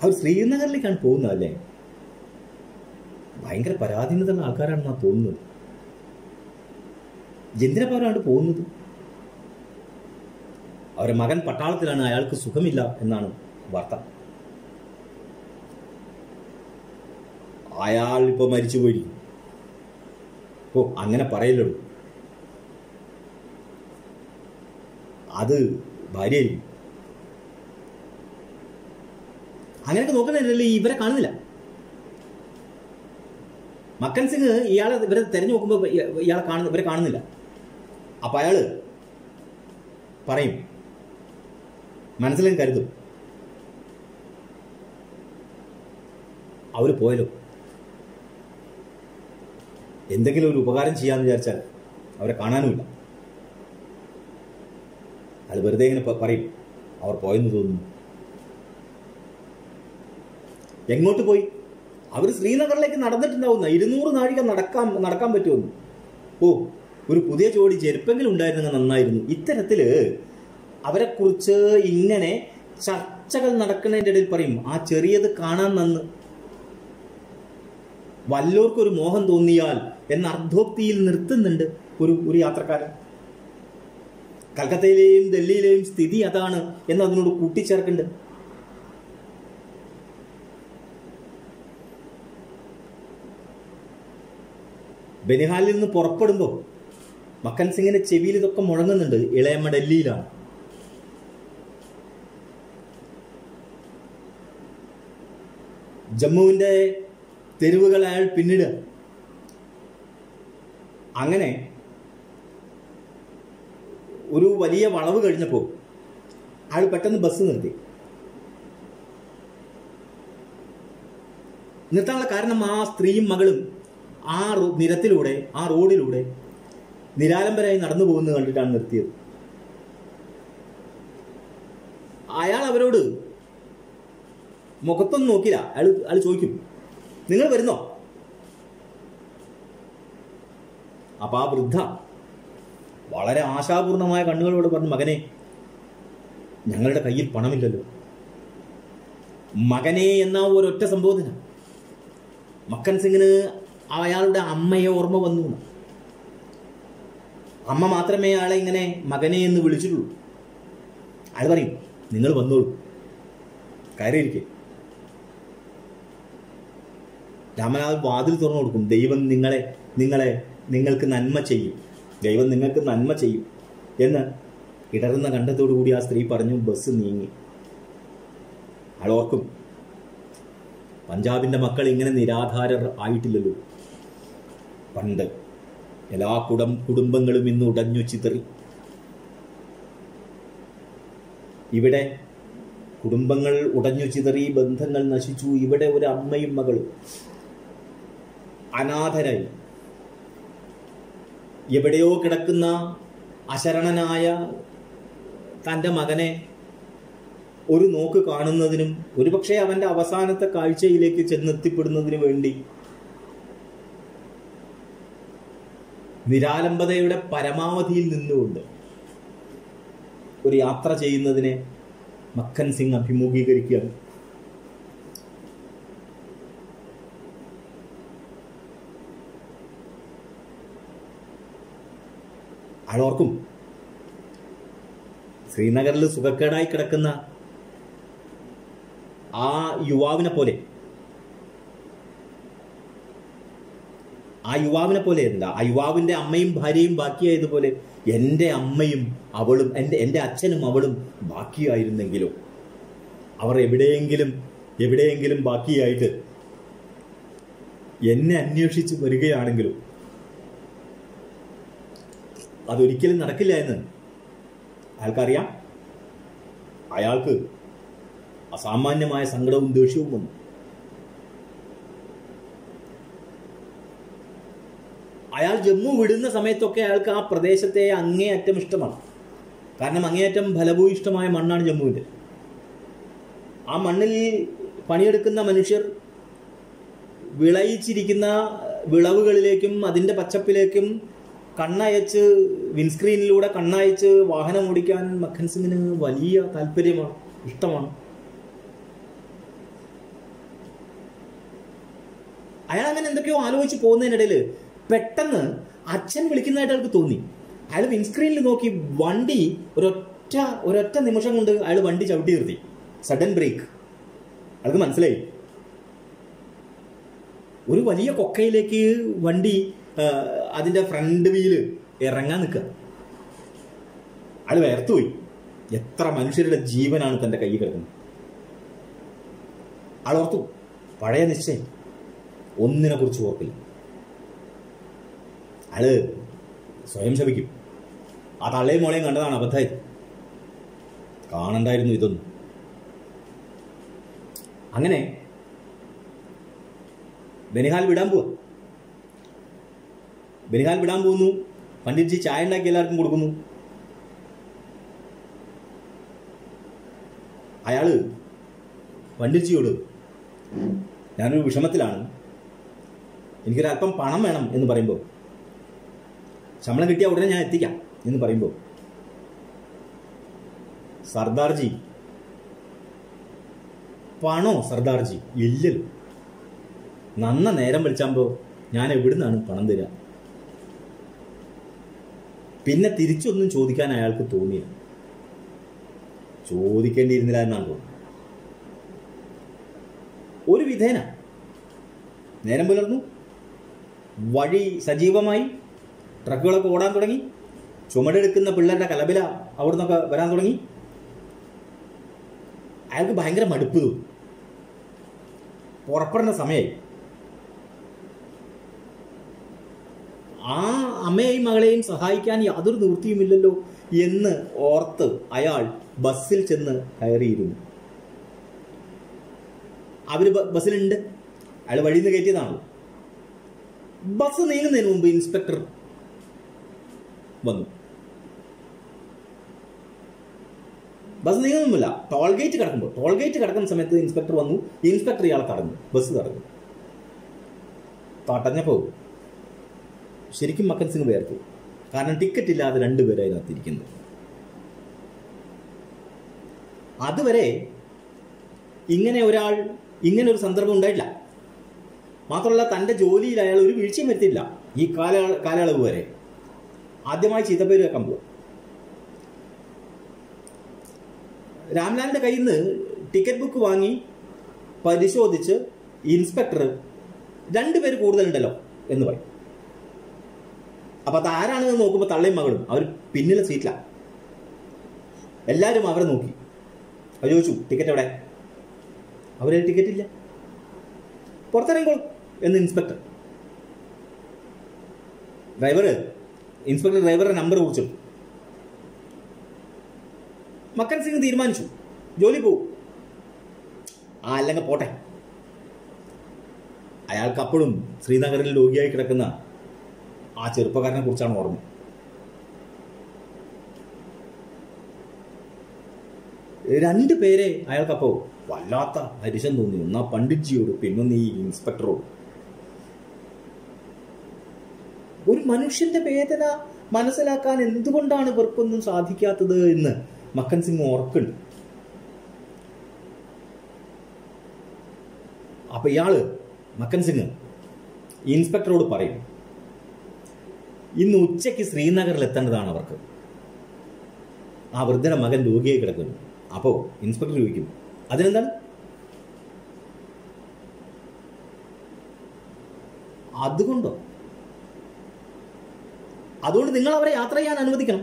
അവർ ശ്രീനഗറിലേക്കാണ് പോകുന്നത് അല്ലേ? ഭയങ്കര പരാധീനതയുള്ള ആൾക്കാരാണെന്നാണ് തോന്നുന്നത്. എന്തിനാണ് പോകുന്നത്? അവരുടെ മകൻ പട്ടാളത്തിലാണ്, അയാൾക്ക് സുഖമില്ല എന്നാണ് വാർത്ത. അയാൾ ഇപ്പൊ മരിച്ചുപോയിരിക്കും. ഓ, അങ്ങനെ പറയല്ലോ, അത് ഭാര്യയായിരിക്കും. അങ്ങനെയൊക്കെ നോക്കുന്നില്ലല്ലോ, ഇവരെ കാണുന്നില്ല. മക്കൻ സിംഗ് ഇവരെ തെരഞ്ഞു നോക്കുമ്പോൾ ഇവരെ കാണുന്നില്ല. അപ്പൊ അയാള് പറയും, മനസ്സിലും കരുതും, അവര് പോയല്ലോ, എന്തെങ്കിലും ഒരു ഉപകാരം ചെയ്യാന്ന് വിചാരിച്ചാൽ അവരെ കാണാനുമില്ല. അത് വെറുതെ ഇങ്ങനെ പറയും, അവർ പോയെന്ന് തോന്നുന്നു. എങ്ങോട്ട് പോയി? അവർ ശ്രീനഗറിലേക്ക് നടന്നിട്ടുണ്ടാവുന്ന 200 നാഴിക നടക്കാൻ പറ്റുമെന്ന്. ഓ, ഒരു പുതിയ ജോഡി ചെരുപ്പെങ്കിലും ഉണ്ടായിരുന്നെങ്കിൽ നന്നായിരുന്നു. ഇത്തരത്തില് അവരെ കുറിച്ച് ഇങ്ങനെ ചർച്ചകൾ നടക്കുന്നതിന്റെ ഇടയിൽ പറയും, ആ ചെറിയത് കാണാൻ നന്ന്, വല്ലോർക്കൊരു മോഹം തോന്നിയാൽ എന്ന അർദ്ധോക്തിയിൽ നിർത്തുന്നുണ്ട് ഒരു യാത്രക്കാരൻ. കൽക്കത്തയിലെയും ഡൽഹിയിലെയും സ്ഥിതി അതാണ് എന്ന് അതിനോട് കൂട്ടിച്ചേർക്കുന്നുണ്ട്. ബനിഹാലിൽ നിന്ന് പുറപ്പെടുമ്പോൾ മക്കൻ സിംഗിന്റെ ചെവിയിൽ ഇതൊക്കെ മുഴങ്ങുന്നുണ്ട്. ഇളയമ്മ ഡൽഹിയിലാണ്. ജമ്മുവിന്റെ തെരുവുകൾ അയാൾ പിന്നിടുക. അങ്ങനെ ഒരു വലിയ വളവ് കഴിഞ്ഞപ്പോൾ അയാൾ പെട്ടെന്ന് ബസ് നിർത്തി. നിർത്താനുള്ള കാരണം ആ സ്ത്രീയും മകളും ആ നിരത്തിലൂടെ, ആ റോഡിലൂടെ നിരാലംബരായി നടന്നു പോകുന്നത് കണ്ടിട്ടാണ് നിർത്തിയത്. അയാൾ അവരോട് മുഖത്തൊന്നും നോക്കില്ല. അയാൾ ചോദിക്കും, നിങ്ങൾ വരുന്നോ? അപ്പൊ ആ വൃദ്ധ വളരെ ആശാപൂർണമായ കണ്ണുകളോട് പറഞ്ഞു, മകനെ, ഞങ്ങളുടെ കയ്യിൽ പണമില്ലല്ലോ. മകനെ എന്ന ഒരൊറ്റ സംബോധന മക്കൻ സിംഗിന് അയാളുടെ അമ്മയെ ഓർമ്മ വന്നു. അമ്മ മാത്രമേ അയാളെ ഇങ്ങനെ മകനെ എന്ന് വിളിച്ചിട്ടുള്ളൂ. അയാൾ പറയും, നിങ്ങൾ വന്നോളൂ, കയറിയിരിക്കെ. രാമനാഥ് വാതിൽ തുറന്നു കൊടുക്കും. ദൈവം നിങ്ങൾക്ക് നന്മ ചെയ്യും, ദൈവം നിങ്ങൾക്ക് നന്മ ചെയ്യും എന്ന് ഇടറുന്ന കണ്ടത്തോടു കൂടി ആ സ്ത്രീ പറഞ്ഞു. ബസ് നീങ്ങി. അയാൾ ഓർക്കും, പഞ്ചാബിന്റെ മക്കൾ ഇങ്ങനെ നിരാധാരർ ആയിട്ടില്ലല്ലോ. പണ്ട് എല്ലാ കുടുംബങ്ങളും ഇന്ന് ഉടഞ്ഞു ചിതറി. ഇവിടെ കുടുംബങ്ങൾ ഉടഞ്ഞു ചിതറി, ബന്ധങ്ങൾ നശിച്ചു. ഇവിടെ ഒരു അമ്മയും മകളും അനാഥരായി എവിടെയോ കിടക്കുന്ന അശരണനായ തൻ്റെ മകനെ ഒരു നോക്ക് കാണുന്നതിനും ഒരുപക്ഷെ അവന്റെ അവസാനത്തെ കാഴ്ചയിലേക്ക് ചെന്നെത്തിപ്പെടുന്നതിനു വേണ്ടി നിരാലംബതയുടെ പരമാവധിയിൽ നിന്നുകൊണ്ട് ഒരു യാത്ര ചെയ്യുന്നതിനെ മക്കൻ സിംഗ് അഭിമുഖീകരിക്കുകയാണ്. അയാളോർക്കും, ശ്രീനഗറിൽ സുഖക്കേടായി കിടക്കുന്ന ആ യുവാവിനെ പോലെ അല്ല, ആ യുവാവിന്റെ അമ്മയും ഭാര്യയും ബാക്കിയായതുപോലെ എൻ്റെ അമ്മയും അവളും എൻ്റെ അച്ഛനും അവളും ബാക്കിയായിരുന്നെങ്കിലോ, അവർ എവിടെയെങ്കിലും ബാക്കിയായിട്ട് എന്നെ അന്വേഷിച്ച് വരികയാണെങ്കിലും അതൊരിക്കലും നടക്കില്ല എന്ന് അയാൾക്കറിയാം. അയാൾക്ക് അസാമാന്യമായ സങ്കടവും ദേഷ്യവും വന്നു. അയാൾ ജമ്മു വിടുന്ന സമയത്തൊക്കെ അയാൾക്ക് ആ പ്രദേശത്തെ അങ്ങേയറ്റം ഇഷ്ടമാണ്. കാരണം അങ്ങേയറ്റം ഫലഭൂയിഷ്ടമായ മണ്ണാണ് ജമ്മുവിൻ്റെ. ആ മണ്ണിൽ പണിയെടുക്കുന്ന മനുഷ്യർ വിളയിച്ചിരിക്കുന്ന വിളവുകളിലേക്കും അതിൻ്റെ പച്ചപ്പിലേക്കും കണ്ണയച്ച്, വിൻസ്ക്രീനിലൂടെ കണ്ണയച്ച് വാഹനം ഓടിക്കാൻ മക്കൻ സിംഗിന് വലിയ താല്പര്യമാണ്, ഇഷ്ടമാണ്. അയാൾ അങ്ങനെ എന്തൊക്കെയോ ആലോചിച്ച് പോകുന്നതിനിടയിൽ പെട്ടെന്ന് അച്ഛൻ വിളിക്കുന്നതായിട്ട് അയാൾക്ക് തോന്നി. അയാൾ വിൻസ്ക്രീനിൽ നോക്കി വണ്ടി ഒരൊറ്റ നിമിഷം കൊണ്ട് അയാൾ വണ്ടി ചവിട്ടി നിർത്തി. Sudden brake. അയാൾക്ക് മനസ്സിലായി ഒരു വലിയ കൊക്കയിലേക്ക് വണ്ടി അതിൻ്റെ ഫ്രണ്ട് വീല് ഇറങ്ങാൻ നിൽക്കുക. അയാൾ വേർത്തുപോയി. എത്ര മനുഷ്യരുടെ ജീവനാണ് തൻ്റെ കയ്യിൽ കിടക്കുന്നത്. അയാൾ ഓർത്തു, പഴയ നിശ്ചയം, ഒന്നിനെ കുറിച്ച് ഓർക്കില്ല. അയാള് സ്വയം ശപിക്കും. ആ തള്ളയും മോളെയും കണ്ടതാണ് അബദ്ധമായത്, കാണണ്ടായിരുന്നു ഇതൊന്നും. അങ്ങനെ ബനിഹാൽ വിടാൻ പോകുന്നു. പണ്ഡിറ്റ്ജി ചായ ഉണ്ടാക്കി എല്ലാവർക്കും കൊടുക്കുന്നു. അയാള് പണ്ഡിറ്റ്ജിയോട്, ഞാനൊരു വിഷമത്തിലാണ്, എനിക്കൊരല്പം പണം വേണം എന്ന് പറയുമ്പോൾ, ശമ്പളം കിട്ടിയാൽ ഉടനെ ഞാൻ എത്തിക്കാം എന്ന് പറയുമ്പോൾ, സർദാർജി, പണോ സർദാർജി? ഇല്ലല്ലോ, നന്ന നേരം വിളിച്ചാകുമ്പോൾ ഞാൻ എവിടുന്നാണ് പണം തരിക? പിന്നെ തിരിച്ചൊന്നും ചോദിക്കാൻ അയാൾക്ക് തോന്നിയില്ല. ചോദിക്കേണ്ടിയിരുന്നില്ല എന്നാണ് തോന്നുന്നത്. ഒരു വിധേന നേരം പുലർന്നു. വഴി സജീവമായി. ട്രക്കുകളൊക്കെ ഓടാൻ തുടങ്ങി. ചുമടെടുക്കുന്ന പിള്ളേരുടെ കലബില അവിടെ നിന്നൊക്കെ വരാൻ തുടങ്ങി. അയാൾക്ക് ഭയങ്കര മടുപ്പ് തോന്നി. പുറപ്പെടുന്ന സമയമായി. ആ അമ്മയെയും മകളെയും സഹായിക്കാൻ യാതൊരു നിവൃത്തിയുമില്ലല്ലോ എന്ന് ഓർത്ത് അയാൾ ബസ്സിൽ ചെന്ന് കയറിയിരുന്നു. അവര് ബസ്സിലുണ്ട്. അയാൾ വഴിയിൽ നിന്ന് കയറ്റിയതാണല്ലോ. ബസ് നീങ്ങുന്നതിന് മുമ്പ് ഇൻസ്പെക്ടർ വന്നു. ബസ് നീങ്ങുന്നില്ല. ടോൾ ഗേറ്റ് കിടക്കുന്ന സമയത്ത് ഇൻസ്പെക്ടർ വന്നു. ഇൻസ്പെക്ടർ ഇയാളെ തടഞ്ഞു. ബസ് തടഞ്ഞു. തടഞ്ഞപ്പോ ശരിക്കും മക്കൻ സിംഗ് വേർത്തു. കാരണം ടിക്കറ്റ് ഇല്ലാതെ രണ്ടുപേരെ അതിനകത്തിരിക്കുന്നത്. അതുവരെ ഇങ്ങനെ ഒരു സന്ദർഭം ഉണ്ടായിട്ടില്ല. മാത്രമല്ല, തൻ്റെ ജോലിയിൽ അയാൾ ഒരു വീഴ്ചയും വരുത്തിയില്ല ഈ കാലയളവ് വരെ. ആദ്യമായി ചീത്തപ്പേര് കേൾക്കാൻ പോവുക. രാംലാലിന്റെ കയ്യിൽ നിന്ന് ടിക്കറ്റ് ബുക്ക് വാങ്ങി പരിശോധിച്ച് ഇൻസ്പെക്ടർ 2 പേര് കൂടുതലുണ്ടല്ലോ എന്ന് പറയും. അപ്പൊ അത് ആരാണെന്ന് നോക്കുമ്പോൾ തള്ളയും മകളും അവർ പിന്നിലെ സീറ്റിലാണ്. എല്ലാവരും അവരെ നോക്കി. അവർ ചോദിച്ചു, ടിക്കറ്റ് എവിടെ? അവരെ ടിക്കറ്റ് ഇല്ല. പുറത്തിറങ്ങിക്കോളും എന്ന് ഇൻസ്പെക്ടർ ഡ്രൈവറുടെ നമ്പർ കുറിച്ചു. മക്കൻ സിംഗ് തീരുമാനിച്ചു, ജോലി പോവും, അല്ലെങ്കിൽ പോട്ടെ. അയാൾക്കപ്പോഴും ശ്രീനഗറിൽ രോഗിയായി കിടക്കുന്ന ആ ചെറുപ്പക്കാരനെ കുറിച്ചാണ് ഓർമ്മ. രണ്ടു പേരെ അയാൾക്കപ്പോ വല്ലാത്ത അരിശം തോന്നി. ഒന്നാ പണ്ഡിറ്റ്ജിയോട്, പിന്നൊന്ന് ഈ ഇൻസ്പെക്ടറോട്. ഒരു മനുഷ്യന്റെ വേദന മനസ്സിലാക്കാൻ എന്തുകൊണ്ടാണ് ഇവർക്കൊന്നും സാധിക്കാത്തത് എന്ന് മക്കൻ സിംഗ് ഓർക്കുന്നുണ്ട്. അപ്പൊ മക്കൻ സിംഗ് ഇൻസ്പെക്ടറോട് പറയും, ഇന്ന് ഉച്ചയ്ക്ക് ശ്രീനഗറിൽ എത്തേണ്ടതാണ് അവർക്ക്. ആ വൃദ്ധയുടെ മകൻ രോഗിയായി കിടക്കുന്നു. അപ്പോ ഇൻസ്പെക്ടർ ചോദിക്കും, അതിനെന്താണ്? അതുകൊണ്ട് നിങ്ങൾ അവരെ യാത്ര ചെയ്യാൻ അനുവദിക്കണം.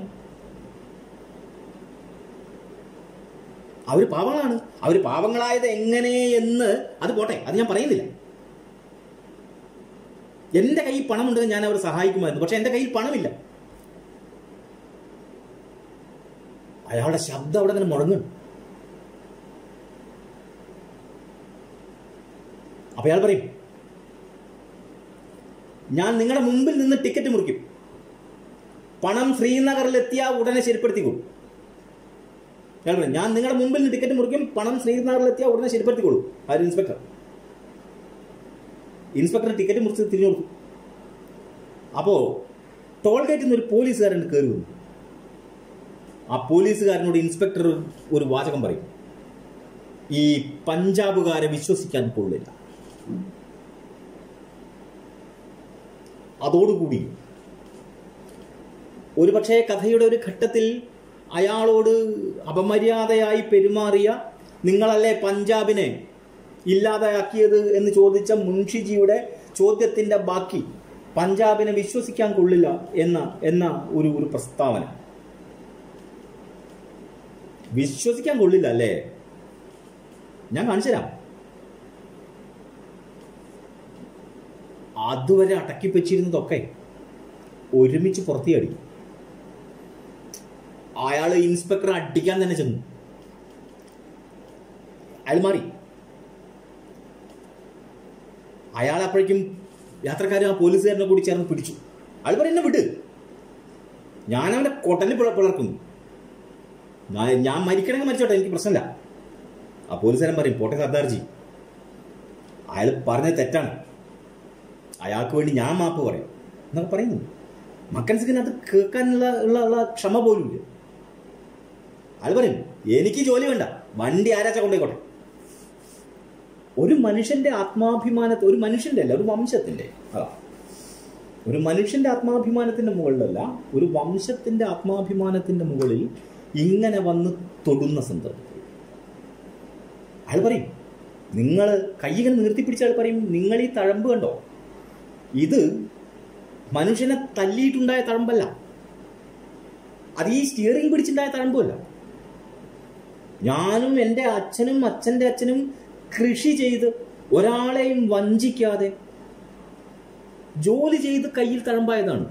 അവർ പാവങ്ങളാണ്. അവർ പാവങ്ങളായത് എങ്ങനെ എന്ന് അത് പോട്ടെ, അത് ഞാൻ പറയുന്നില്ല. എന്റെ കയ്യിൽ പണമുണ്ടെങ്കിൽ ഞാൻ അവരെ സഹായിക്കുമായിരുന്നു. പക്ഷെ എന്റെ കയ്യിൽ പണമില്ല. അയാളുടെ ശബ്ദം അവിടെ തന്നെ മുഴങ്ങും. അപ്പൊ അയാൾ പറയും, ഞാൻ നിങ്ങളുടെ മുമ്പിൽ നിന്ന് ടിക്കറ്റ് മുറിക്കും. പണം ശ്രീനഗറിലെത്തിയ ഉടനെ ശരിപ്പെടുത്തിക്കോളൂ. ഞാൻ നിങ്ങളുടെ മുമ്പിൽ നിന്ന് ടിക്കറ്റ് മുറിക്കും, പണം ശ്രീനഗറിലെത്തിയ ഉടനെ ശരിപ്പെടുത്തിക്കോളൂ. ആര്? ഇൻസ്പെക്ടർ. ഇൻസ്പെക്ടർ ടിക്കറ്റ് മുറിച്ച് തിരിഞ്ഞു കൊടുക്കും. അപ്പോൾ ടോൾ ഗേറ്റിൽ നിന്ന് ഒരു പോലീസുകാരൻ കയറി വന്നു. ആ പോലീസുകാരനോട് ഇൻസ്പെക്ടർ ഒരു വാചകം പറയും, ഈ പഞ്ചാബുകാരെ വിശ്വസിക്കാൻ കൊള്ളില്ല. അതോടുകൂടി ഒരുപക്ഷെ കഥയുടെ ഒരു ഘട്ടത്തിൽ അയാളോട് അപമര്യാദയായി പെരുമാറിയ, നിങ്ങളല്ലേ പഞ്ചാബിനെ ഇല്ലാതെയാക്കിയത് എന്ന് ചോദിച്ച മുൻഷിജിയുടെ ചോദ്യത്തിന്റെ ബാക്കി, പഞ്ചാബിനെ വിശ്വസിക്കാൻ കൊള്ളില്ല എന്ന ഒരു പ്രസ്താവന. വിശ്വസിക്കാൻ കൊള്ളില്ല അല്ലേ? ഞാൻ കാണിച്ചു തരാം. അതുവരെ അടക്കി വെച്ചിരുന്നതൊക്കെ ഒരുമിച്ച് പുറത്തിയടി. അയാൾ ഇൻസ്പെക്ടറെ അടിക്കാൻ തന്നെ ചെന്നു. അയാൾ മാറി. അയാൾ അപ്പോഴേക്കും യാത്രക്കാരും ആ പോലീസുകാരനെ കൂടി ചേർന്ന് പിടിച്ചു. അയാൾ പറയും, എന്നെ വിട്, ഞാനവൻ്റെ കൊട്ടലിൽ പിളർക്കുന്നു, ഞാൻ മരിക്കണമെങ്കിൽ മരിച്ചോട്ടെ, എനിക്ക് പ്രശ്നമില്ല. ആ പോലീസുകാരൻ പറയും, പോട്ടെ സർദാർജി, അയാൾ പറഞ്ഞത് തെറ്റാണ്, അയാൾക്ക് വേണ്ടി ഞാൻ മാപ്പ് പറയും എന്നൊക്കെ പറയുന്നു. മക്കൻ സിംഗിന് അത് കേൾക്കാനുള്ള ക്ഷമ പോലും ഇല്ല. അയാൾ പറയും, എനിക്ക് ജോലി വേണ്ട, വണ്ടി ആരാച്ച കൊണ്ടേക്കോട്ടെ. ഒരു മനുഷ്യന്റെ ആത്മാഭിമാനത്തെ, ഒരു മനുഷ്യന്റെ അല്ല, ഒരു വംശത്തിന്റെ, ഒരു മനുഷ്യന്റെ ആത്മാഭിമാനത്തിന്റെ മുകളിലല്ല, ഒരു വംശത്തിന്റെ ആത്മാഭിമാനത്തിന്റെ മുകളിൽ ഇങ്ങനെ വന്ന് തൊടുന്ന സന്ദർഭം അയാൾ പറയും, നിങ്ങൾ കൈകൾ നിർത്തിപ്പിടിച്ച അയാൾ പറയും, നിങ്ങൾ ഈ തഴമ്പ് കണ്ടോ, ഇത് മനുഷ്യനെ തല്ലിയിട്ടുണ്ടായ തഴമ്പല്ല, അത് ഈ സ്റ്റിയറിംഗ് പിടിച്ചുണ്ടായ തഴമ്പല്ല. ഞാനും എൻ്റെ അച്ഛനും അച്ഛൻ്റെ അച്ഛനും കൃഷി ചെയ്ത് ഒരാളെയും വഞ്ചിക്കാതെ ജോലി ചെയ്ത് കയ്യിൽ തഴമ്പായതാണ്.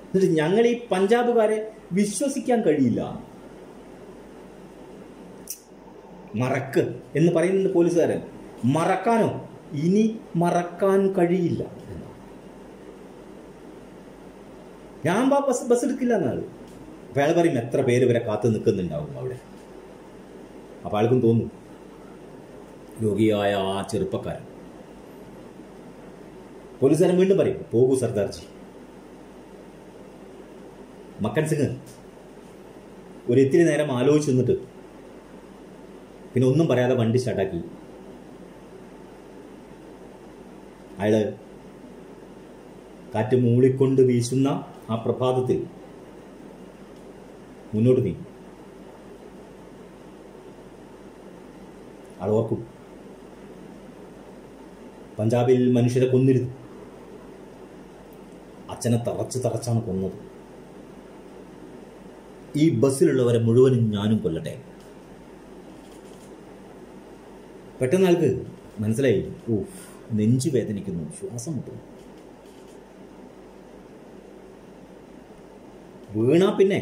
എന്നിട്ട് ഞങ്ങൾ ഈ പഞ്ചാബുകാരെ വിശ്വസിക്കാൻ കഴിയില്ല. മറക്ക് എന്ന് പറയുന്നുണ്ട് പോലീസുകാരൻ. മറക്കാനോ? ഇനി മറക്കാൻ കഴിയില്ല. ഞാൻ ബസ് എടുക്കില്ല എന്നാണ്. അപ്പൊ അയാൾ പറയും, എത്ര പേര് വരെ കാത്തു നിൽക്കുന്നുണ്ടാവും അവിടെ. അപ്പൊ ആൾക്കും തോന്നും, രോഗിയായ ആ ചെറുപ്പക്കാരൻ. പോലീസുകാരൻ വീണ്ടും പറയും, പോകൂ സർദാർജി. മക്കൻ സിംഗ് ഒരു ഇത്തിരി നേരം ആലോചിച്ച് നിന്നിട്ട് പിന്നെ ഒന്നും പറയാതെ വണ്ടി സ്റ്റാർട്ടാക്കി. അയാള് കാറ്റ് മൂളിക്കൊണ്ട് വീശുന്ന ആ പ്രഭാതത്തിൽ മുന്നോട്ട് നീങ്ങി. ആൾ ഓർക്കും, പഞ്ചാബിൽ മനുഷ്യരെ കൊന്നിരുന്നു, അച്ഛനെ തറച്ചാണ് കൊന്നത്. ഈ ബസ്സിലുള്ളവരെ മുഴുവനും ഞാനും കൊല്ലട്ടെ. പെട്ടെന്ന് ആൾക്ക് മനസ്സിലായി, നെഞ്ചു വേദനിക്കുന്നു, ശ്വാസം മുട്ടുന്നു. വീണാ പിന്നെ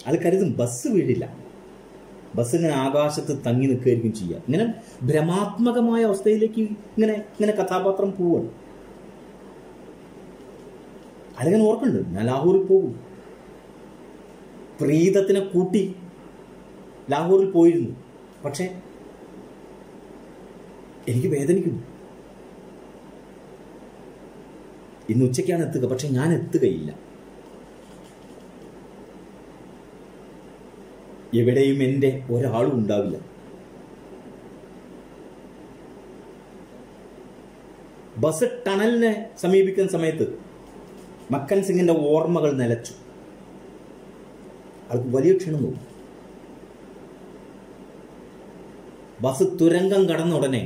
ആൾ കരുതും ബസ് വീഴില്ല, ബസ് ഇങ്ങനെ ആകാശത്ത് തങ്ങി നിൽക്കുകയായിരിക്കും ചെയ്യുക. ഇങ്ങനെ ഭ്രമാത്മകമായ അവസ്ഥയിലേക്ക് ഇങ്ങനെ കഥാപാത്രം പോവാണ്. അല്ലെങ്കിൽ ഓർക്കുന്നുണ്ട്, ഞാൻ ലാഹോറിൽ പോകും, പ്രീതത്തിനെ കൂട്ടി ലാഹോറിൽ പോയിരുന്നു, പക്ഷെ എനിക്ക് വേദനിക്കുന്നു. ഇന്ന് ഉച്ചയ്ക്കാണ് എത്തുക, പക്ഷെ ഞാൻ എത്തുകയില്ല. എവിടെയും എൻ്റെ ഒരാളും ഉണ്ടാവില്ല. ബസ് ടണലിനെ സമീപിക്കുന്ന സമയത്ത് മക്കൻ സിംഗിന്റെ ഓർമ്മകൾ നിലച്ചു. ആൾക്ക് വലിയ ക്ഷീണം തോന്നി. ബസ് തുരങ്കം കടന്ന ഉടനെ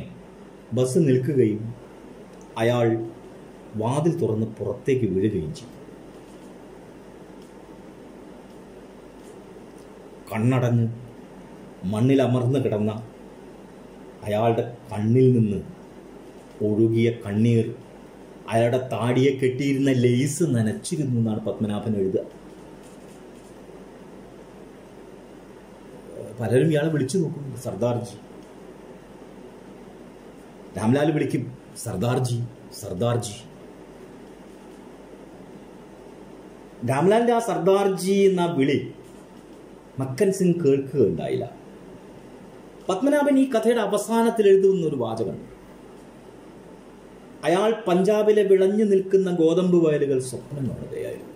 ബസ് നിൽക്കുകയും അയാൾ വാതിൽ തുറന്ന് പുറത്തേക്ക് വീഴുകയും ചെയ്തു. കണ്ണടഞ്ഞ് മണ്ണിൽ അമർന്ന് കിടന്ന അയാളുടെ കണ്ണിൽ നിന്ന് ഒഴുകിയ കണ്ണീർ അയാളുടെ താടിയെ കെട്ടിയിരുന്ന ലേസ് നനച്ചിരുന്നു എന്നാണ് പത്മനാഭൻ എഴുതുക. പലരും ഇയാളെ വിളിച്ചു നോക്കും, സർദാർജി. രാംലാൽ വിളിക്കും, സർദാർജി. സർദാർജി. രാംലാലിന്റെ ആ സർദാർജി എന്ന വിളി മക്കൻ സിംഗ് കേൾക്കുകയുണ്ടായില്ല. പത്മനാഭൻ ഈ കഥയുടെ അവസാനത്തിൽ എഴുതുന്ന ഒരു വാചകം, അയാൾ പഞ്ചാബിലെ വിളഞ്ഞു നിൽക്കുന്ന ഗോതമ്പ് വയലുകൾ സ്വപ്നം കാണുകയായിരുന്നു.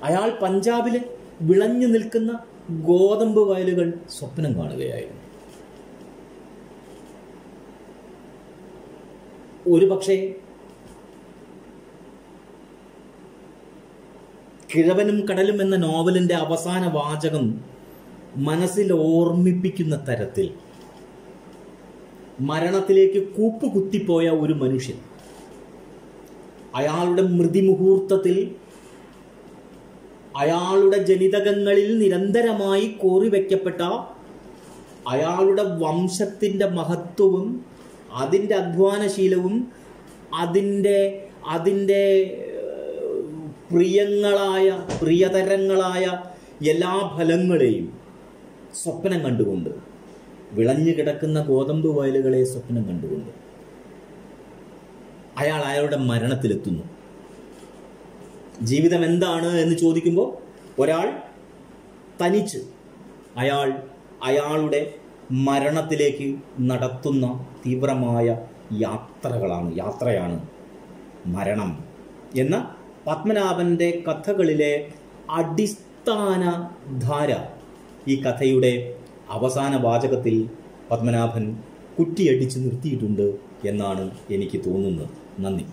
അയാൾ പഞ്ചാബിലെ വിളഞ്ഞു നിൽക്കുന്ന ഗോതമ്പ് വയലുകൾ സ്വപ്നം കാണുകയായിരുന്നു. ഒരു പക്ഷേ കിഴവനും കടലും എന്ന നോവലിന്റെ അവസാന വാചകം മനസ്സിൽ ഓർമ്മിപ്പിക്കുന്ന തരത്തിൽ മരണത്തിലേക്ക് കൂപ്പുകുത്തിപ്പോയ ഒരു മനുഷ്യൻ അയാളുടെ മൃതിമുഹൂർത്തത്തിൽ അയാളുടെ ജനിതകങ്ങളിൽ നിരന്തരമായി കോറിവെക്കപ്പെട്ട അയാളുടെ വംശത്തിൻ്റെ മഹത്വവും അതിൻ്റെ അധ്വാനശീലവും അതിൻ്റെ പ്രിയതരങ്ങളായ എല്ലാ ഫലങ്ങളെയും സ്വപ്നം കണ്ടുകൊണ്ട്, വിളഞ്ഞു കിടക്കുന്ന ഗോതമ്പ് വയലുകളെ സ്വപ്നം കണ്ടുകൊണ്ട് അയാളുടെ മരണത്തിലെത്തുന്നു. ജീവിതം എന്താണ് എന്ന് ചോദിക്കുമ്പോൾ ഒരാൾ തനിച്ച് അയാളുടെ മരണത്തിലേക്ക് നടത്തുന്ന തീവ്രമായ യാത്രയാണ് മരണം എന്ന പത്മനാഭന്റെ കഥകളിലെ അടിസ്ഥാന ധാര ഈ കഥയുടെ അവസാന വാചകത്തിൽ പത്മനാഭൻ കുറ്റിയടിച്ച് നിർത്തിയിട്ടുണ്ട് എന്നാണ് എനിക്ക് തോന്നുന്നത്. നന്ദി.